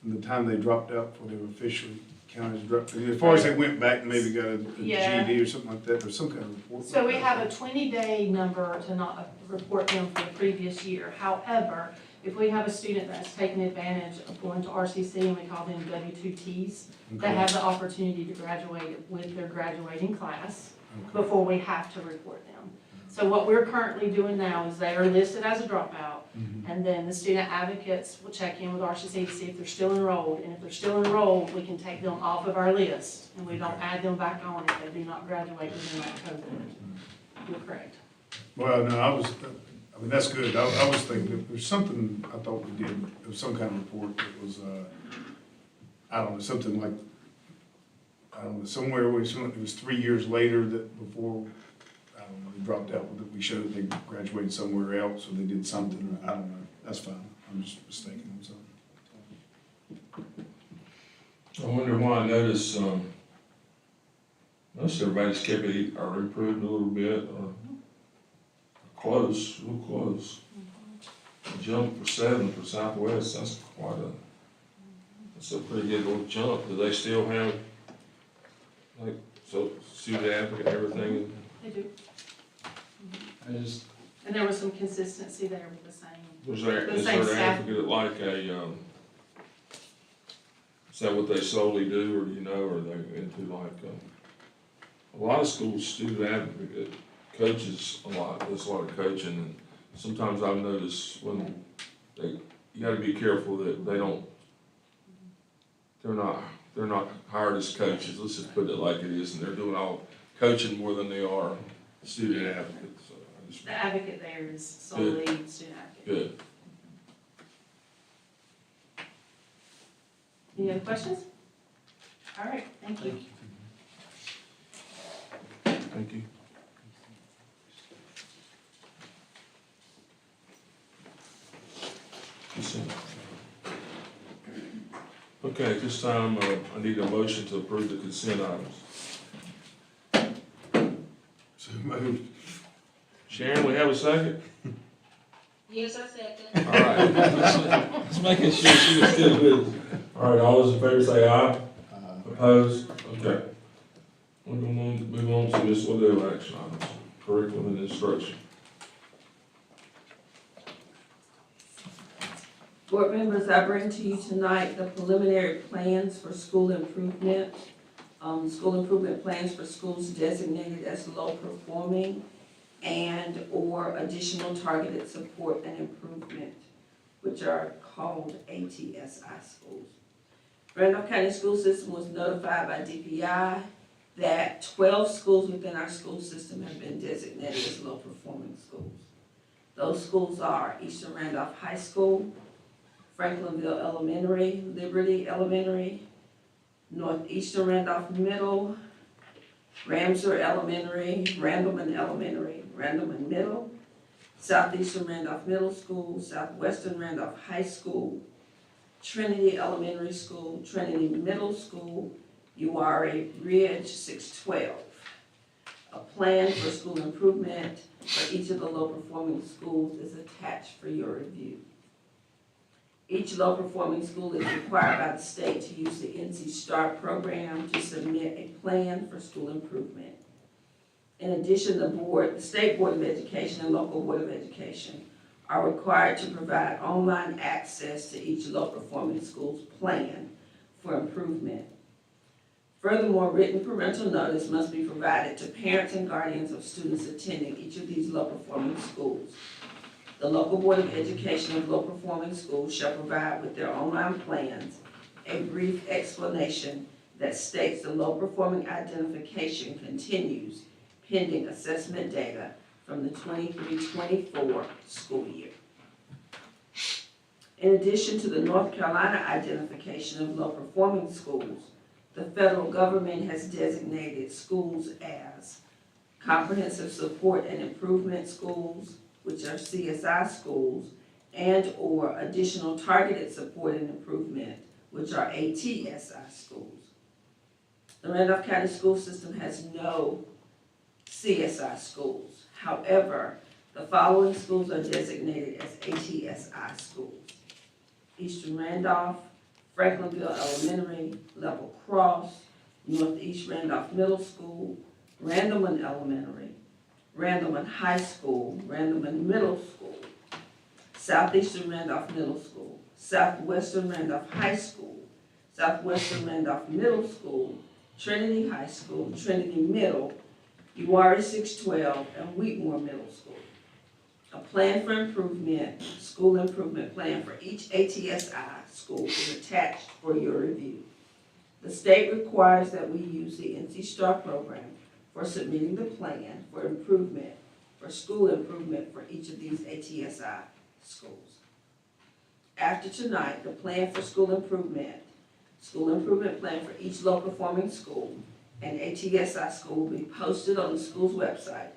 the time they dropped out before they were officially counted as dropped. As far as they went back and maybe got a Yeah. GED or something like that, there's some kind of report. So we like have that. a 20-day number to not report them for the previous year. However, if we have a student that's taken advantage of going to RCC, and we call them W2Ts, that Okay. have the opportunity to graduate with their graduating class Okay. before we have to report them. So what we're currently doing now is they are listed as a dropout, Mhm. and then the student advocates will check in with RCC to see if they're still enrolled. And if they're still enrolled, we can take them off of our list, and we don't add them back on if they do not graduate within that cohort. You're correct. Well, no, I mean, that's good. I was thinking, that there's something I thought we did, there was some kind of report that was, I don't know, something like, I don't know, somewhere where it was 3 years later that before, I don't know, they dropped out, that we showed that they graduated somewhere else, or they did something, I don't know. That's fine. I'm just mistaken on something. I wonder why I noticed, most everybody's kept it or improved a little bit, or close, real close. A jump for 7 for Southwest, that's a pretty good little jump. Do they still have, like, so student advocate and everything? They do. I just, And there was some consistency there with the same. is there The an same staff. advocate like is that what they solely do, or do you know, or are they into like, a lot of schools, student advocate coaches a lot, there's a lot of coaching, and sometimes I've noticed when you gotta be careful that they're not hired as coaches, let's just put it like it is, and they're doing all coaching more than they are student advocates, so I just. The advocate there is solely student advocate. Good. Any other questions? All right, thank you. Thank you. Consent. Okay, at this time, I need a motion to approve the consent items. So moved. Sharon, we have a second? Yes, I second. All right. Just making sure she was still with us. All right, all those in favor say aye. Opposed? Okay. We're going to move on to this, we'll do action items, curriculum and instruction. Board members, I bring to you tonight the preliminary plans for school improvement. School improvement plans for schools designated as low performing and/or additional targeted support and improvement, which are called ATSI schools. Randolph County School System was notified by DPI that 12 schools within our school system have been designated as low performing schools. Those schools are Eastern Randolph High School, Franklinville Elementary, Liberty Elementary, Northeastern Randolph Middle, Ramsey Elementary, Randleman Elementary, Randleman Middle, Southeastern Randolph Middle School, Southwestern Randolph High School, Trinity Elementary School, Trinity Middle School, Uwharrie Ridge 612. A plan for school improvement for each of the low-performing schools is attached for your review. Each low-performing school is required by the state to use the NC STAR program to submit a plan for school improvement. In addition, the State Board of Education and local Board of Education are required to provide online access to each low-performing school's plan for improvement. Furthermore, written parental notice must be provided to parents and guardians of students attending each of these low-performing schools. The local Board of Education of low-performing schools shall provide with their online plans a brief explanation that states the low-performing identification continues pending assessment data from the 23-24 school year. In addition to the North Carolina identification of low-performing schools, the federal government has designated schools as comprehensive support and improvement schools, which are CSI schools, and/or additional targeted support and improvement, which are ATSI schools. The Randolph County school system has no CSI schools. However, the following schools are designated as ATSI schools: Eastern Randolph, Franklinville Elementary, Level Cross, Northeast Randolph Middle School, Randleman Elementary, Randleman High School, Randleman Middle School, Southeastern Randolph Middle School, Southwestern Randolph High School, Southwestern Randolph Middle School, Trinity High School, Trinity Middle, Uwari 612, and Wheatmore Middle School. A plan for improvement, school improvement plan for each ATSI school is attached for your review. The state requires that we use the NC STAR program for submitting the plan for improvement, for school improvement for each of these ATSI schools. After tonight, the plan for school improvement plan for each low-performing school and ATSI school will be posted on the school's website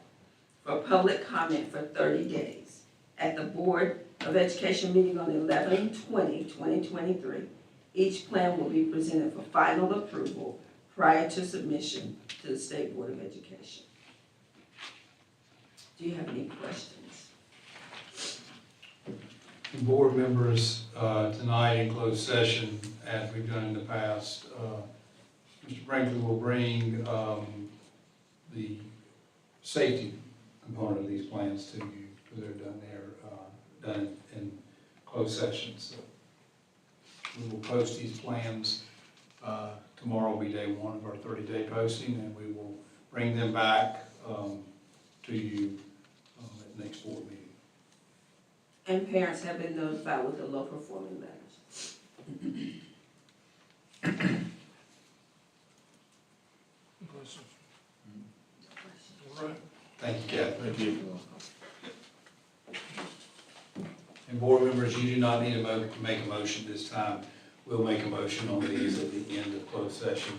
for public comment for 30 days. At the Board of Education meeting on 11/20/2023, each plan will be presented for final approval prior to submission to the State Board of Education. Do you have any questions? Board members, tonight in closed session, as we've done in the past, Mr. Brinkley will bring the safety component of these plans to you, because they're done in closed session. So we will post these plans. Tomorrow will be day one of our 30-day posting, and we will bring them back to you at the next board meeting. And parents have been notified with the low-performing letters. Questions? All right. Thank you, Kathy. Thank you. And board members, you do not need to make a motion this time. We'll make a motion on these at the end of closed session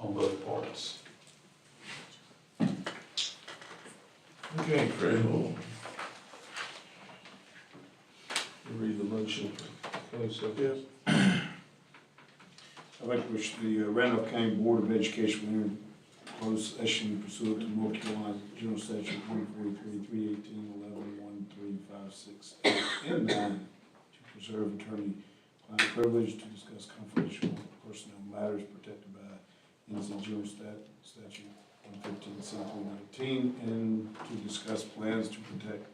on both parts. Okay, Craig, we'll read the motion for closed session. I'd like to wish the Randolph County Board of Education will enter closed session pursuant to North Carolina General Statute 143, 318, 11, 1, 3, 5, 6, 8, and 9 to preserve attorney-client privilege, to discuss confidential personnel matters protected by NC General Statute 115, C319, and to discuss plans to protect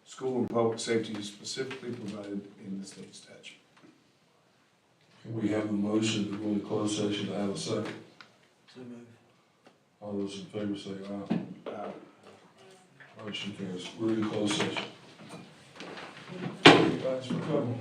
school and public safety specifically provided in the state statute. Can we have a motion to go into closed session to have a second? So move. All those in favor say aye. Aye. Motion carries. We're in closed session. Thank you guys for coming.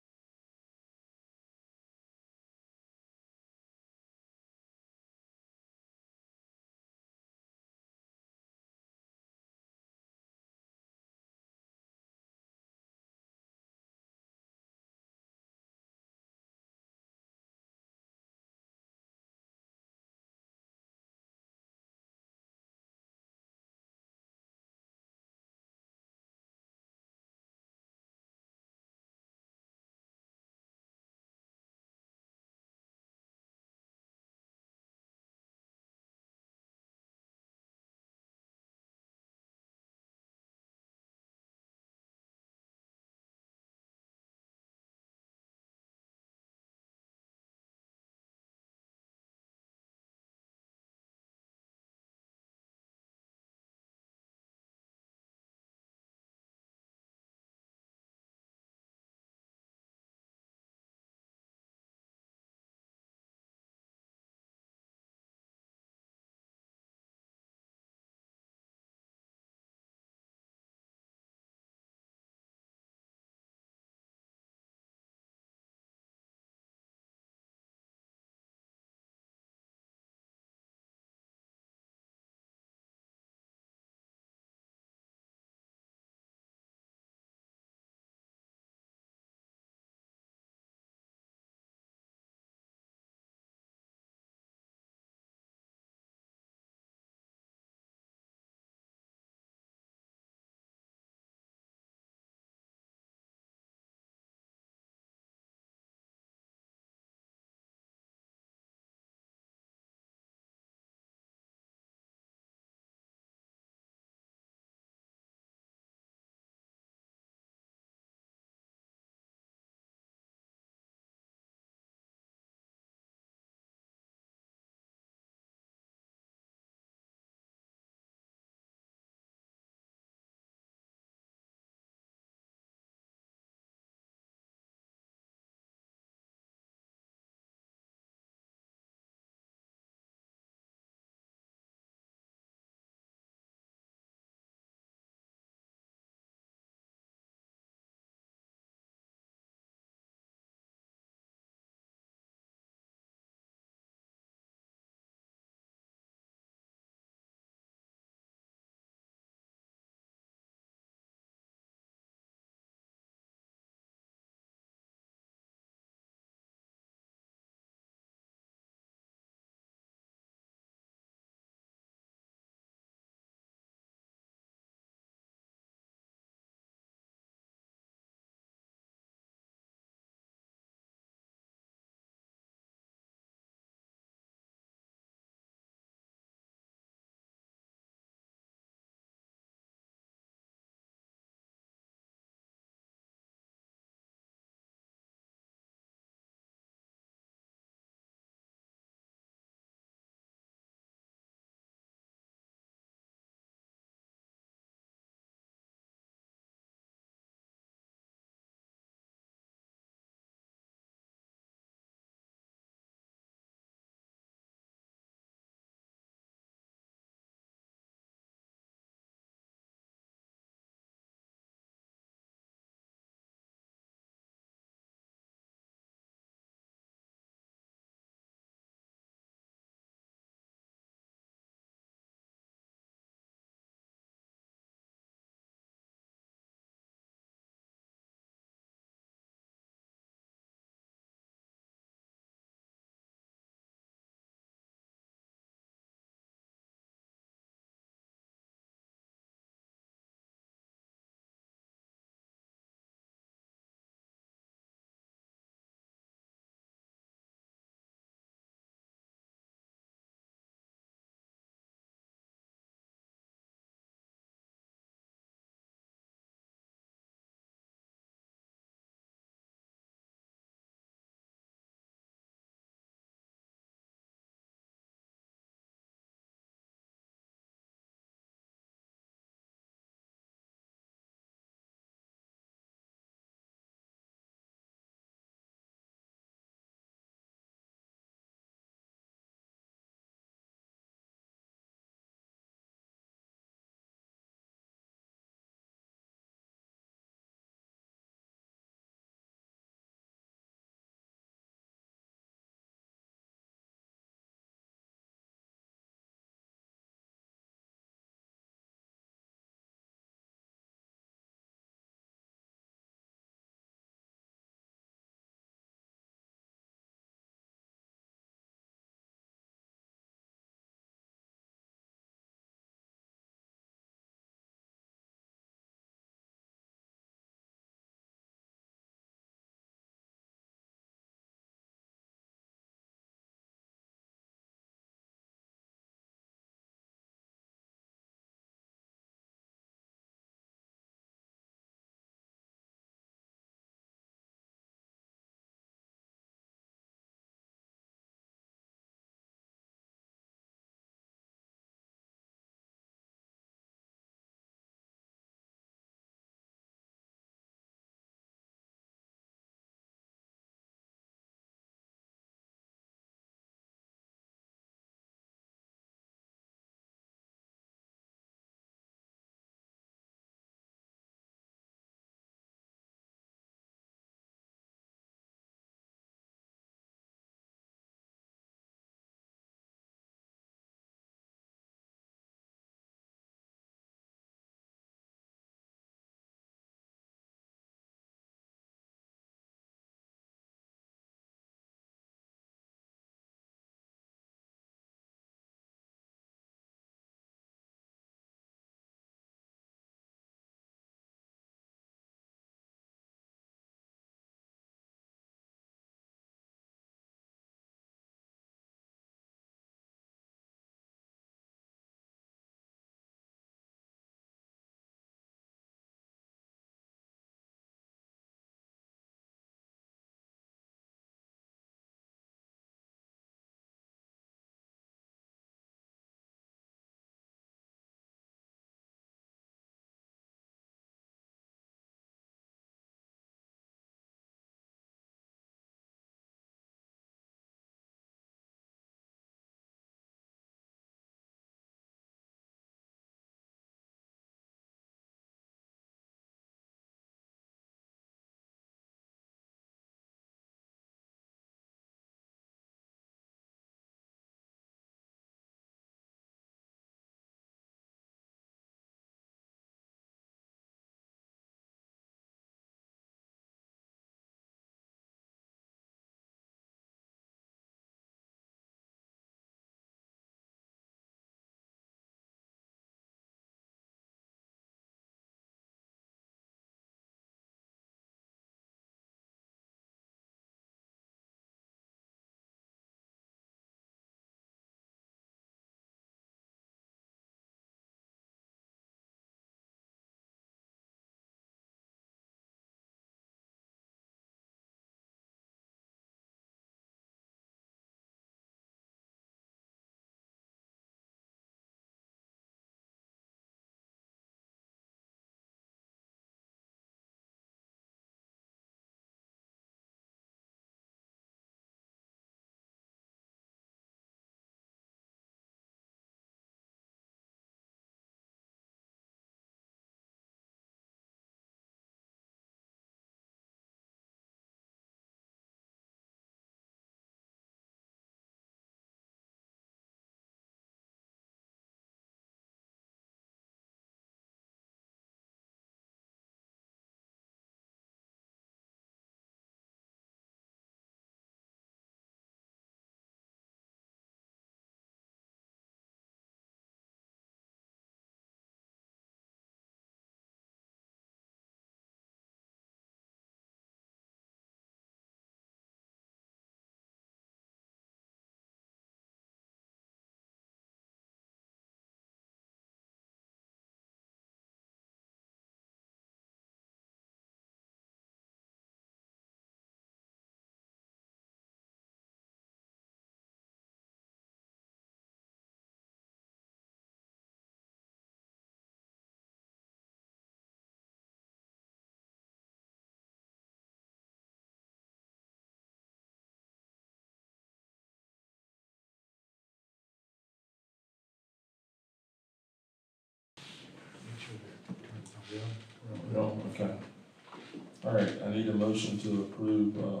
All right, I need a motion to approve, the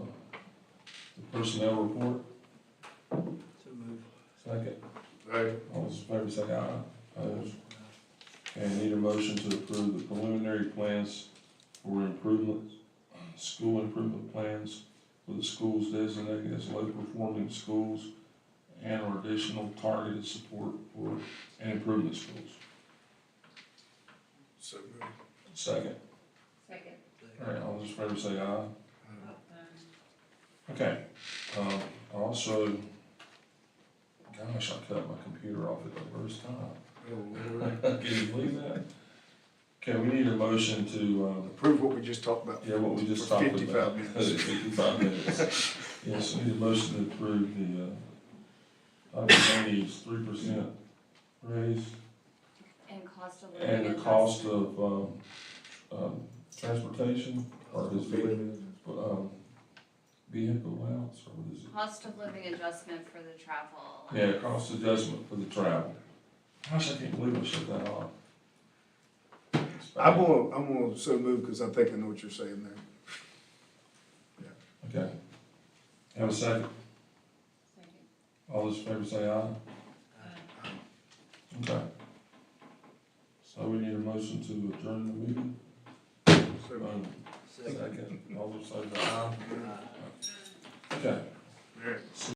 personnel report. So move. Second, Aye. all those in favor say aye. Opposed? Okay, I need a motion to approve the preliminary plans for improvements, school improvement plans for the schools designated as low performing schools and or additional targeted support for and improvement schools. So moved. Second, Second. all right, all those in favor say aye. Okay, also, gosh, I cut my computer off at the worst time. Oh, Lord. Can you believe that? Okay, we need a motion to, Approve what we just talked about. yeah, what we just For talked 55 about. minutes. 55 minutes. Yes, we need a motion to approve the, Money's 3% raise And cost of living and the adjustment. cost of, transportation, or is it, vehicle allowance, or what is it? Cost of living adjustment for the travel. Yeah, cost adjustment for the travel. Gosh, I can't believe I shut that off. I'm gonna so move, because I think I know what you're saying there. Okay. Have a second? Second. All those in favor say aye. Okay. So we need a motion to adjourn the meeting? So moved. Second. Second. All those in favor say aye. Aye. Okay. All right.